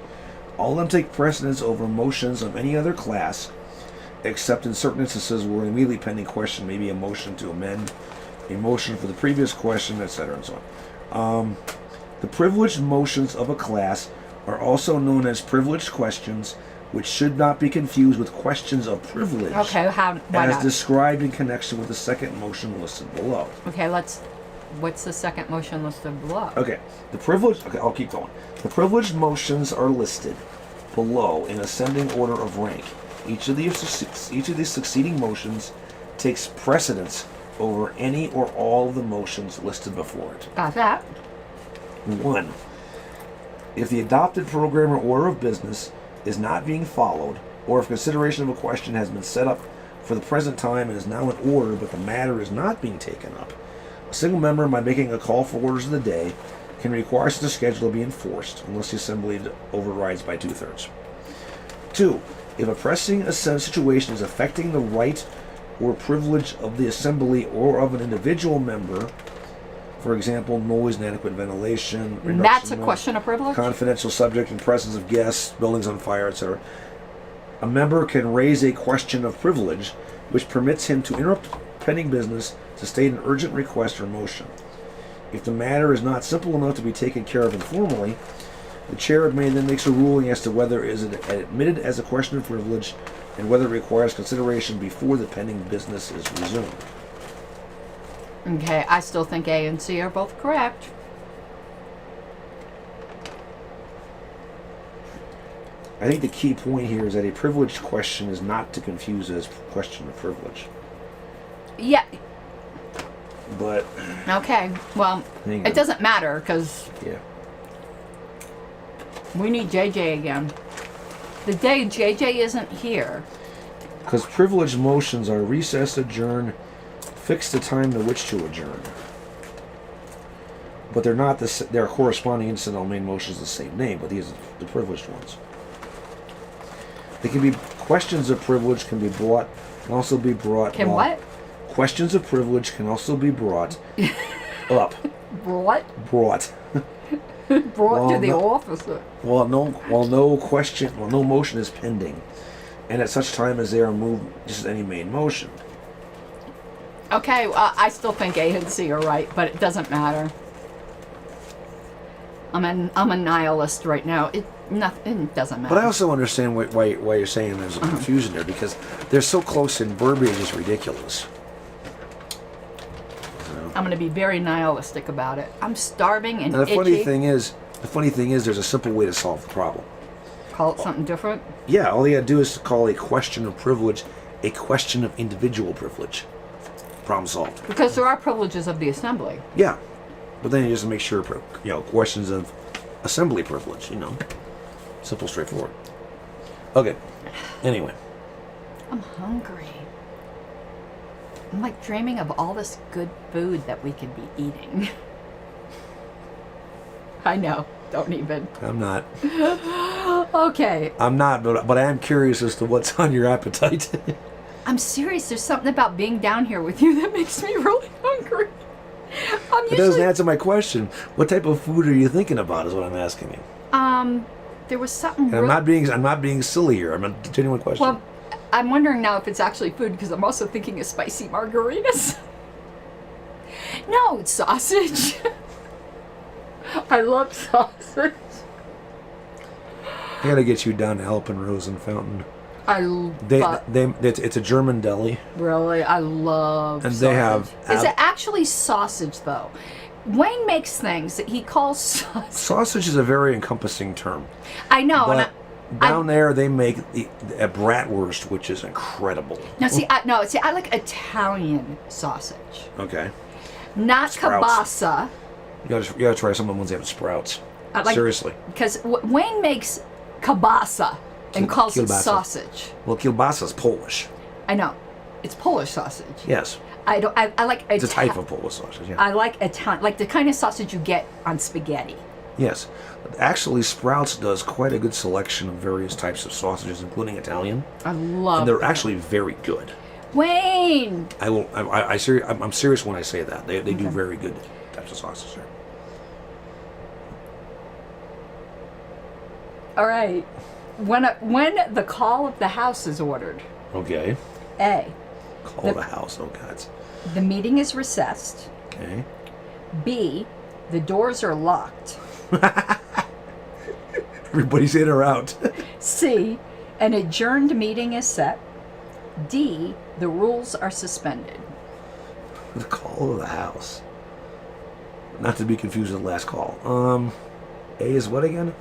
Speaker 2: All of them take precedence over motions of any other class, except in certain instances where an immediately pending question may be a motion to amend a motion for the previous question, etc. and so on. The privileged motions of a class are also known as privileged questions, which should not be confused with questions of privilege.
Speaker 3: Okay, why
Speaker 2: as
Speaker 3: not?
Speaker 2: described in connection with the second motion listed below.
Speaker 3: Okay, what's the second motion listed below?
Speaker 2: Okay, I'll keep going. The privileged motions are listed below in ascending order of rank. Each of these succeeding motions takes precedence over any or all of the motions listed before it.
Speaker 3: Got that.
Speaker 2: 1. If the adopted program or order of business is not being followed, or if consideration of a question has been set up for the present time and is now in order but the matter is not being taken up, a single member, by making a call for orders of the day, can require such a schedule to be enforced unless the assembly overrides by 2/3. 2. If a pressing situation is affecting the right or privilege of the assembly or of an individual member, for example, noise, inadequate ventilation,
Speaker 3: That's a
Speaker 2: reduction of
Speaker 3: question of privilege?
Speaker 2: confidential subject in presence of guests, buildings on fire, etc., a member can raise a question of privilege which permits him to interrupt pending business to state an urgent request or motion. If the matter is not simple enough to be taken care of informally, the chair may then make a ruling as to whether it is admitted as a question of privilege and whether it requires consideration before the pending business is resumed.
Speaker 3: Okay, I still think A and C are both correct.
Speaker 2: I think the key point here is that a privileged question is not to confuse as question of privilege.
Speaker 3: Yeah.
Speaker 2: But
Speaker 3: Okay. Well,
Speaker 2: hang
Speaker 3: it
Speaker 2: on.
Speaker 3: doesn't matter because
Speaker 2: Yeah.
Speaker 3: we need JJ again. The day JJ isn't here.
Speaker 2: Because privileged motions are recess, adjourn, fix the time to which to adjourn. But they're not their corresponding incidental main motions the same name, but these are the privileged ones. They can be questions of privilege can be brought, can also be brought.
Speaker 3: Can what?
Speaker 2: Questions of privilege can also be brought up.
Speaker 3: What?
Speaker 2: Brought.
Speaker 3: Brought to the
Speaker 2: no-
Speaker 3: officer.
Speaker 2: Well, no motion is pending, and at such time as they are moved, just as any main motion.
Speaker 3: Okay, I still think A and C are right, but it doesn't matter. I'm a nihilist right now. It doesn't matter.
Speaker 2: But I also understand why you're saying there's a confusion there, because they're so close in verbiage, it's ridiculous.
Speaker 3: I'm going to be very nihilistic about it. I'm starving and
Speaker 2: And the
Speaker 3: itchy.
Speaker 2: funny thing is, there's a simple way to solve the problem.
Speaker 3: Call it something different.
Speaker 2: Yeah, all you gotta do is to call a question of privilege a question of individual privilege. Problem solved.
Speaker 3: Because there are privileges of the assembly.
Speaker 2: Yeah, but then you just make sure, questions of assembly privilege. Simple, straightforward. Okay. Anyway,
Speaker 3: I'm hungry. I'm like dreaming of all this good food that we could be eating. I know. Don't even.
Speaker 2: I'm not.
Speaker 3: Okay.
Speaker 2: I'm not, but I am curious as to what's on your appetite.
Speaker 3: I'm serious. There's something about being down here with you that makes me really hungry.
Speaker 2: It doesn't answer my question. What type of food are you thinking about? Is what I'm asking you.
Speaker 3: There was something.
Speaker 2: And I'm not being silly here. I'm a genuine question.
Speaker 3: Well, I'm wondering now if it's actually food because I'm also thinking of spicy margaritas. No, it's sausage. I love sausage.
Speaker 2: I gotta get you down to Alpenrose and Fountain. It's a German deli.
Speaker 3: Really, I love
Speaker 2: And
Speaker 3: sausage.
Speaker 2: they have
Speaker 3: Is it actually sausage, though? Wayne makes things that he calls sausage.
Speaker 2: Sausage is a very encompassing term.
Speaker 3: I know.
Speaker 2: But
Speaker 3: and
Speaker 2: down there, they make a bratwurst, which is incredible.
Speaker 3: I like Italian sausage,
Speaker 2: Okay.
Speaker 3: not
Speaker 2: Sprouts.
Speaker 3: kielbasa.
Speaker 2: You gotta try some of the ones they have at Sprouts. Seriously.
Speaker 3: Because Wayne makes kielbasa and calls it
Speaker 2: kielbasa.
Speaker 3: sausage.
Speaker 2: Well, kielbasa is Polish.
Speaker 3: I know, it's Polish sausage.
Speaker 2: Yes.
Speaker 3: I like
Speaker 2: It's a type of Polish sausage, yeah.
Speaker 3: I like Italian, like the kind of sausage you get on spaghetti.
Speaker 2: Yes. Actually, Sprouts does quite a good selection of various types of sausages, including Italian.
Speaker 3: I love
Speaker 2: And they're
Speaker 3: that.
Speaker 2: actually very good.
Speaker 3: Wayne!
Speaker 2: I'm serious when I say that. They do very good types of sausages there.
Speaker 3: All right. When the call of the house is ordered,
Speaker 2: Okay.
Speaker 3: A,
Speaker 2: Call the house. Oh, God.
Speaker 3: the meeting is recessed.
Speaker 2: Okay.
Speaker 3: B, the doors are locked.
Speaker 2: Everybody's in or out.
Speaker 3: C, an adjourned meeting is set. D, the rules are suspended.
Speaker 2: The call of the house. Not to be confused with the last call. A is what again?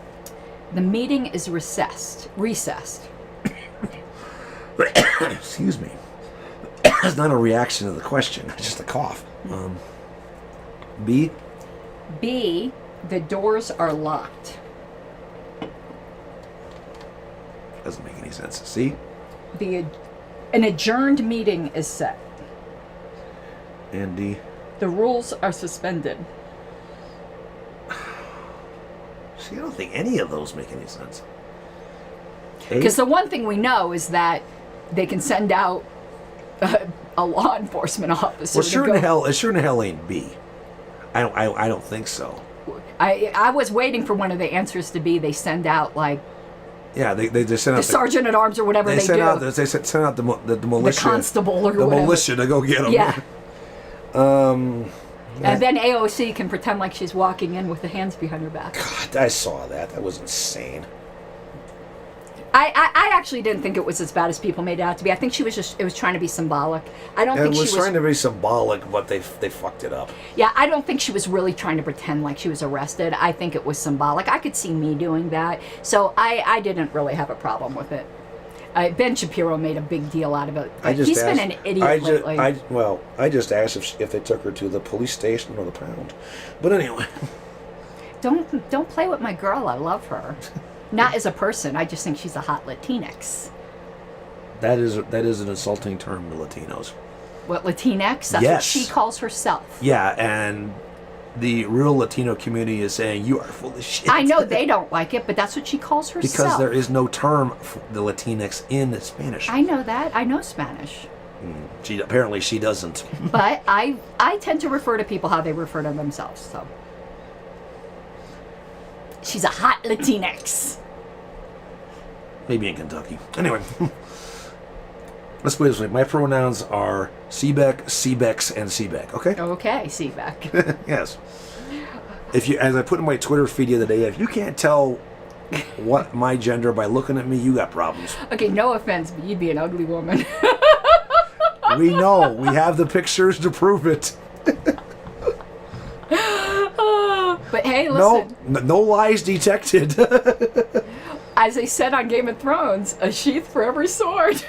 Speaker 3: The meeting is recessed.
Speaker 2: Excuse me. That's not a reaction to the question. It's just a cough. B.
Speaker 3: B, the doors are locked.
Speaker 2: Doesn't make any sense. C.
Speaker 3: An adjourned meeting is set.
Speaker 2: And D.
Speaker 3: The rules are suspended.
Speaker 2: See, I don't think any of those make any sense. A?
Speaker 3: Because the one thing we know is that they can send out a law enforcement officer.
Speaker 2: Well,
Speaker 3: to
Speaker 2: sure
Speaker 3: go.
Speaker 2: in the hell ain't B. I don't think so.
Speaker 3: I was waiting for one of the answers to be they send out like
Speaker 2: Yeah, they just sent
Speaker 3: the
Speaker 2: out
Speaker 3: sergeant at arms or whatever they
Speaker 2: sent
Speaker 3: do.
Speaker 2: out they sent out the militia,
Speaker 3: the constable or
Speaker 2: the
Speaker 3: whatever.
Speaker 2: militia to go get them.
Speaker 3: Yeah. And then AOC can pretend like she's walking in with the hands behind her back.
Speaker 2: God, I saw that. That was insane.
Speaker 3: I actually didn't think it was as bad as people made it out to be. I think it was trying to be symbolic. I don't think
Speaker 2: It
Speaker 3: she
Speaker 2: was
Speaker 3: was
Speaker 2: trying to be symbolic, but they fucked it up.
Speaker 3: Yeah, I don't think she was really trying to pretend like she was arrested. I think it was symbolic. I could see me doing that. So I didn't really have a problem with it. Ben Shapiro made a big deal out of it. He's been an idiot lately.
Speaker 2: I just asked if they took her to the police station or the pound. But anyway.
Speaker 3: Don't play with my girl. I love her. Not as a person. I just think she's a hot Latinx.
Speaker 2: That is an insulting term to Latinos.
Speaker 3: What, Latinx? That's what
Speaker 2: Yes.
Speaker 3: she calls herself.
Speaker 2: Yeah, and the real Latino community is saying you are full of shit.
Speaker 3: I know they don't like it, but that's what she calls herself.
Speaker 2: Because there is no term for the Latinx in Spanish.
Speaker 3: I know that. I know Spanish.
Speaker 2: Apparently she doesn't.
Speaker 3: But I tend to refer to people how they refer to themselves. So she's a hot Latinx.
Speaker 2: Maybe in Kentucky. Anyway. Let's put it this way. My pronouns are Seebeck, Seebex, and Seebeck. Okay?
Speaker 3: Okay, Seaback.
Speaker 2: Yes. As I put in my Twitter feed the other day, if you can't tell what my gender by looking at me, you got problems.
Speaker 3: Okay, no offense, but you'd be an ugly woman.
Speaker 2: We know. We have the pictures to prove it.
Speaker 3: But hey, listen.
Speaker 2: No lies detected.
Speaker 3: As they said on Game of Thrones, a sheath for every sword.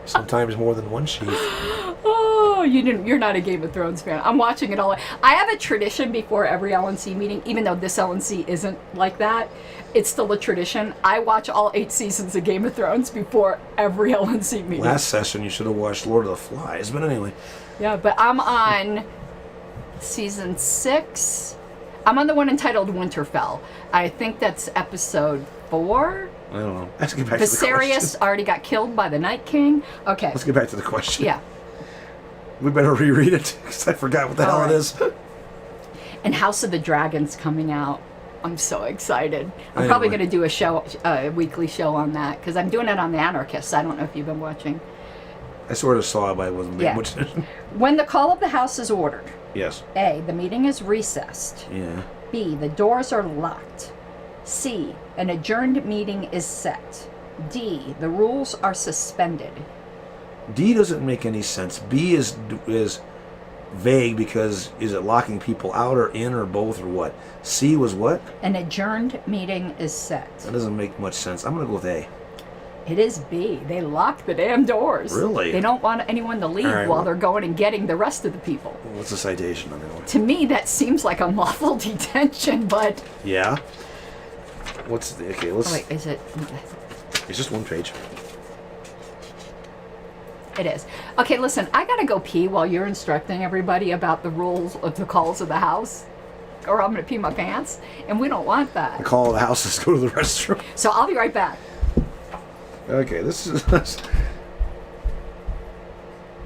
Speaker 2: Sometimes more than one sheath.
Speaker 3: Oh, you're not a Game of Thrones fan. I'm watching it all. I have a tradition before every LNC meeting, even though this LNC isn't like that. It's still a tradition. I watch all 8 seasons of Game of Thrones before every LNC meeting.
Speaker 2: Last session, you should have watched Lord of the Flies. But anyway.
Speaker 3: Yeah, but I'm on season 6. I'm on the one entitled Winterfell. I think that's episode 4.
Speaker 2: I don't know. Let's get back to the
Speaker 3: Viserys
Speaker 2: question.
Speaker 3: already got killed by the Night King. Okay.
Speaker 2: Let's get back to the question.
Speaker 3: Yeah.
Speaker 2: We better reread it because I forgot what the hell
Speaker 3: All
Speaker 2: it
Speaker 3: right.
Speaker 2: is.
Speaker 3: And House of the Dragon's coming out. I'm so excited. I'm probably
Speaker 2: Anyway.
Speaker 3: going to do a weekly show on that because I'm doing it on The Anarchists. I don't know if you've been watching.
Speaker 2: I sort of saw it, but I wasn't paying
Speaker 3: Yeah.
Speaker 2: much attention.
Speaker 3: When the call of the house is ordered,
Speaker 2: Yes.
Speaker 3: A, the meeting is recessed.
Speaker 2: Yeah.
Speaker 3: B, the doors are locked. C, an adjourned meeting is set. D, the rules are suspended.
Speaker 2: D doesn't make any sense. B is vague because is it locking people out or in or both or what? C was what?
Speaker 3: An adjourned meeting is set.
Speaker 2: That doesn't make much sense. I'm going to go with A.
Speaker 3: It is B. They lock the damn doors.
Speaker 2: Really?
Speaker 3: They don't want anyone to leave
Speaker 2: All right,
Speaker 3: while
Speaker 2: well-
Speaker 3: they're going and getting the rest of the people.
Speaker 2: What's the citation on that one?
Speaker 3: To me, that seems like unlawful detention, but...
Speaker 2: Yeah. What's the... Okay, let's...
Speaker 3: Oh, wait, is it...
Speaker 2: It's just one page.
Speaker 3: It is. Okay, listen, I gotta go pee while you're instructing everybody about the rules of the calls of the house, or I'm gonna pee my pants, and we don't want
Speaker 2: The
Speaker 3: that.
Speaker 2: call of the house is go to the restroom.
Speaker 3: So I'll be right back.
Speaker 2: Okay, this is...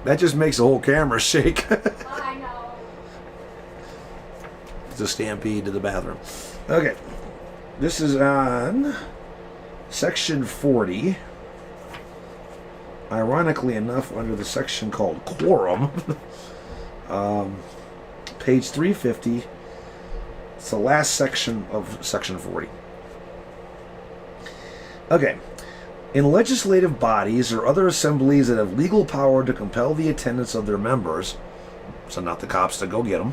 Speaker 2: that just makes the whole camera shake.
Speaker 3: I know.
Speaker 2: It's a stampede to the bathroom. Okay. This is on section 40. Ironically enough, under the section called quorum. Page 350. It's the last section of section 40. Okay. In legislative bodies or other assemblies that have legal power to compel the attendance of their members, so not the cops to go get them,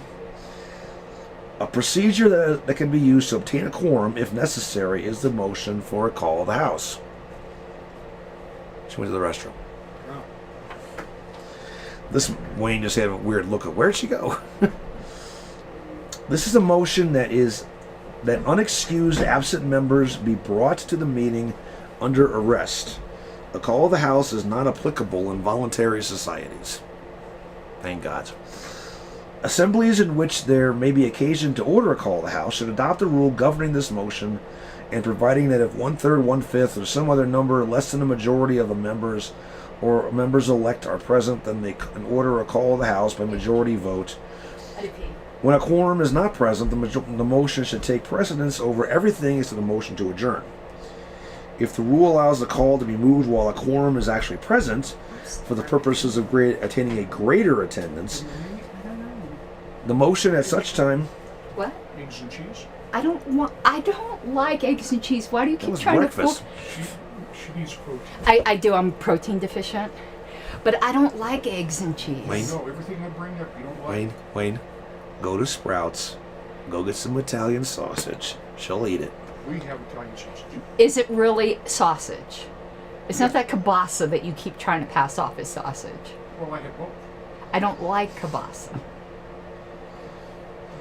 Speaker 2: a procedure that can be used to obtain a quorum, if necessary, is the motion for a call of the House. She went to the restroom.
Speaker 4: Oh.
Speaker 2: This Wayne just had a weird look of where'd she go? This is a motion that unexcused absent members be brought to the meeting under arrest. A call of the House is not applicable in voluntary societies. Thank God. Assemblies in which there may be occasion to order a call of the House should adopt a rule governing this motion and providing that if 1/3, 1/5, or some other number less than a majority of the members or members-elect are present, then they can order a call of the House by majority vote. When a quorum is not present, the motion should take precedence over everything except the motion to adjourn. If the rule allows the call to be moved while a quorum is actually present, for the purposes of attaining a greater attendance, the motion at such time...
Speaker 3: What?
Speaker 4: Eggs and cheese?
Speaker 3: I don't like eggs and cheese. Why do you
Speaker 2: That
Speaker 3: keep
Speaker 2: was
Speaker 3: trying
Speaker 2: breakfast.
Speaker 3: to fool?
Speaker 4: She needs protein.
Speaker 3: I do. I'm protein deficient, but I don't like eggs and cheese.
Speaker 2: Wayne?
Speaker 4: No, everything I bring up, you don't like.
Speaker 2: Wayne, go to Sprouts. Go get some Italian sausage. She'll eat it.
Speaker 4: We have Italian sausage.
Speaker 3: Is it really sausage? It's not that kielbasa that you keep trying to pass off as sausage.
Speaker 4: Well, I have both.
Speaker 3: I don't like kielbasa.
Speaker 4: Do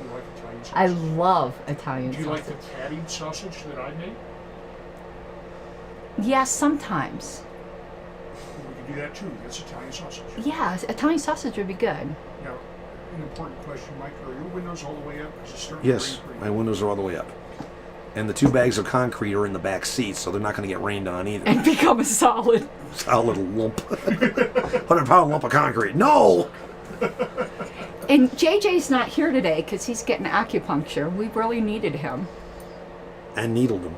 Speaker 4: you like Italian sausage?
Speaker 3: I love Italian
Speaker 4: Do you
Speaker 3: sausage.
Speaker 4: like the patty sausage that I made?
Speaker 3: Yes, sometimes.
Speaker 4: We can do that too. That's Italian sausage.
Speaker 3: Yeah, Italian sausage would be good.
Speaker 4: Now, an important question, Mike. Are your windows all the way up? 'Cause it's starting to
Speaker 2: Yes,
Speaker 4: rain pretty
Speaker 2: my
Speaker 4: good.
Speaker 2: windows are all the way up. And the 2 bags of concrete are in the back seats, so they're not going to get rained on either.
Speaker 3: And become a solid.
Speaker 2: Solid lump. 100-pound lump of concrete. No!
Speaker 3: And JJ's not here today because he's getting acupuncture. We really needed him.
Speaker 2: And needled them.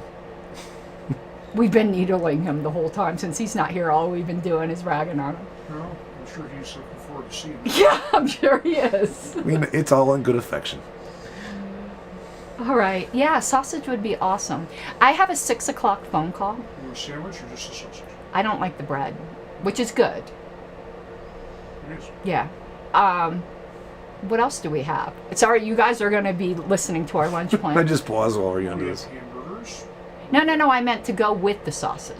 Speaker 3: We've been needling him the whole time since he's not here. All we've been doing is ragging on him.
Speaker 4: No, I'm sure he's looking forward to seeing you.
Speaker 3: Yeah, I'm sure he is.
Speaker 2: I mean, it's all in good affection.
Speaker 3: All right. Yeah, sausage would be awesome. I have a 6 o'clock phone call.
Speaker 4: You want a sandwich or just a sausage?
Speaker 3: I don't like the bread, which is good.
Speaker 4: It is.
Speaker 3: Yeah. What else do we have? Sorry, you guys are going to be listening to our lunch
Speaker 2: I
Speaker 3: plan.
Speaker 2: just pause while we're going to
Speaker 4: We
Speaker 2: do
Speaker 4: have
Speaker 2: this.
Speaker 4: hamburgers,
Speaker 3: No. I meant to go with the sausage.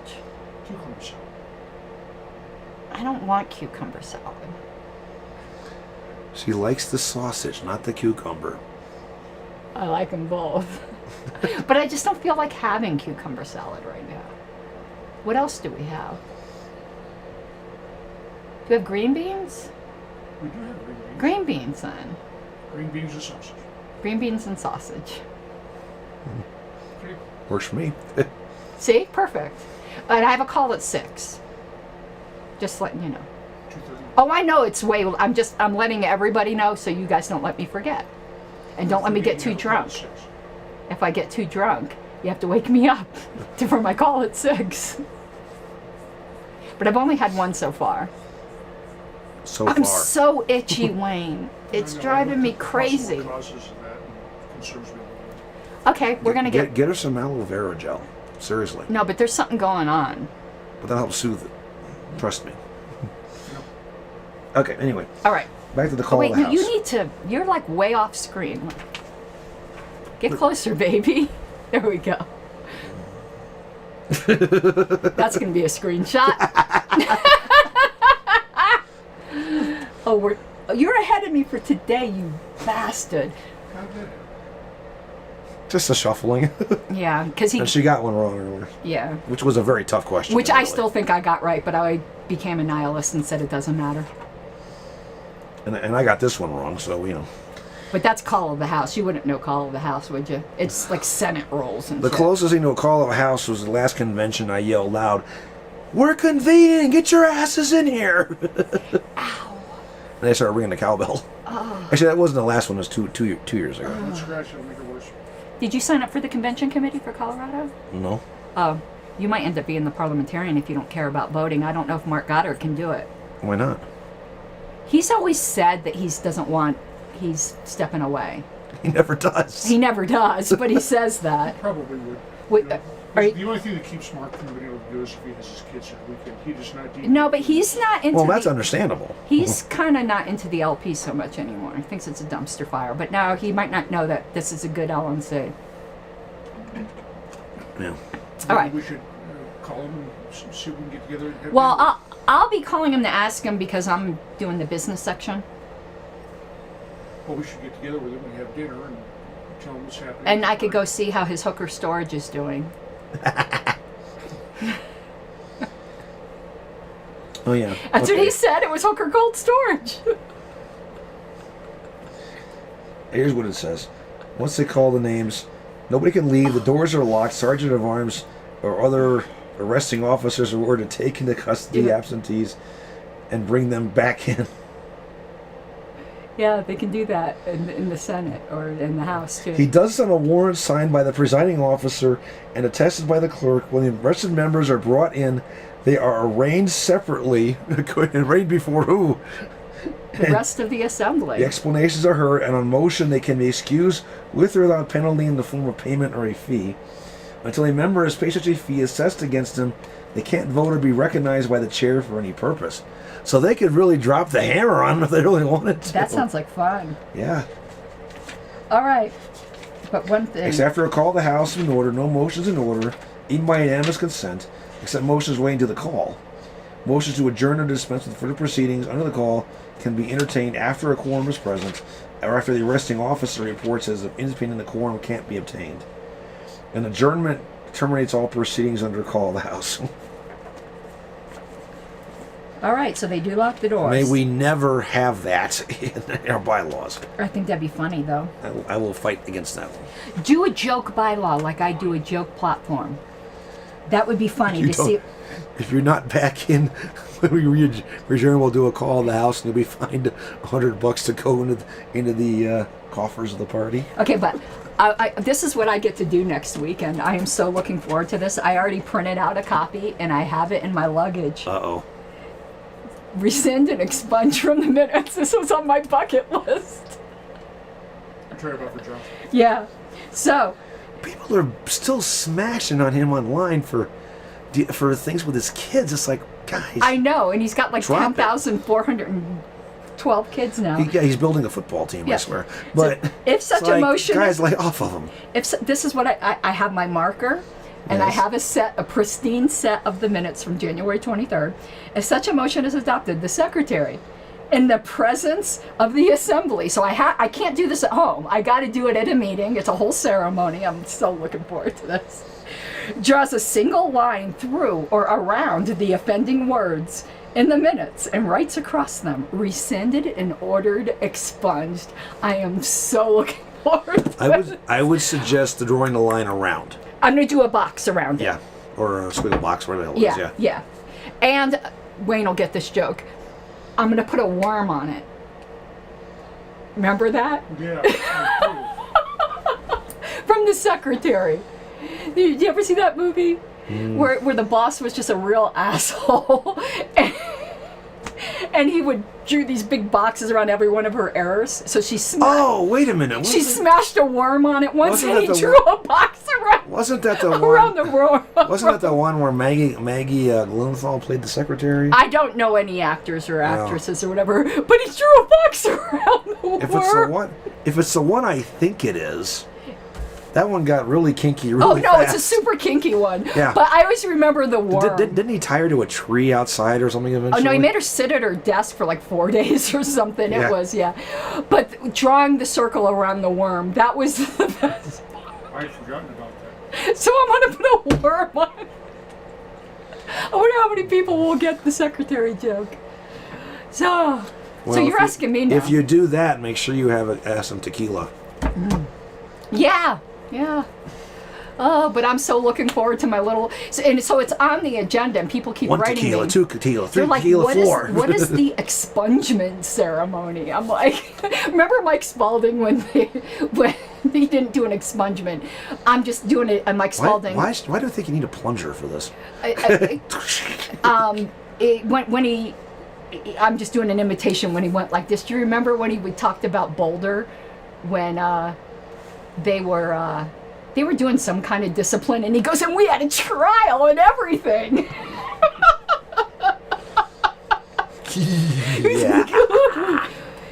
Speaker 4: cucumber salad.
Speaker 3: I don't want cucumber salad.
Speaker 2: She likes the sausage, not the cucumber.
Speaker 3: I like them both. But I just don't feel like having cucumber salad right now. What else do we have? Do we have green beans?
Speaker 4: We do have green beans.
Speaker 3: Green beans then.
Speaker 4: Green beans and sausage.
Speaker 3: Green beans and sausage.
Speaker 4: Okay.
Speaker 2: Works for me.
Speaker 3: See? Perfect. And I have a call at 6. Just letting you know.
Speaker 4: 2:30.
Speaker 3: Oh, I know it's way. I'm letting everybody know so you guys don't let me forget. And don't let me get too drunk. If I get too drunk, you have to wake me up for my call at 6. But I've only had one so far.
Speaker 2: So
Speaker 3: I'm
Speaker 2: far.
Speaker 3: so itchy, Wayne. It's driving me crazy.
Speaker 4: Causes of that and concerns me.
Speaker 3: Okay, we're gonna
Speaker 2: Get her some aloe vera gel. Seriously.
Speaker 3: No, but there's something going on.
Speaker 2: But that'll help soothe it. Trust me. Okay, anyway.
Speaker 3: All right.
Speaker 2: Back to the
Speaker 3: Oh,
Speaker 2: call
Speaker 3: wait,
Speaker 2: of the
Speaker 3: no,
Speaker 2: house.
Speaker 3: you need to. You're like way off screen. Get closer, baby. There we go. That's gonna be a screenshot. You're ahead of me for today, you bastard.
Speaker 4: How did it?
Speaker 2: Just a shuffling.
Speaker 3: Yeah, because he.
Speaker 2: And she got one wrong earlier.
Speaker 3: Yeah.
Speaker 2: Which was a very tough question.
Speaker 3: Which I
Speaker 2: really.
Speaker 3: still think I got right, but I became a nihilist and said it doesn't matter.
Speaker 2: And I got this one wrong, so, you know.
Speaker 3: But that's Call of the House. You wouldn't know Call of the House, would you? It's like Senate rules and
Speaker 2: The
Speaker 3: shit.
Speaker 2: closest thing to a call of a house was the last convention I yelled loud, "We're convening! Get your asses in here!"
Speaker 3: Ow.
Speaker 2: And they started ringing the cowbell.
Speaker 3: Oh.
Speaker 2: Actually, that wasn't the last one. It was two years ago.
Speaker 4: Don't scratch it, make it worse.
Speaker 3: Did you sign up for the convention committee for Colorado?
Speaker 2: No.
Speaker 3: Oh, you might end up being the parliamentarian if you don't care about voting. I don't know if Mark Goddard can do it.
Speaker 2: Why not?
Speaker 3: He's always said that he's stepping away.
Speaker 2: He never does.
Speaker 3: He never does, but he says that.
Speaker 4: Probably would.
Speaker 3: Wait,
Speaker 4: You know,
Speaker 3: are you-
Speaker 4: the only thing that keeps Mark from being able to do is if he has his kids that weekend. He does not do.
Speaker 3: No, but he's not into
Speaker 2: Well, that's
Speaker 3: the,
Speaker 2: understandable.
Speaker 3: he's kind of not into the LP so much anymore. He thinks it's a dumpster fire. But now he might not know that this is a good LNC.
Speaker 2: Yeah.
Speaker 3: All right.
Speaker 4: We should call him and see if we can get together. And have
Speaker 3: Well,
Speaker 4: dinner.
Speaker 3: I'll be calling him to ask him because I'm doing the business section.
Speaker 4: Well, we should get together with him and have dinner and tell him what's happening.
Speaker 3: And I could go see how his hooker storage is doing.
Speaker 2: Oh, yeah.
Speaker 3: That's what he said. It was hooker cold storage.
Speaker 2: Here's what it says. Once they call the names, nobody can leave. The doors are locked. Sergeant of Arms or other arresting officers are ordered to take into custody
Speaker 3: Yeah.
Speaker 2: absentees and bring them back in.
Speaker 3: Yeah, they can do that in the Senate or in the House, too.
Speaker 2: He does this on a warrant signed by the presiding officer and attested by the clerk. When the arrested members are brought in, they are arraigned separately. Arraigned before who?
Speaker 3: The rest of the assembly.
Speaker 2: The explanations are heard, and on motion they can be excused with or without penalty in the form of payment or a fee. Until a member has paid such a fee assessed against them, they can't vote or be recognized by the chair for any purpose. So they could really drop the hammer on them if they really wanted to.
Speaker 3: That sounds like fun.
Speaker 2: Yeah.
Speaker 3: All right. But one thing.
Speaker 2: Except after a call of the House in order, no motions in order, even by unanimous consent, except motions waiting to the call. Motions to adjourn or dispense with further proceedings under the call can be entertained after a quorum is present, or after the arresting officer reports as if independent the quorum can't be obtained. An adjournment terminates all proceedings under call of the House.
Speaker 3: All right, so they do lock the doors.
Speaker 2: May we never have that in our bylaws.
Speaker 3: I think that'd be funny, though.
Speaker 2: I will fight against that one.
Speaker 3: Do a joke bylaw like I do a joke platform. That would be funny to see.
Speaker 2: If you're not back in, when we adjourn, we'll do a call of the House, and you'll be fined $100 to go into the coffers of the party.
Speaker 3: Okay, but this is what I get to do next week, and I am so looking forward to this. I already printed out a copy, and I have it in my luggage.
Speaker 2: Uh-oh.
Speaker 3: Rescind and expunge from the minutes. This was on my bucket list.
Speaker 4: Try about for Johnson.
Speaker 3: Yeah. So,
Speaker 2: People are still smashing on him online for things with his kids. It's like, guys.
Speaker 3: I know, and he's got like
Speaker 2: Drop it.
Speaker 3: 10,412 kids now.
Speaker 2: He's building a football team,
Speaker 3: Yeah.
Speaker 2: I swear. But
Speaker 3: if such
Speaker 2: it's
Speaker 3: a
Speaker 2: like,
Speaker 3: motion
Speaker 2: guys,
Speaker 3: is-
Speaker 2: lay off of him.
Speaker 3: This is what I have my marker, and I
Speaker 2: Yes.
Speaker 3: have a pristine set of the minutes from January 23rd. If such a motion is adopted, the secretary, in the presence of the assembly, so I can't do this at home. I got to do it at a meeting. It's a whole ceremony. I'm so looking forward to this. Draws a single line through or around the offending words in the minutes and writes across them, rescinded and ordered expunged. I am so looking forward to it.
Speaker 2: I would suggest drawing the line around.
Speaker 3: I'm going to do a box around it.
Speaker 2: Yeah. Or a squiggle box, whatever the hell it is.
Speaker 3: Yeah,
Speaker 2: Yeah.
Speaker 3: yeah. And Wayne will get this joke. I'm going to put a worm on it. Remember that?
Speaker 4: Yeah.
Speaker 3: From the secretary. Did you ever see that movie? Where the boss was just a real asshole. And he would drew these big boxes around every one of her errors. So she
Speaker 2: Oh, wait a minute.
Speaker 3: she smashed a worm on it once,
Speaker 2: Wasn't
Speaker 3: and
Speaker 2: that
Speaker 3: he
Speaker 2: the
Speaker 3: drew a box around
Speaker 2: Wasn't that the
Speaker 3: around
Speaker 2: one?
Speaker 3: the worm.
Speaker 2: Wasn't that the one where Maggie Gyllenhaal played the secretary?
Speaker 3: I don't know any actors or actresses or whatever, but he drew a box around the worm.
Speaker 2: If it's the one I think it is, that one got really kinky really
Speaker 3: Oh no,
Speaker 2: fast.
Speaker 3: it's a super kinky one.
Speaker 2: Yeah.
Speaker 3: But I always remember the worm.
Speaker 2: Didn't he tie her to a tree outside or something
Speaker 3: Oh
Speaker 2: eventually?
Speaker 3: no, he made her sit at her desk for like 4 days or something.
Speaker 2: Yeah.
Speaker 3: It was, yeah. But drawing the circle around the worm, that was the best.
Speaker 4: I had forgotten about that.
Speaker 3: So I'm gonna put a worm on it. I wonder how many people will get the secretary joke. So you're asking me now.
Speaker 2: If you do that, make sure you have some tequila.
Speaker 3: Yeah. Oh, but I'm so looking forward to my little. So it's on the agenda, and people keep
Speaker 2: One
Speaker 3: writing
Speaker 2: tequila,
Speaker 3: me.
Speaker 2: 2 tequila, 3
Speaker 3: They're like,
Speaker 2: tequila, 4.
Speaker 3: what is the expungement ceremony? I'm like, remember Mike Spalding when he didn't do an expungement? I'm just doing it. And Mike Spalding.
Speaker 2: Why do you think you need a plunger for this?
Speaker 3: I'm just doing an imitation when he went like this. Do you remember when we talked about Boulder, when they were doing some kind of discipline, and he goes, and we had a trial and everything.
Speaker 2: Yeah.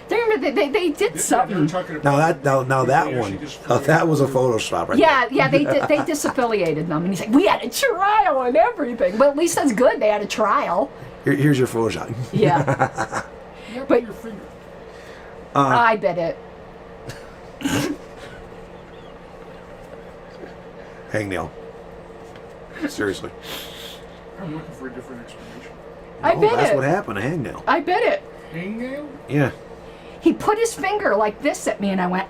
Speaker 3: They did something.
Speaker 2: Now that one, that was a Photoshop, right?
Speaker 3: Yeah, they disaffiliated them, and he's like, we had a trial and everything. Well, at least that's good. They had a trial.
Speaker 2: Here's your Photoshop.
Speaker 3: Yeah. But
Speaker 4: your finger.
Speaker 3: I bet it.
Speaker 2: Hangnail. Seriously.
Speaker 4: I'm looking for a different explanation.
Speaker 3: I bet
Speaker 2: That's
Speaker 3: it.
Speaker 2: what happened. A hangnail.
Speaker 3: I bet it.
Speaker 4: Hangnail?
Speaker 2: Yeah.
Speaker 3: He put his finger like this at me, and I went.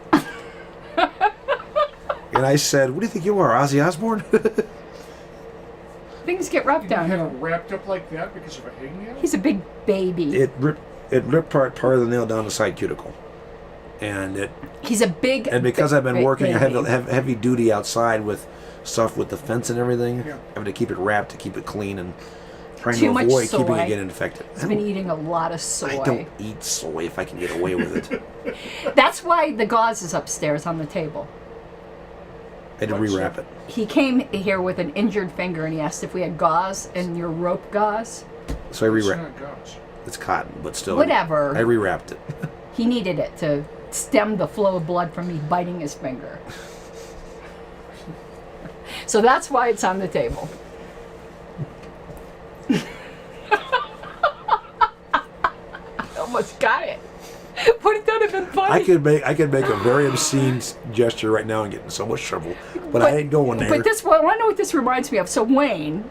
Speaker 2: And I said, "What do you think you are, Ozzy Osbourne?"
Speaker 3: Things get rough
Speaker 4: You
Speaker 3: down
Speaker 4: had
Speaker 3: here.
Speaker 4: it wrapped up like that because of a hangnail?
Speaker 3: He's a big baby.
Speaker 2: It ripped part of the nail down the side cuticle, and
Speaker 3: He's a big.
Speaker 2: because I've been working
Speaker 3: baby.
Speaker 2: heavy duty outside with stuff with the fence and everything,
Speaker 4: Yeah.
Speaker 2: having to keep it wrapped to keep it clean and trying
Speaker 3: Too
Speaker 2: to
Speaker 3: much
Speaker 2: avoid
Speaker 3: soy.
Speaker 2: keeping it getting infected.
Speaker 3: He's been eating a lot of soy.
Speaker 2: I don't eat soy if I can get away with it.
Speaker 3: That's why the gauze is upstairs on the table.
Speaker 2: I had to rewrap it.
Speaker 3: He came here with an injured finger, and he asked if we had gauze and your rope gauze.
Speaker 2: So I
Speaker 4: It's
Speaker 2: rewrapped.
Speaker 4: not gauze.
Speaker 2: It's cotton, but still.
Speaker 3: Whatever.
Speaker 2: I rewrapped it.
Speaker 3: He needed it to stem the flow of blood from me biting his finger. So that's why it's on the table. I almost got it. Wouldn't that have been funny?
Speaker 2: I could make a very obscene gesture right now and get in so much trouble, but I ain't going there.
Speaker 3: But this one, I know what this reminds me of. So Wayne,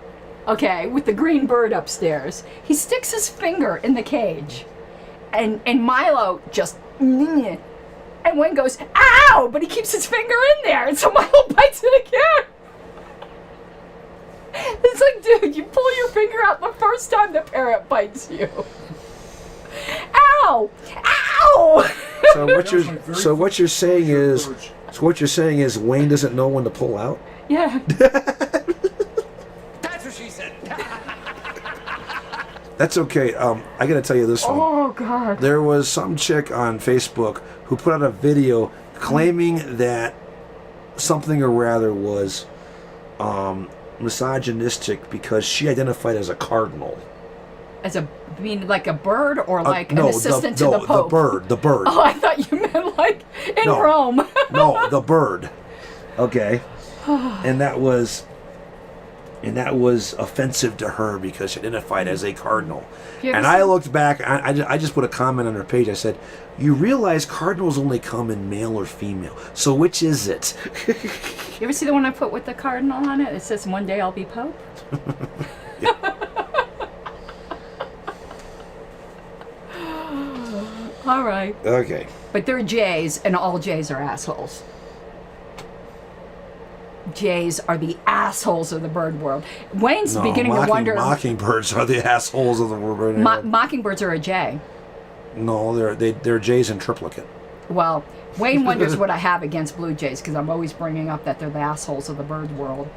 Speaker 3: okay, with the green bird upstairs, he sticks his finger in the cage, and Milo just, and Wayne goes, ow! But he keeps his finger in there, and so Milo bites it again. It's like, dude, you pull your finger out the first time the parrot bites you. Ow! Ow!
Speaker 2: So what you're saying is Wayne doesn't know when to pull out.
Speaker 3: Yeah.
Speaker 5: That's what she said.
Speaker 2: That's okay. I gotta tell you this one.
Speaker 3: Oh God.
Speaker 2: There was some chick on Facebook who put out a video claiming that something or rather was misogynistic because she identified as a cardinal.
Speaker 3: As a, I mean, like a bird or like
Speaker 2: No,
Speaker 3: an assistant to the Pope?
Speaker 2: The bird.
Speaker 3: Oh, I thought you meant like in
Speaker 2: No.
Speaker 3: Rome.
Speaker 2: No, the bird. Okay. And that was offensive to her because she identified as a cardinal.
Speaker 3: You ever
Speaker 2: And I
Speaker 3: seen-
Speaker 2: looked back, I just put a comment on her page. I said, you realize cardinals only come in male or female. So which is it?
Speaker 3: You ever see the one I put with the cardinal on it? It says, one day I'll be Pope. All right.
Speaker 2: Okay.
Speaker 3: But they're Jays, and all Jays are assholes. Jays are the assholes of the bird world. Wayne's beginning to wonder.
Speaker 2: Mockingbirds are the assholes of the world.
Speaker 3: Mockingbirds are a Jay.
Speaker 2: No, they're Jays in triplicate.
Speaker 3: Well, Wayne wonders what I have against Blue Jays because I'm always bringing up that they're the assholes of the bird world.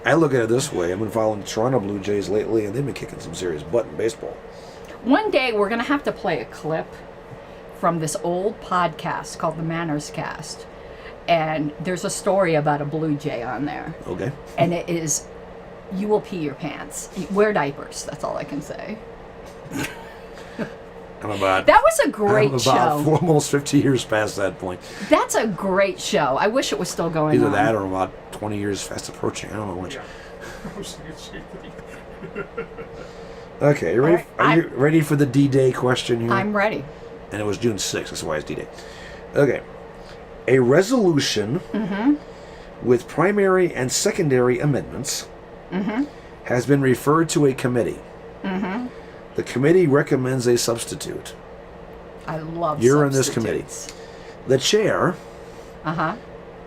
Speaker 2: I look at it this way. I've been following Toronto Blue Jays lately, and they've been kicking some serious butt in baseball.
Speaker 3: One day we're going to have to play a clip from this old podcast called The Manners Cast. And there's a story about a blue jay on there.
Speaker 2: Okay.
Speaker 3: And it is, you will pee your pants. Wear diapers, that's all I can say. That was a great show.
Speaker 2: Almost 50 years past that point.
Speaker 3: That's a great show. I wish it was still going
Speaker 2: Either
Speaker 3: on.
Speaker 2: that or about 20 years fast approaching. I don't know which.
Speaker 4: Yeah. I was thinking the same thing.
Speaker 2: Okay, you ready?
Speaker 3: All right,
Speaker 2: Are you ready for the D-Day question here?
Speaker 3: I'm ready.
Speaker 2: And it was June 6th. That's why it's D-Day. Okay. A resolution with primary and secondary amendments has been referred to a committee. Mm-hmm. The committee recommends a substitute.
Speaker 3: I love
Speaker 2: You're in this committee. The chair,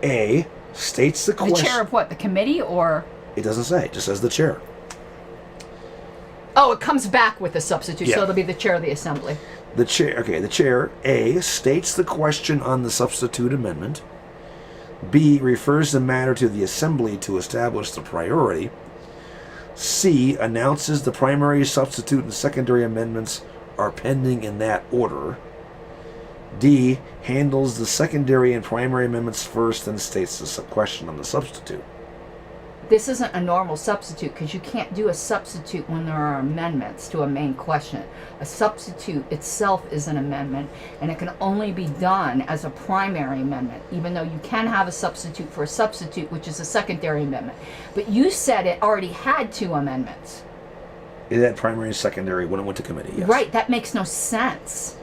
Speaker 2: A, states the
Speaker 3: The
Speaker 2: question.
Speaker 3: chair of what? The committee or?
Speaker 2: It doesn't say. It just says the chair.
Speaker 3: Oh, it comes back with a substitute,
Speaker 2: Yeah.
Speaker 3: so it'll be the chair of the assembly.
Speaker 2: The chair, A, states the question on the substitute amendment. B, refers the matter to the assembly to establish the priority. C, announces the primary, substitute, and secondary amendments are pending in that order. D, handles the secondary and primary amendments first, then states the question on the substitute.
Speaker 3: This isn't a normal substitute because you can't do a substitute when there are amendments to a main question. A substitute itself is an amendment, and it can only be done as a primary amendment, even though you can have a substitute for a substitute, which is a secondary amendment. But you said it already had 2 amendments.
Speaker 2: It had primary and secondary when it went to committee, yes.
Speaker 3: Right, that makes no sense.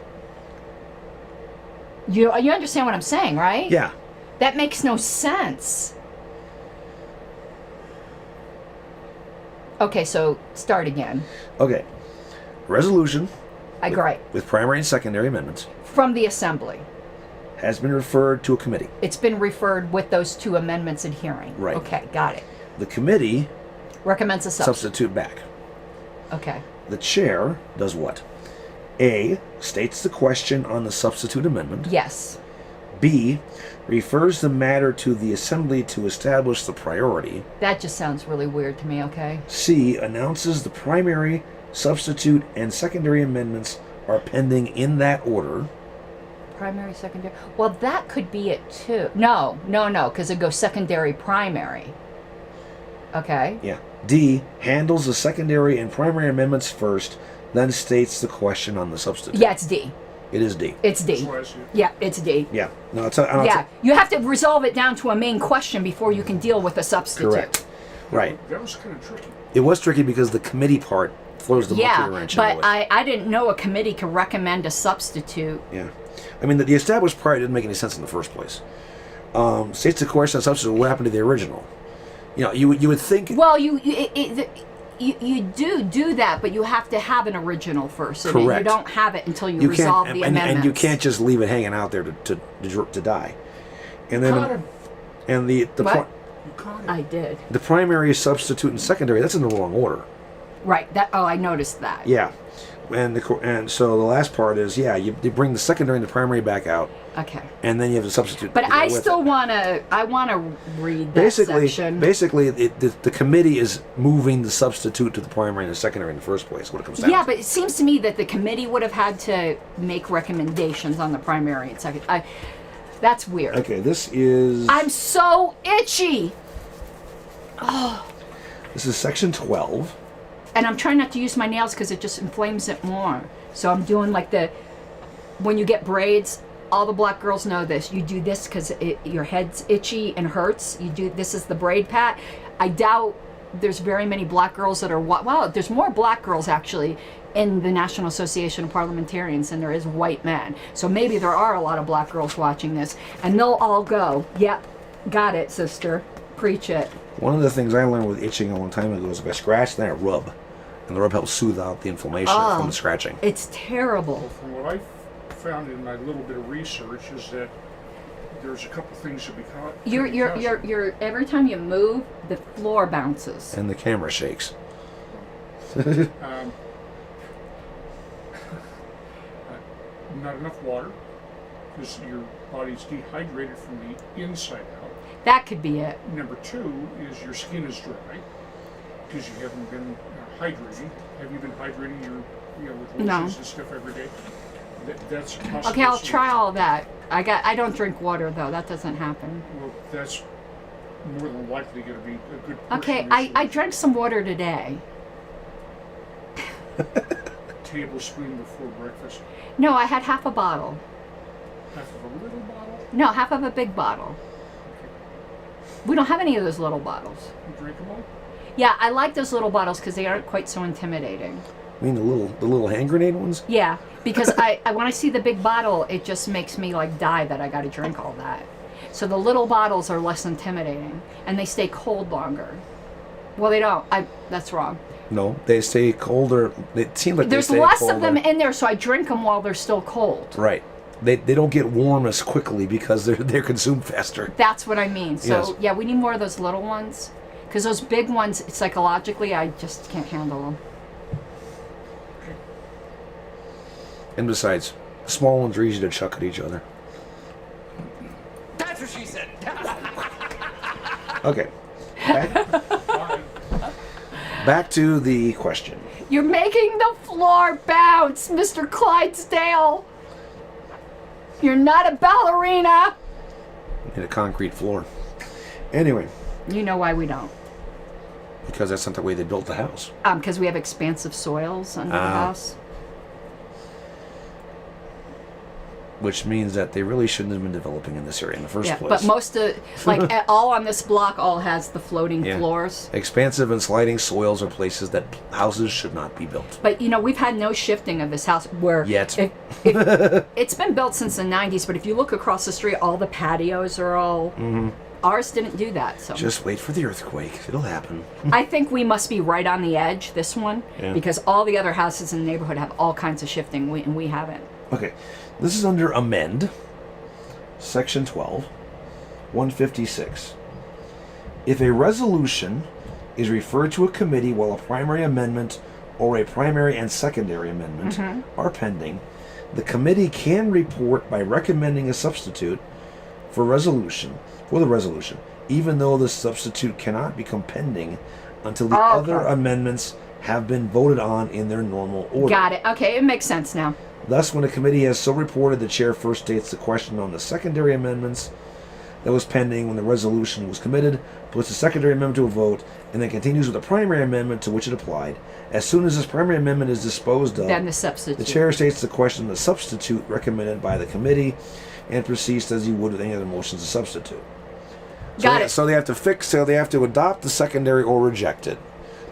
Speaker 3: You understand what I'm saying, right?
Speaker 2: Yeah.
Speaker 3: That makes no sense. Okay, so start again.
Speaker 2: Okay. Resolution
Speaker 3: Great.
Speaker 2: with primary and secondary amendments
Speaker 3: From the assembly.
Speaker 2: has been referred to a committee.
Speaker 3: It's been referred with those 2 amendments adhering.
Speaker 2: Right.
Speaker 3: Okay, got it.
Speaker 2: The committee
Speaker 3: Recommends a substitute.
Speaker 2: substitute back.
Speaker 3: Okay.
Speaker 2: The chair does what? A, states the question on the substitute amendment.
Speaker 3: Yes.
Speaker 2: B, refers the matter to the assembly to establish the priority.
Speaker 3: That just sounds really weird to me, okay?
Speaker 2: C, announces the primary, substitute, and secondary amendments are pending in that order.
Speaker 3: Primary, secondary. Well, that could be it too. No, because it goes secondary, primary. Okay.
Speaker 2: Yeah. D, handles the secondary and primary amendments first, then states the question on the substitute.
Speaker 3: Yeah, it's D.
Speaker 2: It is D.
Speaker 3: It's D.
Speaker 4: That's what I see.
Speaker 3: Yeah, it's D.
Speaker 2: Yeah. No, it's not.
Speaker 3: Yeah, you have to resolve it down to a main question before you can deal with a substitute.
Speaker 2: Correct. Right.
Speaker 4: That was kind of tricky.
Speaker 2: It was tricky because the committee part throws the monkey wrench
Speaker 3: but
Speaker 2: into it.
Speaker 3: I didn't know a committee could recommend a substitute.
Speaker 2: Yeah. I mean, the established part didn't make any sense in the first place. States the question on substitute, what happened to the original? You know, you would think...
Speaker 3: Well, you do that, but you have to have an original first. And
Speaker 2: Correct.
Speaker 3: You don't have it until you
Speaker 2: you
Speaker 3: resolve
Speaker 2: can't,
Speaker 3: the
Speaker 2: and,
Speaker 3: amendments.
Speaker 2: and you can't just leave it hanging out there to die. And
Speaker 4: Caught
Speaker 2: then...
Speaker 4: him.
Speaker 2: And the
Speaker 3: What?
Speaker 4: You caught him.
Speaker 3: I did.
Speaker 2: the primary, substitute, and secondary, that's in the wrong order.
Speaker 3: Right. That. Oh, I noticed that.
Speaker 2: Yeah. And so the last part is, you bring the secondary and the primary back out,
Speaker 3: Okay.
Speaker 2: and then you have the substitute.
Speaker 3: But
Speaker 2: to go
Speaker 3: I
Speaker 2: with
Speaker 3: still
Speaker 2: it.
Speaker 3: want to read that section.
Speaker 2: Basically, the committee is moving the substitute to the primary and the secondary in the first place. What it comes down
Speaker 3: Yeah,
Speaker 2: to.
Speaker 3: but it seems to me that the committee would have had to make recommendations on the primary and second. That's weird.
Speaker 2: Okay, this is
Speaker 3: I'm so itchy.
Speaker 2: this is section 12.
Speaker 3: And I'm trying not to use my nails because it just inflames it more. So I'm doing like when you get braids, all the black girls know this. You do this because your head's itchy and hurts. This is the braid pat. I doubt there's very many black girls that are, wow, there's more black girls actually in the National Association of Parliamentarians than there is white men. So maybe there are a lot of black girls watching this and they'll all go, yep, got it, sister. Preach it.
Speaker 2: One of the things I learned with itching a long time ago is if I scratch, then I rub. And the rub helps soothe out the inflammation from the scratching.
Speaker 3: It's terrible.
Speaker 4: Well, from what I found in my little bit of research is that there's a couple things that we caught.
Speaker 3: You're every time you move, the floor bounces.
Speaker 2: And the camera shakes.
Speaker 4: Not enough water because your body's dehydrated from the inside out.
Speaker 3: That could be it.
Speaker 4: Number 2 is your skin is dry because you haven't been hydrating. Have you been hydrating with lotions
Speaker 3: No.
Speaker 4: and stuff every day? That's a possible
Speaker 3: Okay, I'll
Speaker 4: solution.
Speaker 3: try all that. I don't drink water though. That doesn't happen.
Speaker 4: Well, that's more than likely going to be a good portion
Speaker 3: Okay,
Speaker 4: of your
Speaker 3: I
Speaker 4: solution.
Speaker 3: drank some water today.
Speaker 4: Tablespoon before breakfast.
Speaker 3: No, I had half a bottle.
Speaker 4: Half of a little bottle.
Speaker 3: No, half of a big bottle. We don't have any of those little bottles.
Speaker 4: You drink them all.
Speaker 3: Yeah, I like those little bottles because they aren't quite so intimidating.
Speaker 2: I mean the little hand grenade ones?
Speaker 3: Yeah, because I when I see the big bottle, it just makes me like die that I got to drink all that. So the little bottles are less intimidating, and they stay cold longer. Well, they don't. That's wrong.
Speaker 2: No, they stay colder. It seems like
Speaker 3: There's
Speaker 2: they stay
Speaker 3: less
Speaker 2: colder.
Speaker 3: of them in there, so I drink them while they're still cold.
Speaker 2: Right. They don't get warm as quickly because they're consumed faster.
Speaker 3: That's what I mean. So
Speaker 2: Yes.
Speaker 3: yeah, we need more of those little ones, because those big ones, psychologically, I just can't handle them.
Speaker 2: And besides, small ones are easy to chuck at each other.
Speaker 5: That's what she said.
Speaker 2: Okay. Back to the question.
Speaker 3: You're making the floor bounce, Mr. Clydesdale. You're not a ballerina.
Speaker 2: In a concrete floor. Anyway,
Speaker 3: You know why we don't?
Speaker 2: because that's not the way they built the house.
Speaker 3: Because we have expansive soils under the house.
Speaker 2: Which means that they really shouldn't have been developing in this area in the first
Speaker 3: Yeah,
Speaker 2: place.
Speaker 3: but most of, all on this block all has the floating
Speaker 2: Yeah.
Speaker 3: floors.
Speaker 2: Expansive and sliding soils are places that houses should not be built.
Speaker 3: But we've had no shifting of this house where
Speaker 2: Yet.
Speaker 3: It's been built since the 90s, but if you look across the street, all the patios are all. Ours didn't do that, so
Speaker 2: Just wait for the earthquake. It'll happen.
Speaker 3: I think we must be right on the edge. This one,
Speaker 2: Yeah.
Speaker 3: because all the other houses in the neighborhood have all kinds of shifting, and we haven't.
Speaker 2: Okay. This is under Amend, Section 12, 156. If a resolution is referred to a committee while a primary amendment or a primary and secondary amendment are pending, the committee can report by recommending a substitute for the resolution, even though the substitute cannot become pending until the other amendments have been voted on in their normal order.
Speaker 3: Got it. Okay, it makes sense now.
Speaker 2: Thus, when a committee has so reported, the chair first states the question on the secondary amendments that was pending when the resolution was committed, puts the secondary amendment to a vote, and then continues with the primary amendment to which it applied. As soon as this primary amendment is disposed of,
Speaker 3: Then the substitute.
Speaker 2: the chair states the question on the substitute recommended by the committee and proceeds as he would with any other motions to substitute.
Speaker 3: Got it.
Speaker 2: So they have to adopt the secondary or reject it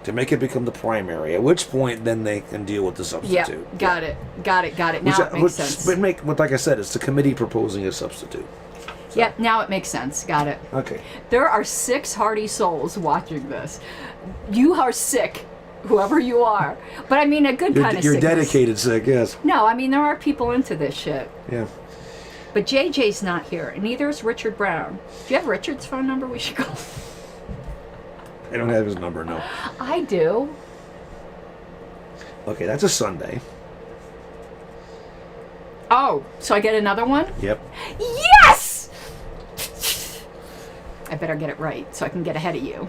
Speaker 2: to make it become the primary, at which point then they can deal with the
Speaker 3: Yeah,
Speaker 2: substitute.
Speaker 3: got it. Now it makes sense.
Speaker 2: But like I said, it's the committee proposing a substitute.
Speaker 3: Yep, now it makes sense. Got it.
Speaker 2: Okay.
Speaker 3: There are 6 hardy souls watching this. You are sick, whoever you are. But I mean a good kind of
Speaker 2: You're
Speaker 3: sickness.
Speaker 2: dedicated sick, yes.
Speaker 3: No, I mean there are people into this shit.
Speaker 2: Yeah.
Speaker 3: But JJ's not here, and neither is Richard Brown. Do you have Richard's phone number? We should call.
Speaker 2: I don't have his number, no.
Speaker 3: I do.
Speaker 2: Okay, that's a Sunday.
Speaker 3: Oh, so I get another one?
Speaker 2: Yep.
Speaker 3: Yes! I better get it right so I can get ahead of you.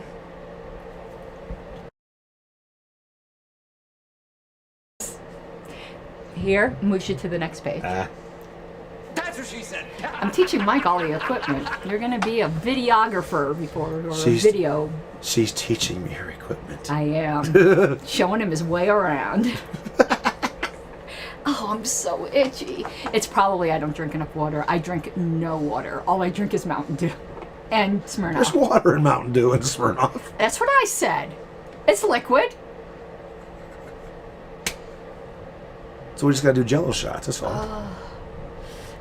Speaker 3: Here, move you to the next page.
Speaker 5: That's what she said.
Speaker 3: I'm teaching Mike all the equipment. You're going to be a videographer or a
Speaker 2: She's-
Speaker 3: video.
Speaker 2: She's teaching me her equipment.
Speaker 3: I am. Showing him his way around. Oh, I'm so itchy. It's probably I don't drink enough water. I drink no water. All I drink is Mountain Dew and
Speaker 2: There's
Speaker 3: Smirnoff.
Speaker 2: water in Mountain Dew and Smirnoff.
Speaker 3: That's what I said. It's liquid.
Speaker 2: So we just gotta do Jello shots, that's all.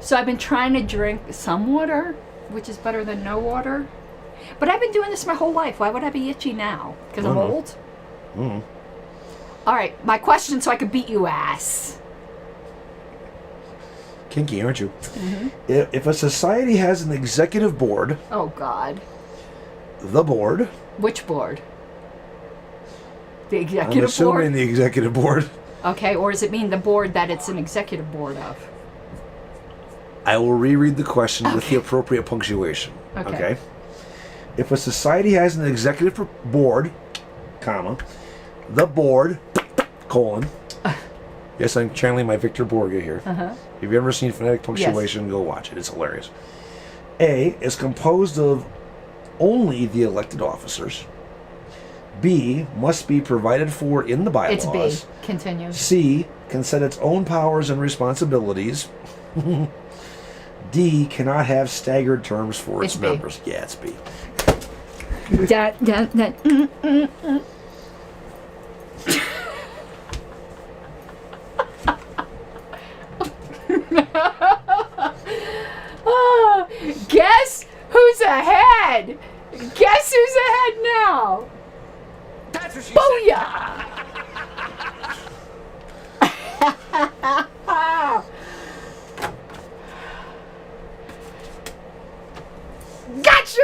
Speaker 3: So I've been trying to drink some water, which is better than no water. But I've been doing this my whole life. Why would I be itchy now? Because I'm old? All right, my question so I could beat you ass.
Speaker 2: Kinky, aren't you? If a society has an executive board,
Speaker 3: Oh, God.
Speaker 2: the board,
Speaker 3: Which board? The
Speaker 2: I'm
Speaker 3: executive
Speaker 2: assuming
Speaker 3: board?
Speaker 2: the executive board,
Speaker 3: Okay, or does it mean the board that it's an executive board of?
Speaker 2: I will reread the question with the appropriate punctuation.
Speaker 3: Okay.
Speaker 2: If a society has an executive board, comma, the board, colon. Yes, I'm channeling my Victor Borge here. If you've ever seen phonetic punctuation, go watch it. It's hilarious. A is composed of only the elected officers. B must be provided for in the bylaws.
Speaker 3: It's B. Continue.
Speaker 2: C can set its own powers and responsibilities. D cannot have staggered terms for its
Speaker 3: It's B.
Speaker 2: members. Yeah, it's B.
Speaker 3: Oh, guess who's ahead? Guess who's ahead now?
Speaker 5: That's what she said.
Speaker 3: Booyah! Gotcha!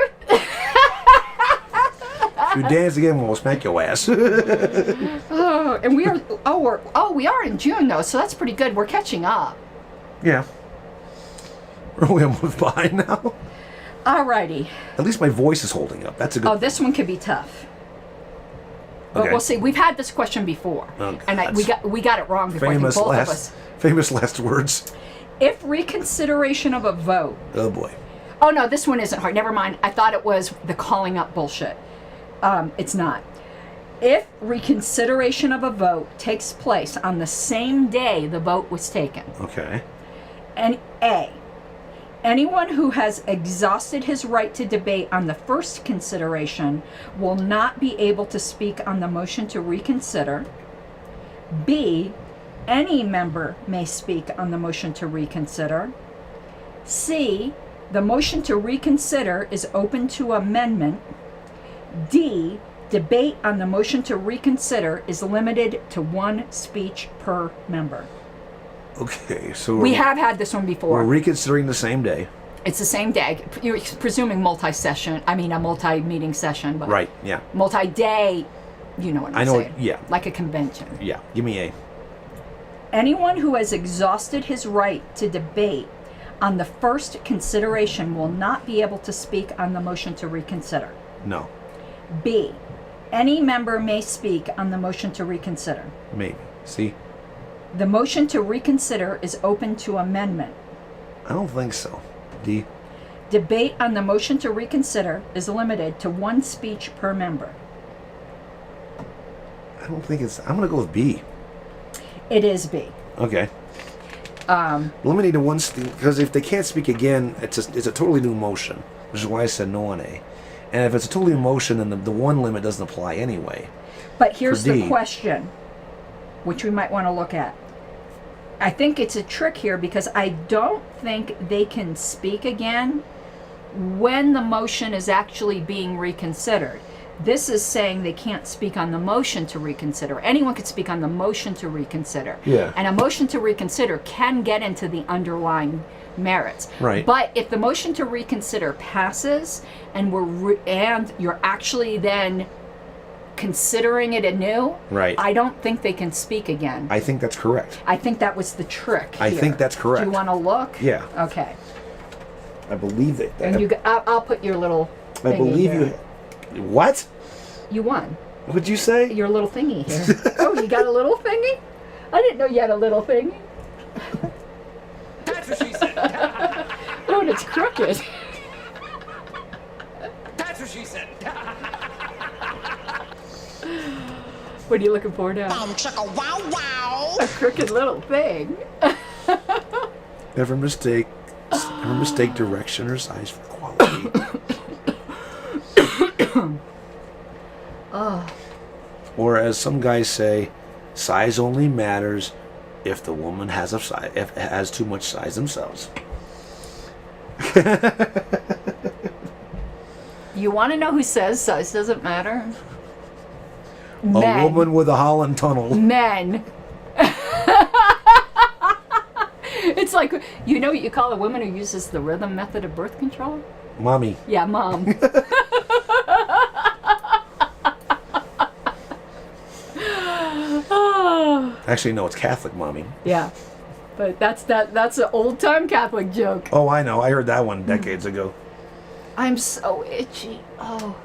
Speaker 2: If you dance again, we'll smack your ass.
Speaker 3: Oh, and we are in June though, so that's pretty good. We're catching up.
Speaker 2: Yeah. We're only a month behind now.
Speaker 3: Alrighty.
Speaker 2: At least my voice is holding up. That's a good
Speaker 3: Oh, this one could be tough. But
Speaker 2: Okay.
Speaker 3: we'll see. We've had this question before,
Speaker 2: Oh,
Speaker 3: and
Speaker 2: God.
Speaker 3: we got it wrong before. I think both of us.
Speaker 2: Famous last words.
Speaker 3: If reconsideration of a vote.
Speaker 2: Oh boy.
Speaker 3: Oh no, this one isn't hard. Never mind. I thought it was the calling up bullshit. It's not. If reconsideration of a vote takes place on the same day the vote was taken,
Speaker 2: Okay.
Speaker 3: and A, anyone who has exhausted his right to debate on the first consideration will not be able to speak on the motion to reconsider. B, any member may speak on the motion to reconsider. C, the motion to reconsider is open to amendment. D, debate on the motion to reconsider is limited to one speech per member.
Speaker 2: Okay, so
Speaker 3: We have had this one before.
Speaker 2: we're reconsidering the same day.
Speaker 3: It's the same day. You're presuming multi-session. I mean, a multi-meeting session, but
Speaker 2: Right, yeah.
Speaker 3: multi-day. You know what I'm
Speaker 2: I know
Speaker 3: saying?
Speaker 2: it- yeah.
Speaker 3: Like a convention.
Speaker 2: Yeah. Give me A.
Speaker 3: Anyone who has exhausted his right to debate on the first consideration will not be able to speak on the motion to reconsider.
Speaker 2: No.
Speaker 3: B, any member may speak on the motion to reconsider.
Speaker 2: Maybe. See?
Speaker 3: The motion to reconsider is open to amendment.
Speaker 2: I don't think so. D.
Speaker 3: Debate on the motion to reconsider is limited to one speech per member.
Speaker 2: I don't think it's... I'm going to go with B.
Speaker 3: It is B.
Speaker 2: Okay. Limiting to one... Because if they can't speak again, it's a totally new motion. Which is why I said no on A. And if it's a totally new motion, then the one limit doesn't apply anyway.
Speaker 3: But here's
Speaker 2: For
Speaker 3: the
Speaker 2: D.
Speaker 3: question, which we might want to look at. I think it's a trick here because I don't think they can speak again when the motion is actually being reconsidered. This is saying they can't speak on the motion to reconsider. Anyone could speak on the motion to reconsider.
Speaker 2: Yeah.
Speaker 3: And a motion to reconsider can get into the underlying merits.
Speaker 2: Right.
Speaker 3: But if the motion to reconsider passes and and you're actually then considering it anew,
Speaker 2: Right.
Speaker 3: I don't think they can speak again.
Speaker 2: I think that's correct.
Speaker 3: I think that was the trick
Speaker 2: I
Speaker 3: here.
Speaker 2: think that's correct.
Speaker 3: Do you want to look?
Speaker 2: Yeah.
Speaker 3: Okay.
Speaker 2: I believe that.
Speaker 3: And you, I'll put your little.
Speaker 2: I
Speaker 3: thingy
Speaker 2: believe
Speaker 3: here.
Speaker 2: you. What?
Speaker 3: You won.
Speaker 2: What'd you say?
Speaker 3: Your little thingy here. Oh, you got a little thingy? I didn't know you had a little thingy.
Speaker 5: That's what she said.
Speaker 3: Oh, and it's crooked.
Speaker 5: That's what she said.
Speaker 3: What are you looking for now?
Speaker 7: Chicka wow wow.
Speaker 3: A crooked little thing.
Speaker 2: Never mistake direction or size for quality. Or as some guys say, size only matters if the woman has has too much size themselves.
Speaker 3: You want to know who says size doesn't matter?
Speaker 2: A
Speaker 3: Men.
Speaker 2: woman with a Holland tunnel.
Speaker 3: Men. It's like, you know what you call a woman who uses the rhythm method of birth control?
Speaker 2: Mommy.
Speaker 3: Yeah, mom.
Speaker 2: Actually, no, it's Catholic mommy.
Speaker 3: Yeah. But that's an old time Catholic joke.
Speaker 2: Oh, I know. I heard that one decades ago.
Speaker 3: I'm so itchy. Oh.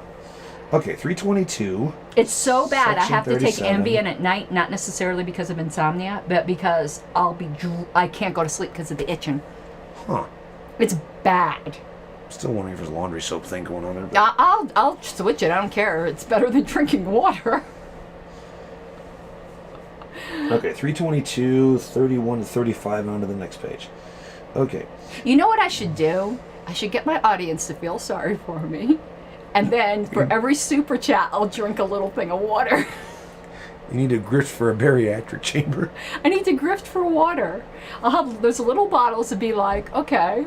Speaker 2: Okay, 322.
Speaker 3: It's so bad. I
Speaker 2: Section
Speaker 3: have to take
Speaker 2: 37.
Speaker 3: Ambien at night, not necessarily because of insomnia, but because I can't go to sleep because of the itching.
Speaker 2: Huh.
Speaker 3: It's bad.
Speaker 2: Still wondering if there's a laundry soap thing going on there. but-
Speaker 3: I'll switch it. I don't care. It's better than drinking water.
Speaker 2: Okay, 322, 31 to 35, on to the next page. Okay.
Speaker 3: You know what I should do? I should get my audience to feel sorry for me. And then for every super chat, I'll drink a little thing of water.
Speaker 2: You need a grift for a bariatric chamber.
Speaker 3: I need to grift for water. I'll have those little bottles to be like, okay.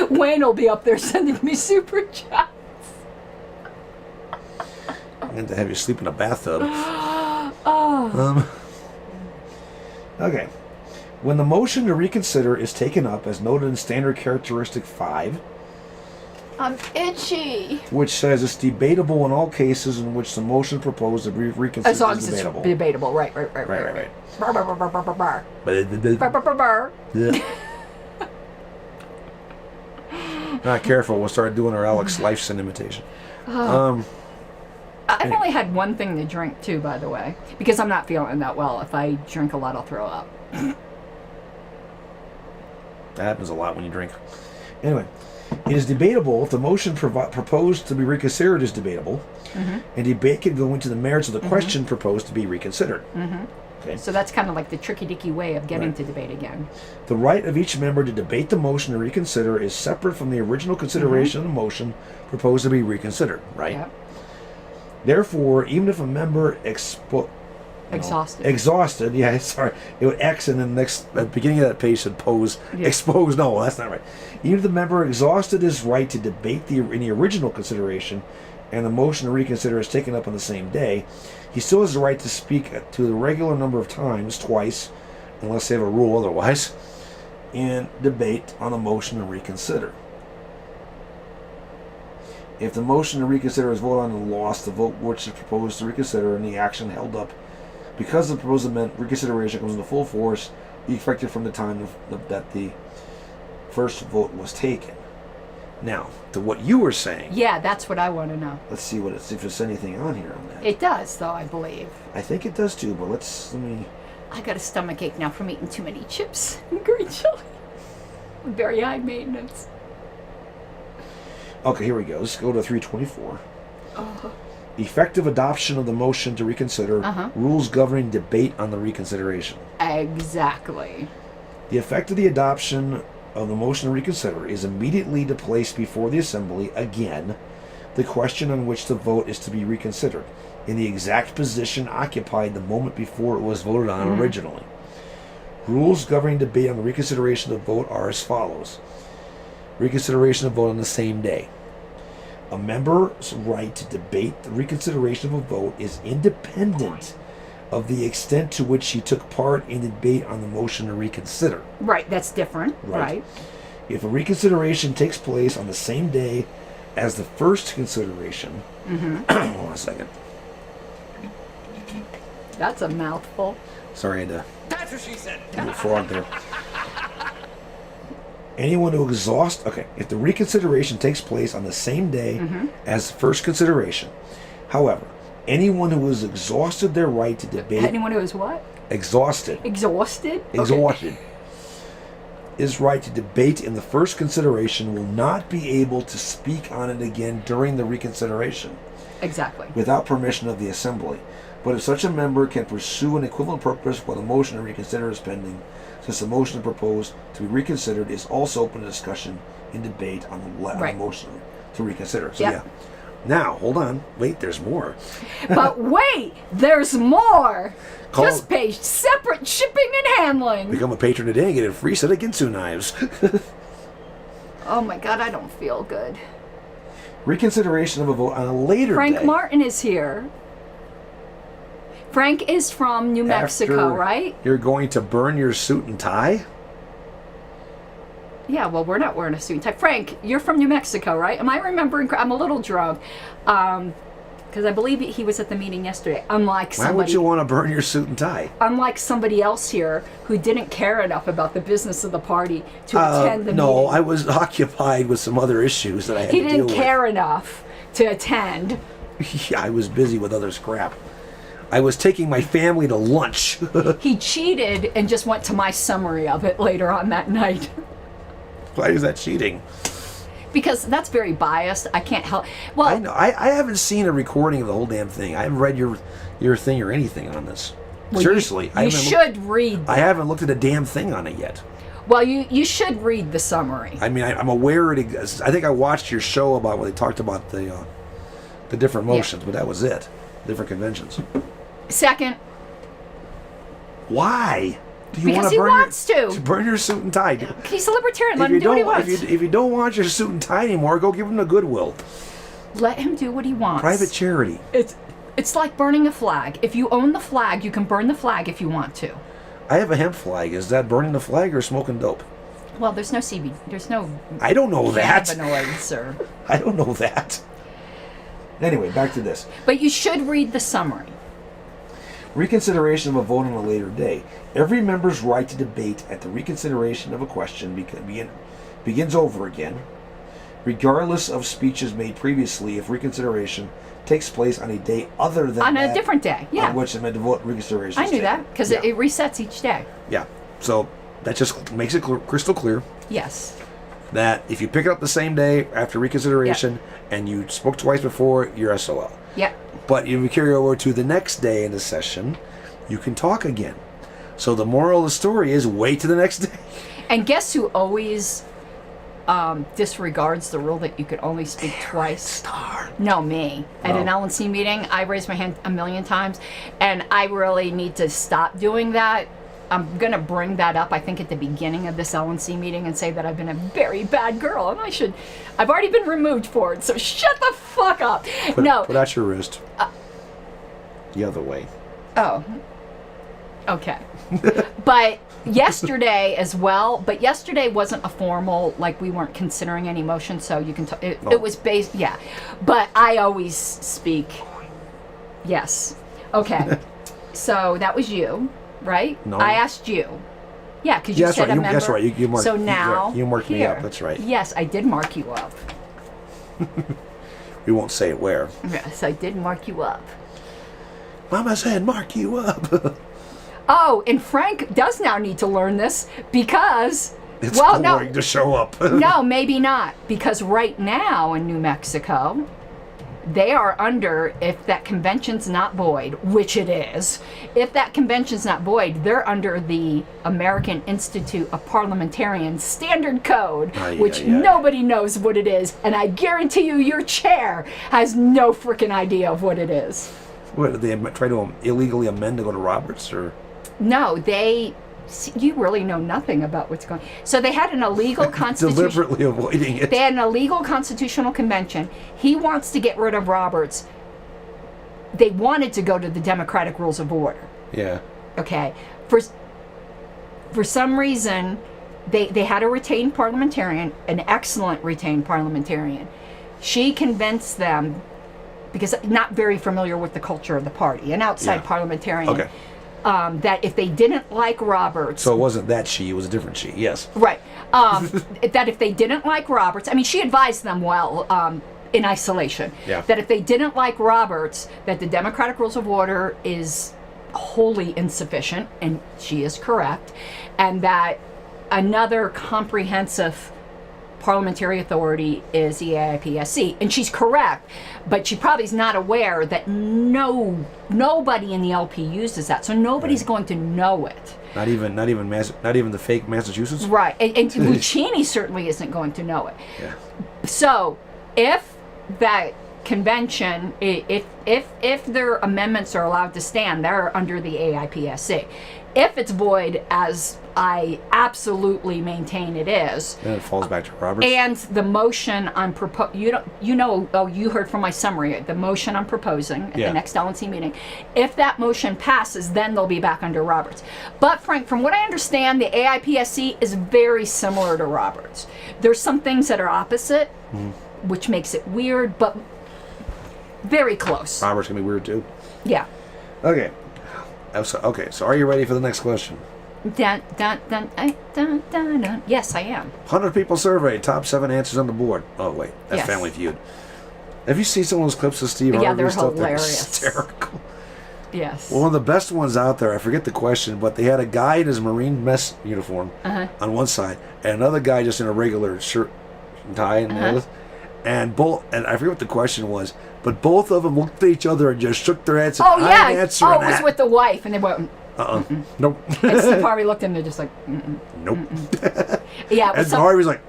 Speaker 3: Wayne will be up there sending me super chats.
Speaker 2: And to have you sleep in a bathtub. Okay. When the motion to reconsider is taken up, as noted in Standard Characteristic 5,
Speaker 3: I'm itchy.
Speaker 2: which says it's debatable in all cases in which the motion proposed to be reconsidered
Speaker 3: As long
Speaker 2: is
Speaker 3: as it's
Speaker 2: debatable.
Speaker 3: debatable. Right. Burr, burr, burr, burr, burr, burr, burr. Burr, burr, burr, burr.
Speaker 2: Not careful, we'll start doing our Alex Lifeson imitation.
Speaker 3: I've only had one thing to drink too, by the way, because I'm not feeling that well. If I drink a lot, I'll throw up.
Speaker 2: That happens a lot when you drink. Anyway, it is debatable if the motion proposed to be reconsidered is debatable, and debate can go into the merits of the question proposed to be reconsidered. Okay.
Speaker 3: So that's kind of like the tricky-dicky way of getting to debate again.
Speaker 2: The right of each member to debate the motion to reconsider is separate from the original consideration of the motion proposed to be reconsidered, right?
Speaker 3: Yep.
Speaker 2: Therefore, even if a member exhausted, yeah, sorry, it would X and then next, at the beginning of that page said pose, expose, no, that's not right. Even if the member exhausted his right to debate in the original consideration and the motion to reconsider is taken up on the same day, he still has the right to speak to the regular number of times, twice, unless they have a rule otherwise, in debate on the motion to reconsider. If the motion to reconsider is voted on and lost, the vote which is proposed to reconsider and the action held up because the proposed amendment reconsideration comes into full force, be effective from the time that the first vote was taken. Now, to what you were saying.
Speaker 3: Yeah, that's what I want to know.
Speaker 2: Let's see if there's anything on here on that.
Speaker 3: It does, though, I believe.
Speaker 2: I think it does too, but let me.
Speaker 3: I got a stomach ache now from eating too many chips and green chili. Very high maintenance.
Speaker 2: Okay, here we go. Let's go to 324. Effective adoption of the motion to reconsider. Rules governing debate on the reconsideration.
Speaker 3: Exactly.
Speaker 2: The effect of the adoption of the motion to reconsider is immediately to place before the Assembly, again, the question on which the vote is to be reconsidered, in the exact position occupied the moment before it was voted on originally. Rules governing debate on the reconsideration of the vote are as follows. Reconsideration of vote on the same day. A member's right to debate the reconsideration of a vote is independent of the extent to which he took part in the debate on the motion to reconsider.
Speaker 3: Right, that's different. Right.
Speaker 2: If a reconsideration takes place on the same day as the first consideration, hold on a second.
Speaker 3: That's a mouthful.
Speaker 2: Sorry, I had to
Speaker 5: That's what she said.
Speaker 2: do a frog there. Anyone who exhausts... Okay, if the reconsideration takes place on the same day as the first consideration, however, anyone who has exhausted their right to debate...
Speaker 3: Anyone who is what?
Speaker 2: Exhausted.
Speaker 3: Exhausted?
Speaker 2: Exhausted. His right to debate in the first consideration will not be able to speak on it again during the reconsideration.
Speaker 3: Exactly.
Speaker 2: Without permission of the Assembly. But if such a member can pursue an equivalent purpose while the motion to reconsider is pending, since the motion proposed to be reconsidered is also open to discussion and debate on the motion to reconsider. So yeah. Now, hold on. Wait, there's more.
Speaker 3: But wait, there's more. Just pay separate shipping and handling.
Speaker 2: Become a patron today and get a free set of Ginsu knives.
Speaker 3: Oh my God, I don't feel good.
Speaker 2: Reconsideration of a vote on a later day.
Speaker 3: Frank Martin is here. Frank is from New Mexico, right?
Speaker 2: You're going to burn your suit and tie?
Speaker 3: Yeah, well, we're not wearing a suit and tie. Frank, you're from New Mexico, right? Am I remembering? I'm a little drunk. Because I believe he was at the meeting yesterday.
Speaker 2: Why would you want to burn your suit and tie?
Speaker 3: Unlike somebody else here who didn't care enough about the business of the party to attend the meeting.
Speaker 2: No, I was occupied with some other issues that I had to deal with.
Speaker 3: He didn't care enough to attend.
Speaker 2: Yeah, I was busy with other crap. I was taking my family to lunch.
Speaker 3: He cheated and just went to my summary of it later on that night.
Speaker 2: Why is that cheating?
Speaker 3: Because that's very biased. I can't help. Well,
Speaker 2: I know. I haven't seen a recording of the whole damn thing. I haven't read your thing or anything on this.
Speaker 3: Well,
Speaker 2: Seriously,
Speaker 3: you should read.
Speaker 2: I haven't looked at a damn thing on it yet.
Speaker 3: Well, you should read the summary.
Speaker 2: I mean, I'm aware it exists. I think I watched your show about where they talked about the different motions, but that was it. Different conventions.
Speaker 3: Second.
Speaker 2: Why? Do you
Speaker 3: Because he wants to.
Speaker 2: Burn your suit and tie.
Speaker 3: He's a libertarian. Let him do what he wants.
Speaker 2: If you don't want your suit and tie anymore, go give him to Goodwill.
Speaker 3: Let him do what he wants.
Speaker 2: Private charity.
Speaker 3: It's like burning a flag. If you own the flag, you can burn the flag if you want to.
Speaker 2: I have a hemp flag. Is that burning the flag or smoking dope?
Speaker 3: Well, there's no CBD. There's no
Speaker 2: I don't know that.
Speaker 3: cannabinoids, or...
Speaker 2: I don't know that. Anyway, back to this.
Speaker 3: But you should read the summary.
Speaker 2: Reconsideration of a vote on a later day. Every member's right to debate at the reconsideration of a question begins over again, regardless of speeches made previously, if reconsideration takes place on a day other than
Speaker 3: On a different day, yeah.
Speaker 2: on which the vote reconsideration.
Speaker 3: I knew that, because it resets each day.
Speaker 2: Yeah. So that just makes it crystal clear
Speaker 3: Yes.
Speaker 2: that if you pick it up the same day after reconsideration and you spoke twice before, you're SOL.
Speaker 3: Yep.
Speaker 2: But if you carry over to the next day in the session, you can talk again. So the moral of the story is wait to the next day.
Speaker 3: And guess who always disregards the rule that you could only speak twice?
Speaker 2: Star.
Speaker 3: No, me. At an
Speaker 2: Oh.
Speaker 3: LNC meeting, I raised my hand a million times, and I really need to stop doing that. I'm going to bring that up, I think, at the beginning of this LNC meeting and say that I've been a very bad girl, and I've already been removed for it, so shut the fuck up.
Speaker 2: Put out your wrist. The other way.
Speaker 3: Oh. Okay. But yesterday as well, but yesterday wasn't a formal, like we weren't considering any motion, so you can, it was based, yeah. But I always speak, yes. Okay. So that was you, right?
Speaker 2: No.
Speaker 3: I asked you. Yeah, because you
Speaker 2: That's
Speaker 3: said
Speaker 2: right.
Speaker 3: a member.
Speaker 2: That's right. You marked,
Speaker 3: so now,
Speaker 2: you marked me
Speaker 3: here.
Speaker 2: up. That's right.
Speaker 3: Yes, I did mark you up.
Speaker 2: We won't say where.
Speaker 3: Yes, I did mark you up.
Speaker 2: Mama said mark you up.
Speaker 3: Oh, and Frank does now need to learn this because,
Speaker 2: It's
Speaker 3: well,
Speaker 2: going
Speaker 3: no,
Speaker 2: to show up.
Speaker 3: no, maybe not, because right now in New Mexico, they are under, if that convention's not void, which it is, if that convention's not void, they're under the American Institute of Parliamentarians Standard Code, which nobody knows what it is, and I guarantee you your chair has no freaking idea of what it is.
Speaker 2: What, did they try to illegally amend to go to Roberts, or?
Speaker 3: No, you really know nothing about what's going on. So they had an illegal constitution.
Speaker 2: Deliberately avoiding it.
Speaker 3: They had an illegal constitutional convention. He wants to get rid of Roberts. They wanted to go to the Democratic Rules of Order.
Speaker 2: Yeah.
Speaker 3: Okay. For some reason, they had a retained parliamentarian, an excellent retained parliamentarian. She convinced them, because not very familiar with the culture of the party, an outside parliamentarian.
Speaker 2: Okay.
Speaker 3: That if they didn't like Roberts...
Speaker 2: So it wasn't that she, it was a different she, yes.
Speaker 3: Right. That if they didn't like Roberts... I mean, she advised them well in isolation.
Speaker 2: Yeah.
Speaker 3: That if they didn't like Roberts, that the Democratic Rules of Order is wholly insufficient, and she is correct, and that another comprehensive parliamentary authority is the AIPSC, and she's correct, but she probably is not aware that nobody in the LP uses that, so nobody's going to know it.
Speaker 2: Not even the fake Massachusetts.
Speaker 3: Right, and Luchini certainly isn't going to know it.
Speaker 2: Yeah.
Speaker 3: So if that convention, if their amendments are allowed to stand, they're under the AIPSC. If it's void, as I absolutely maintain it is,
Speaker 2: Then it falls back to Roberts.
Speaker 3: and the motion I'm you heard from my summary, the motion I'm proposing at the next LNC meeting, if that motion passes, then they'll be back under Roberts. But Frank, from what I understand, the AIPSC is very similar to Roberts. There's some things that are opposite, which makes it weird, but very close.
Speaker 2: Roberts can be weird too.
Speaker 3: Yeah.
Speaker 2: Okay. So are you ready for the next question?
Speaker 3: Dun, dun, dun, dun, dun, dun. Yes, I am.
Speaker 2: 100 people surveyed, top 7 answers on the board. Oh wait, that's
Speaker 3: Yes.
Speaker 2: Family Feud. Have you seen some of those clips of Steve
Speaker 3: Yeah,
Speaker 2: Harvey
Speaker 3: they're
Speaker 2: stuff?
Speaker 3: hilarious.
Speaker 2: They're hysterical.
Speaker 3: Yes.
Speaker 2: Well, one of the best ones out there, I forget the question, but they had a guy in his Marine mess uniform on one side, and another guy just in a regular shirt and tie and and I forget what the question was, but both of them looked at each other and just shook their heads.
Speaker 3: Oh, yeah.
Speaker 2: I'm answering
Speaker 3: Oh, it was
Speaker 2: that.
Speaker 3: with the wife, and they went,
Speaker 2: Nope.
Speaker 3: and Steve Harvey looked at him, and they're just like,
Speaker 2: Nope.
Speaker 3: yeah. It
Speaker 2: And
Speaker 3: was
Speaker 2: Harvey's like,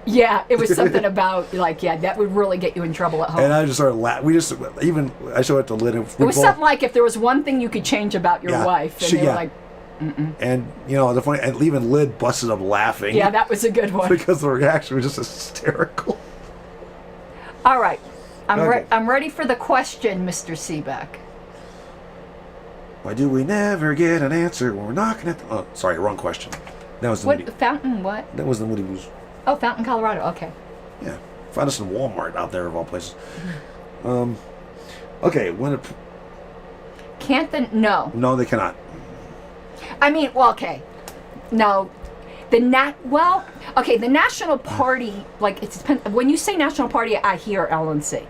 Speaker 3: it was something about, like, that would really get you in trouble at home.
Speaker 2: and I just started laughing. I showed it to Lynn.
Speaker 3: It was something like if there was one thing you could change about your wife, and they were like,
Speaker 2: and the funny, and even Lynn busted up laughing.
Speaker 3: yeah, that was a good one.
Speaker 2: because the reaction was just hysterical.
Speaker 3: All right.
Speaker 2: Okay.
Speaker 3: I'm ready for the question, Mr. Seebeck.
Speaker 2: Why do we never get an answer when we're knocking at the... Oh, sorry, wrong question. That was the
Speaker 3: What
Speaker 2: Moody...
Speaker 3: fountain? What?
Speaker 2: That was the Moody Blues.
Speaker 3: Oh, Fountain, Colorado. Okay.
Speaker 2: Yeah. Found us in Walmart out there, of all places. Okay, when it...
Speaker 3: Can't the no?
Speaker 2: No, they cannot.
Speaker 3: I mean, well, okay, no. The National Party, like it's when you say National Party, I hear LNC.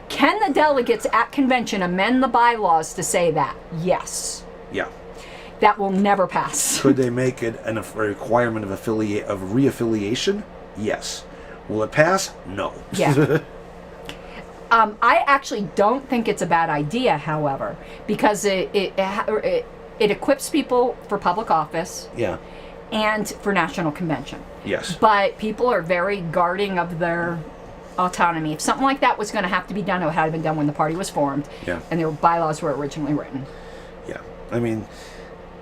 Speaker 3: Can the delegates at convention amend the bylaws to say that? Yes.
Speaker 2: Yeah.
Speaker 3: That will never pass.
Speaker 2: Could they make it a requirement of reaffiliation? Yes. Will it pass? No.
Speaker 3: Yeah. I actually don't think it's a bad idea, however, because it equips people for public office
Speaker 2: Yeah.
Speaker 3: and for national convention.
Speaker 2: Yes.
Speaker 3: But people are very guarding of their autonomy. If something like that was going to have to be done, it had been done when the party was formed,
Speaker 2: Yeah.
Speaker 3: and their bylaws were originally written.
Speaker 2: Yeah. I mean,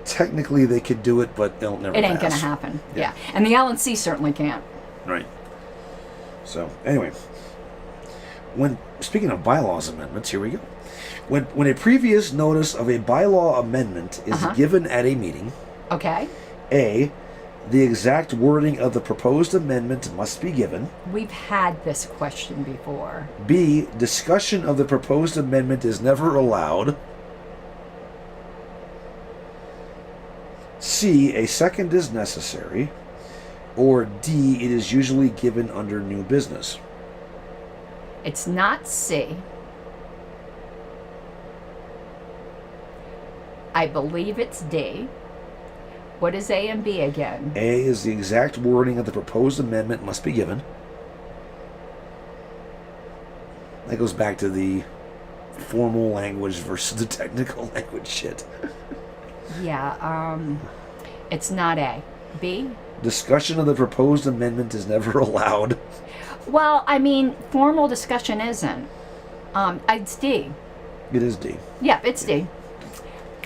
Speaker 2: technically they could do it, but they'll never
Speaker 3: It ain't going to
Speaker 2: pass.
Speaker 3: happen.
Speaker 2: Yeah.
Speaker 3: Yeah. And the LNC certainly can't.
Speaker 2: Right. So, anyway. Speaking of bylaws amendments, here we go. When a previous notice of a bylaw amendment is given at a meeting,
Speaker 3: Okay.
Speaker 2: A, the exact wording of the proposed amendment must be given.
Speaker 3: We've had this question before.
Speaker 2: B, discussion of the proposed amendment is never allowed. C, a second is necessary. Or D, it is usually given under new business.
Speaker 3: It's not C. I believe it's D. What is A and B again?
Speaker 2: A is the exact wording of the proposed amendment must be given. That goes back to the formal language versus the technical language shit.
Speaker 3: Yeah, it's not A. B?
Speaker 2: Discussion of the proposed amendment is never allowed.
Speaker 3: Well, I mean, formal discussion isn't. It's D.
Speaker 2: It is D.
Speaker 3: Yep, it's D.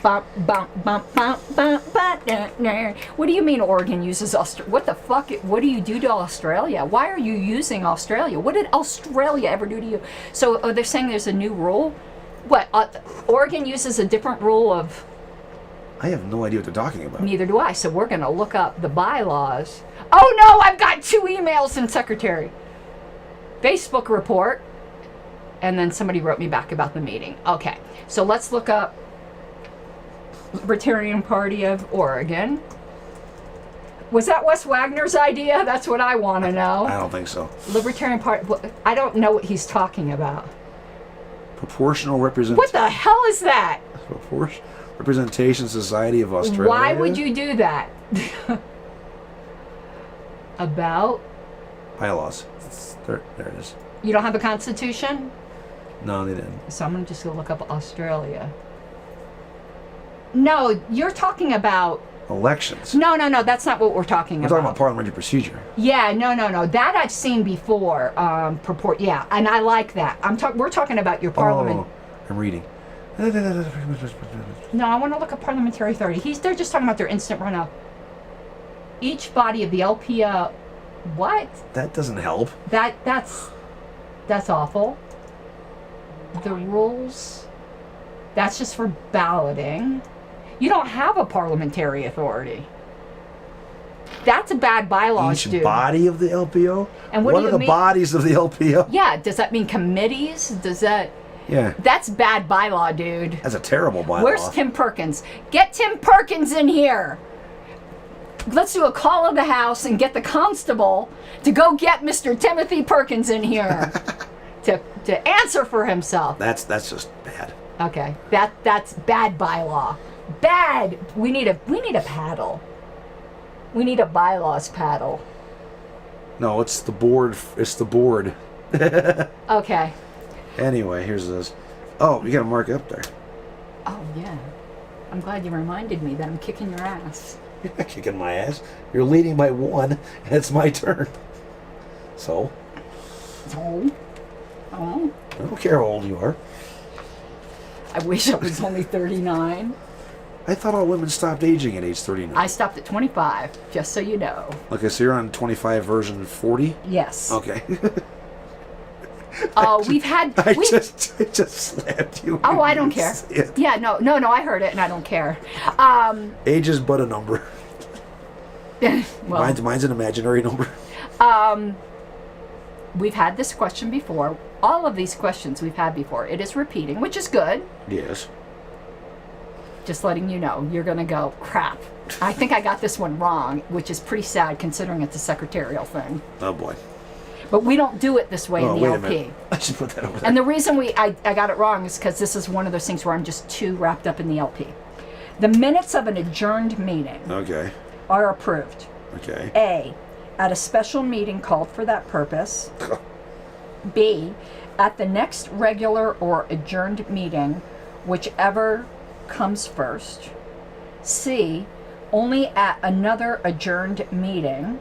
Speaker 3: Bump, bump, bump, bump, bump, bump, nah, nah. What do you mean Oregon uses Australia? What the fuck? What do you do to Australia? Why are you using Australia? What did Australia ever do to you? So they're saying there's a new rule? What? Oregon uses a different rule of...
Speaker 2: I have no idea what they're talking about.
Speaker 3: Neither do I. So we're going to look up the bylaws. Oh no, I've got 2 emails in Secretary. Facebook report. And then somebody wrote me back about the meeting. Okay, so let's look up Libertarian Party of Oregon. Was that Wes Wagner's idea? That's what I want to know.
Speaker 2: I don't think so.
Speaker 3: Libertarian Party. I don't know what he's talking about.
Speaker 2: Proportional representation.
Speaker 3: What the hell is that?
Speaker 2: Representation Society of Australia.
Speaker 3: Why would you do that? About?
Speaker 2: Bylaws. There it is.
Speaker 3: You don't have a constitution?
Speaker 2: No, they didn't.
Speaker 3: So I'm just going to look up Australia. No, you're talking about...
Speaker 2: Elections.
Speaker 3: No, that's not what we're talking
Speaker 2: We're
Speaker 3: about.
Speaker 2: talking about parliamentary procedure.
Speaker 3: Yeah, no. That I've seen before. Yeah, and I like that. We're talking about your parliament.
Speaker 2: Oh, I'm reading.
Speaker 3: No, I want to look at parliamentary authority. They're just talking about their instant runoff. Each body of the LPO. What?
Speaker 2: That doesn't help.
Speaker 3: That's awful. The rules. That's just for balloting. You don't have a parliamentary authority. That's a bad bylaw,
Speaker 2: Each
Speaker 3: dude.
Speaker 2: body of the LPO?
Speaker 3: And what do
Speaker 2: are
Speaker 3: you
Speaker 2: the
Speaker 3: mean?
Speaker 2: bodies of the LPO?
Speaker 3: Yeah, does that mean committees? Does that...
Speaker 2: Yeah.
Speaker 3: That's bad bylaw, dude.
Speaker 2: That's a terrible bylaw.
Speaker 3: Where's Tim Perkins? Get Tim Perkins in here. Let's do a call of the house and get the constable to go get Mr. Timothy Perkins in here to answer for himself.
Speaker 2: That's just bad.
Speaker 3: Okay, that's bad bylaw. Bad. We need a paddle. We need a bylaws paddle.
Speaker 2: No, it's the board. It's the board.
Speaker 3: Okay.
Speaker 2: Anyway, here's this. Oh, you gotta mark it up there.
Speaker 3: Oh yeah. I'm glad you reminded me that I'm kicking your ass.
Speaker 2: You're not kicking my ass. You're leading by 1, and it's my turn. So?
Speaker 3: Oh.
Speaker 2: I don't care how old you are.
Speaker 3: I wish I was only 39.
Speaker 2: I thought all women stopped aging at age 39.
Speaker 3: I stopped at 25, just so you know.
Speaker 2: Okay, so you're on 25 version 40?
Speaker 3: Yes.
Speaker 2: Okay.
Speaker 3: We've had.
Speaker 2: I just slapped you.
Speaker 3: Oh, I don't care.
Speaker 2: It.
Speaker 3: Yeah, no, I heard it and I don't care.
Speaker 2: Age is but a number.
Speaker 3: Well,
Speaker 2: Mine's an imaginary number.
Speaker 3: we've had this question before. All of these questions we've had before. It is repeating, which is good.
Speaker 2: Yes.
Speaker 3: Just letting you know, you're going to go, crap. I think I got this one wrong, which is pretty sad considering it's a secretarial thing.
Speaker 2: Oh, boy.
Speaker 3: But we don't do it this way in the
Speaker 2: wait a
Speaker 3: LP.
Speaker 2: minute. I should put that over there.
Speaker 3: And the reason I got it wrong is because this is one of those things where I'm just too wrapped up in the LP. The minutes of an adjourned meeting
Speaker 2: Okay.
Speaker 3: are approved.
Speaker 2: Okay.
Speaker 3: A, at a special meeting called for that purpose. B, at the next regular or adjourned meeting, whichever comes first. C, only at another adjourned meeting.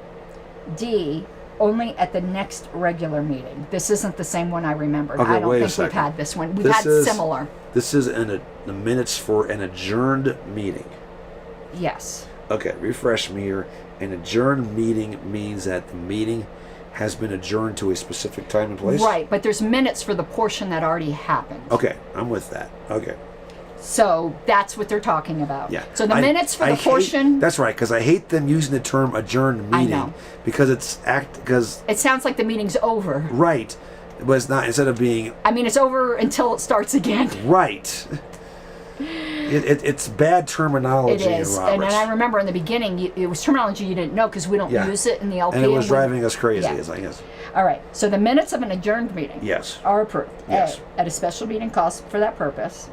Speaker 3: D, only at the next regular meeting. This isn't the same one I remembered.
Speaker 2: Okay,
Speaker 3: I don't
Speaker 2: wait a
Speaker 3: think we've
Speaker 2: second.
Speaker 3: had this one. We've
Speaker 2: This
Speaker 3: had
Speaker 2: is-
Speaker 3: similar.
Speaker 2: This is the minutes for an adjourned meeting.
Speaker 3: Yes.
Speaker 2: Okay, refresh me here. An adjourned meeting means that the meeting has been adjourned to a specific time and place?
Speaker 3: Right, but there's minutes for the portion that already happened.
Speaker 2: Okay, I'm with that. Okay.
Speaker 3: So that's what they're talking about.
Speaker 2: Yeah.
Speaker 3: So the minutes for the portion.
Speaker 2: That's right, because I hate them using the term adjourned
Speaker 3: I
Speaker 2: meeting
Speaker 3: know.
Speaker 2: because
Speaker 3: It sounds like the meeting's over.
Speaker 2: right, but it's not. Instead of being
Speaker 3: I mean, it's over until it starts again.
Speaker 2: right, it's bad terminology.
Speaker 3: It is.
Speaker 2: in
Speaker 3: And
Speaker 2: Roberts.
Speaker 3: I remember in the beginning, it was terminology you didn't know because we don't
Speaker 2: Yeah.
Speaker 3: use it in the LP.
Speaker 2: and it was
Speaker 3: we-
Speaker 2: driving us crazy.
Speaker 3: Yeah.
Speaker 2: It's like yes,
Speaker 3: All right. So the minutes of an adjourned meeting
Speaker 2: yes.
Speaker 3: are approved.
Speaker 2: Yes.
Speaker 3: A, at a special meeting called for that purpose.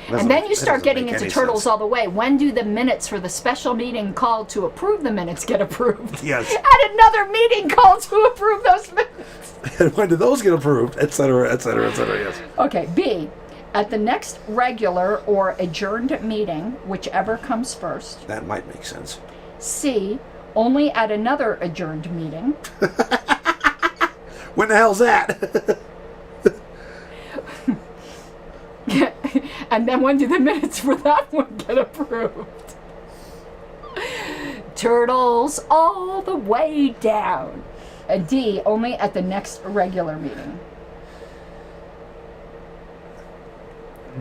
Speaker 2: Doesn't-
Speaker 3: And then you
Speaker 2: that
Speaker 3: start
Speaker 2: doesn't
Speaker 3: getting
Speaker 2: make
Speaker 3: into
Speaker 2: any
Speaker 3: turtles
Speaker 2: sense.
Speaker 3: all the way. When do the minutes for the special meeting called to approve the minutes get approved?
Speaker 2: Yes.
Speaker 3: At another meeting called to approve those minutes.
Speaker 2: And when do those get approved, et cetera, et cetera, et cetera? Yes.
Speaker 3: Okay, B, at the next regular or adjourned meeting, whichever comes first.
Speaker 2: That might make sense.
Speaker 3: C, only at another adjourned meeting.
Speaker 2: When the hell's that?
Speaker 3: And then when do the minutes for that one get approved? Turtles all the way down. A D, only at the next regular meeting.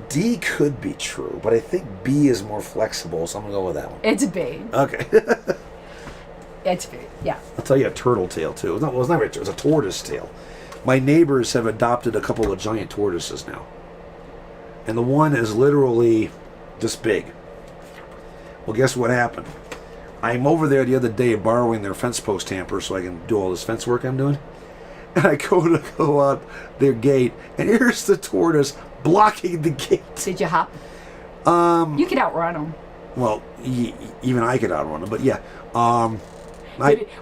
Speaker 2: D could be true, but I think B is more flexible, so I'm gonna go with that one.
Speaker 3: It's B.
Speaker 2: Okay.
Speaker 3: It's B, yeah.
Speaker 2: I'll tell you a turtle tail too. It's not really, it was a tortoise tail. My neighbors have adopted a couple of giant tortoises now. And the one is literally this big. Well, guess what happened? I'm over there the other day borrowing their fence post hamper so I can do all this fence work I'm doing. And I go out their gate, and here's the tortoise blocking the gate.
Speaker 3: Did you hop? You could outrun him.
Speaker 2: Well, even I could outrun him, but yeah.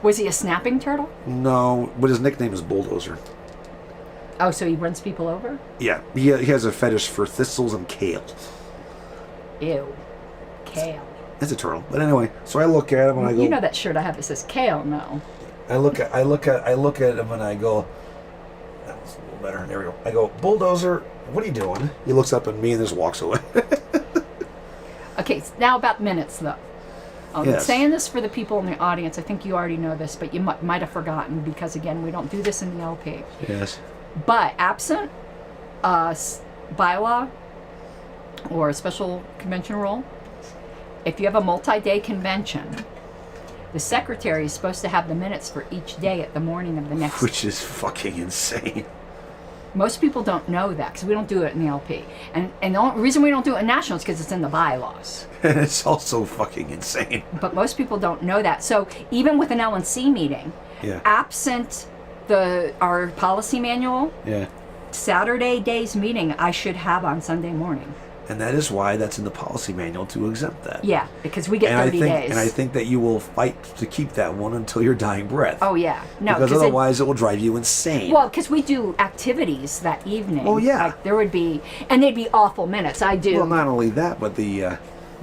Speaker 3: Was he a snapping turtle?
Speaker 2: No, but his nickname is Bulldozer.
Speaker 3: Oh, so he runs people over?
Speaker 2: Yeah, he has a fetish for thistles and kale.
Speaker 3: Ew. Kale.
Speaker 2: It's a turtle, but anyway. So I look at him and I go.
Speaker 3: You know that shirt I have that says kale, no.
Speaker 2: I look at him and I go. That was a little better. There we go. I go, Bulldozer. What are you doing? He looks up at me and just walks away.
Speaker 3: Okay, now about minutes, though. I'm
Speaker 2: Yes.
Speaker 3: saying this for the people in the audience. I think you already know this, but you might have forgotten because, again, we don't do this in the LP.
Speaker 2: Yes.
Speaker 3: But absent bylaw or a special convention rule, if you have a multi-day convention, the secretary is supposed to have the minutes for each day at the morning of the next.
Speaker 2: Which is fucking insane.
Speaker 3: Most people don't know that because we don't do it in the LP. And the only reason we don't do it in national is because it's in the bylaws.
Speaker 2: And it's also fucking insane.
Speaker 3: But most people don't know that. So even with an LNC meeting,
Speaker 2: Yeah.
Speaker 3: absent our policy manual,
Speaker 2: Yeah.
Speaker 3: Saturday day's meeting I should have on Sunday morning.
Speaker 2: And that is why that's in the policy manual to exempt that.
Speaker 3: Yeah, because we get 30 days.
Speaker 2: And I think that you will fight to keep that one until your dying breath.
Speaker 3: Oh yeah, no,
Speaker 2: because otherwise it will drive you insane.
Speaker 3: Well, because we do activities that evening.
Speaker 2: Oh, yeah.
Speaker 3: Like, there would be, and they'd be awful minutes. I do.
Speaker 2: Well, not only that, but the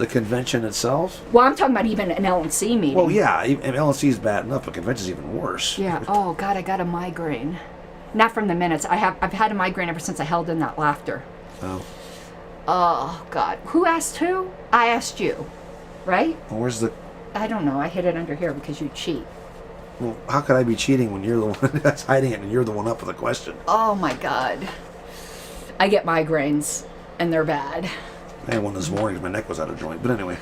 Speaker 2: convention itself.
Speaker 3: Well, I'm talking about even an LNC meeting.
Speaker 2: Well, yeah, and LNC is bad enough, but convention's even worse.
Speaker 3: Yeah. Oh God, I got a migraine. Not from the minutes. I've had a migraine ever since I held in that laughter.
Speaker 2: Oh.
Speaker 3: Oh God, who asked who? I asked you, right?
Speaker 2: Well, where's the?
Speaker 3: I don't know. I hid it under here because you cheat.
Speaker 2: Well, how could I be cheating when you're the one that's hiding it and you're the one up with the question?
Speaker 3: Oh my God. I get migraines, and they're bad.
Speaker 2: I had one this morning. My neck was out of joint. But anyway,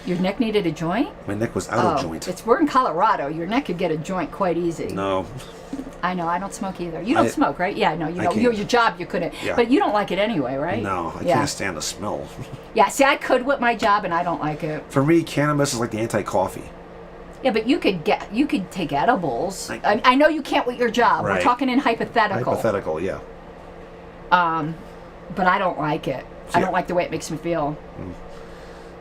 Speaker 3: Your neck needed a joint?
Speaker 2: my neck was out of joint.
Speaker 3: We're in Colorado. Your neck could get a joint quite easy.
Speaker 2: No.
Speaker 3: I know. I don't smoke either. You don't smoke, right? Yeah, no. You know,
Speaker 2: can't.
Speaker 3: your job, you couldn't.
Speaker 2: Yeah.
Speaker 3: But you don't like it anyway, right?
Speaker 2: No, I
Speaker 3: Yeah.
Speaker 2: can't stand the smell.
Speaker 3: Yeah, see, I could with my job, and I don't like it.
Speaker 2: For me, cannabis is like the anti-coffee.
Speaker 3: Yeah, but you could take edibles. I know you can't with your job. We're
Speaker 2: Right.
Speaker 3: talking in hypothetical.
Speaker 2: Hypothetical, yeah.
Speaker 3: But I don't like it. I don't like the way it makes me feel.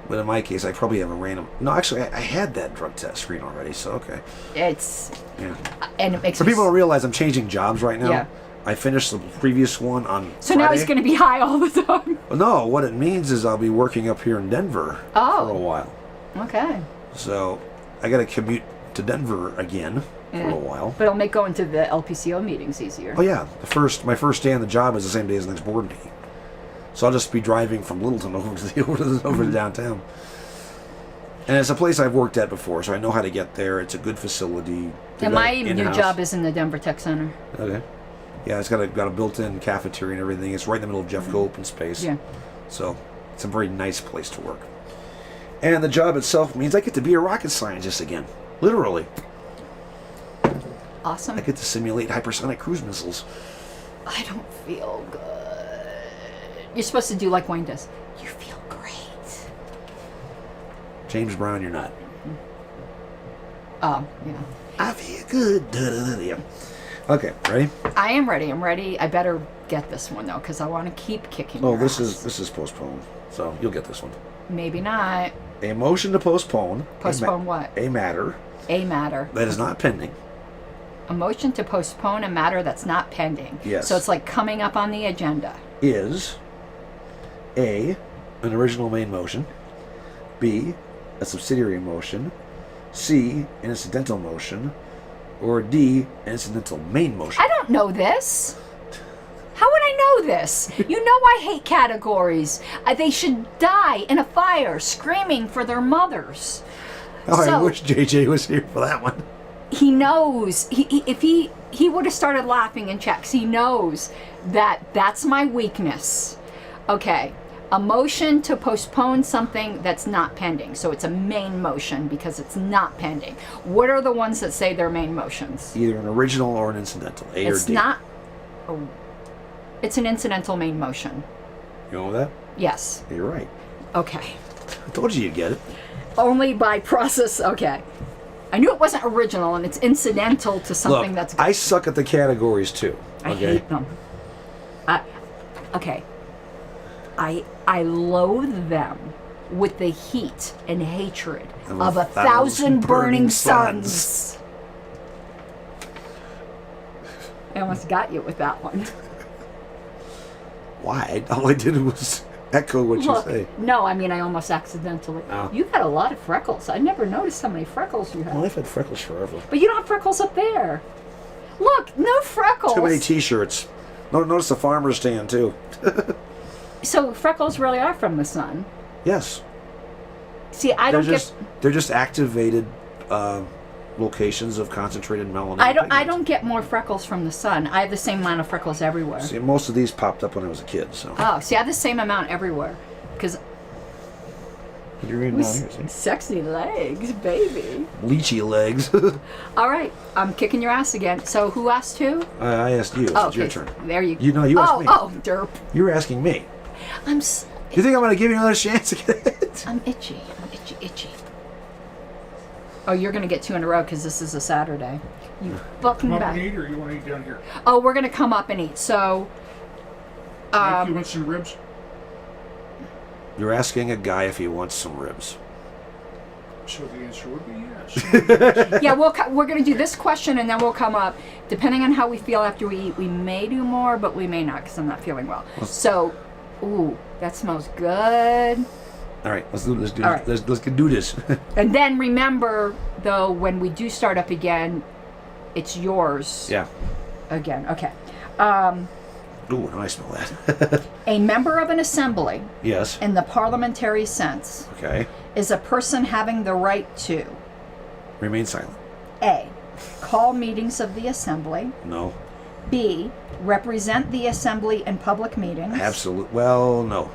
Speaker 2: But in my case, I probably have a random... No, actually, I had that drug test screen already, so okay.
Speaker 3: It's
Speaker 2: Yeah.
Speaker 3: and it makes
Speaker 2: For
Speaker 3: me
Speaker 2: people to realize I'm changing jobs right now.
Speaker 3: Yeah.
Speaker 2: I finished the previous one on
Speaker 3: so
Speaker 2: Friday.
Speaker 3: now he's going to be high all the time.
Speaker 2: Well, no, what it means is I'll be working up here in Denver
Speaker 3: Oh.
Speaker 2: for a while.
Speaker 3: Okay.
Speaker 2: So I got to commute to Denver again for
Speaker 3: Yeah.
Speaker 2: a while.
Speaker 3: But it'll make going to the LPCO meetings easier.
Speaker 2: Oh yeah, my first day on the job is the same day as the next board meeting. So I'll just be driving from Littleton over to downtown. And it's a place I've worked at before, so I know how to get there. It's a good facility.
Speaker 3: And my new
Speaker 2: In-house.
Speaker 3: job is in the Denver Tech Center.
Speaker 2: Okay. Yeah, it's got a built-in cafeteria and everything. It's right in the middle of Jeffco open space.
Speaker 3: Yeah.
Speaker 2: So it's a very nice place to work. And the job itself means I get to be a rocket scientist again. Literally.
Speaker 3: Awesome.
Speaker 2: I get to simulate hypersonic cruise missiles.
Speaker 3: I don't feel good. You're supposed to do like Wayne does. You feel great.
Speaker 2: James Brown, you're not.
Speaker 3: Oh, yeah.
Speaker 2: I feel good. Da-da-da-da. Yeah. Okay, ready?
Speaker 3: I am ready. I'm ready. I better get this one though, because I want to keep kicking.
Speaker 2: Oh,
Speaker 3: your
Speaker 2: this
Speaker 3: ass.
Speaker 2: is postponed. So you'll get this one.
Speaker 3: Maybe not.
Speaker 2: A motion to postpone.
Speaker 3: Postpone what?
Speaker 2: A matter
Speaker 3: A matter.
Speaker 2: that is not pending.
Speaker 3: A motion to postpone a matter that's not pending.
Speaker 2: Yes.
Speaker 3: So it's like coming up on the agenda.
Speaker 2: Is A, an original main motion. B, a subsidiary motion. C, an incidental motion. Or D, an incidental main motion.
Speaker 3: I don't know this. How would I know this? You know I hate categories. They should die in a fire screaming for their mothers.
Speaker 2: Oh, I
Speaker 3: So-
Speaker 2: wish JJ was here for that one.
Speaker 3: He knows. If he would have started laughing in checks. He knows that that's my weakness. Okay. A motion to postpone something that's not pending. So it's a main motion because it's not pending. What are the ones that say they're main motions?
Speaker 2: Either an original or an incidental. A or
Speaker 3: It's
Speaker 2: D.
Speaker 3: not. Oh, it's an incidental main motion.
Speaker 2: You know that?
Speaker 3: Yes.
Speaker 2: You're right.
Speaker 3: Okay.
Speaker 2: I told you you'd get it.
Speaker 3: Only by process. Okay. I knew it wasn't original and it's incidental to something
Speaker 2: Look,
Speaker 3: that's.
Speaker 2: I suck at the categories too.
Speaker 3: I
Speaker 2: Okay.
Speaker 3: hate them. Okay. I loathe them with the heat and hatred of 1,000 burning suns. I almost got you with that one.
Speaker 2: Why? All I did was echo what you
Speaker 3: Look,
Speaker 2: say.
Speaker 3: no, I mean I almost accidentally.
Speaker 2: Oh.
Speaker 3: You got a lot of freckles. I never noticed how many freckles you have.
Speaker 2: Well, I've had freckles forever.
Speaker 3: But you don't have freckles up there. Look, no freckles.
Speaker 2: Too many T-shirts. Notice the farmer's stand too.
Speaker 3: So freckles really are from the sun.
Speaker 2: Yes,
Speaker 3: See, I don't get.
Speaker 2: they're just activated locations of concentrated melanin.
Speaker 3: I
Speaker 2: pigment.
Speaker 3: don't get more freckles from the sun. I have the same amount of freckles everywhere.
Speaker 2: See, most of these popped up when I was a kid. So
Speaker 3: Oh, see, I have the same amount everywhere. Because
Speaker 2: you're reading down here. See,
Speaker 3: sexy legs, baby.
Speaker 2: leechy legs.
Speaker 3: All right, I'm kicking your ass again. So who asked who?
Speaker 2: I asked you.
Speaker 3: Oh,
Speaker 2: It's your
Speaker 3: okay.
Speaker 2: turn.
Speaker 3: There you go.
Speaker 2: You know, you asked me.
Speaker 3: Oh, derp.
Speaker 2: You were asking me.
Speaker 3: I'm
Speaker 2: You think I'm going to give you another chance to get it?
Speaker 3: I'm itchy. I'm itchy. Oh, you're gonna get 2 in a row because this is a Saturday. You fucking
Speaker 4: Come up
Speaker 3: bet.
Speaker 4: and eat, or you want to eat down here?
Speaker 3: Oh, we're gonna come up and eat. So,
Speaker 4: Mike, you want some ribs?
Speaker 2: You're asking a guy if he wants some ribs.
Speaker 4: So the answer would be yes.
Speaker 3: yeah, we're gonna do this question and then we'll come up. Depending on how we feel after we eat, we may do more, but we may not because I'm not feeling well. So, ooh, that smells good.
Speaker 2: All right, let's do this.
Speaker 3: All right.
Speaker 2: Let's do this.
Speaker 3: And then remember, though, when we do start up again, it's yours.
Speaker 2: Yeah.
Speaker 3: Again. Okay.
Speaker 2: Ooh, now I smell that.
Speaker 3: A member of an assembly,
Speaker 2: Yes.
Speaker 3: in the parliamentary sense,
Speaker 2: Okay.
Speaker 3: is a person having the right to
Speaker 2: Remain silent.
Speaker 3: A, call meetings of the assembly.
Speaker 2: No.
Speaker 3: B, represent the assembly in public meetings.
Speaker 2: Absolute. Well, no.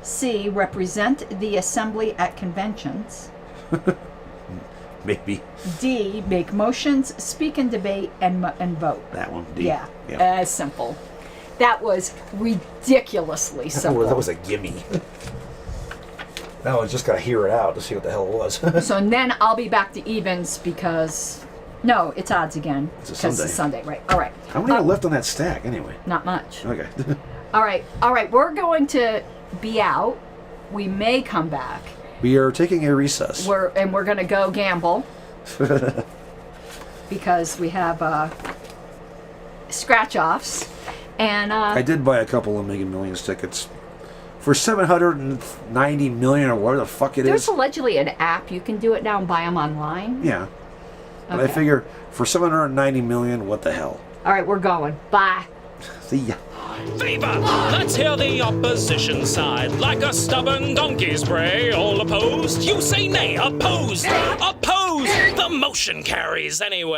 Speaker 3: C, represent the assembly at conventions.
Speaker 2: Maybe.
Speaker 3: D, make motions, speak in debate, and vote.
Speaker 2: That one. D.
Speaker 3: Yeah,
Speaker 2: Yeah.
Speaker 3: simple. That was ridiculously simple.
Speaker 2: That was a gimme. Now I just gotta hear it out to see what the hell it was.
Speaker 3: So then I'll be back to evens because, no, it's odds again.
Speaker 2: It's a
Speaker 3: because
Speaker 2: Sunday.
Speaker 3: It's Sunday, right? All right.
Speaker 2: How many are left on that stack anyway?
Speaker 3: Not much.
Speaker 2: Okay.
Speaker 3: All right. We're going to be out. We may come back.
Speaker 2: We are taking a recess.
Speaker 3: We're going to go gamble because we have scratch offs, and
Speaker 2: I did buy a couple of Mega Millions tickets for 790 million or whatever the fuck it
Speaker 3: there's
Speaker 2: is.
Speaker 3: allegedly an app you can do it now and buy them online.
Speaker 2: Yeah. But I
Speaker 3: Okay.
Speaker 2: figure for 790 million, what the hell?
Speaker 3: All right, we're going. Bye.
Speaker 2: See ya.
Speaker 1: Favor! Let's hear the opposition side. Like a stubborn donkey's bray, all opposed. You say nay, opposed! Opposed! The motion carries anyway.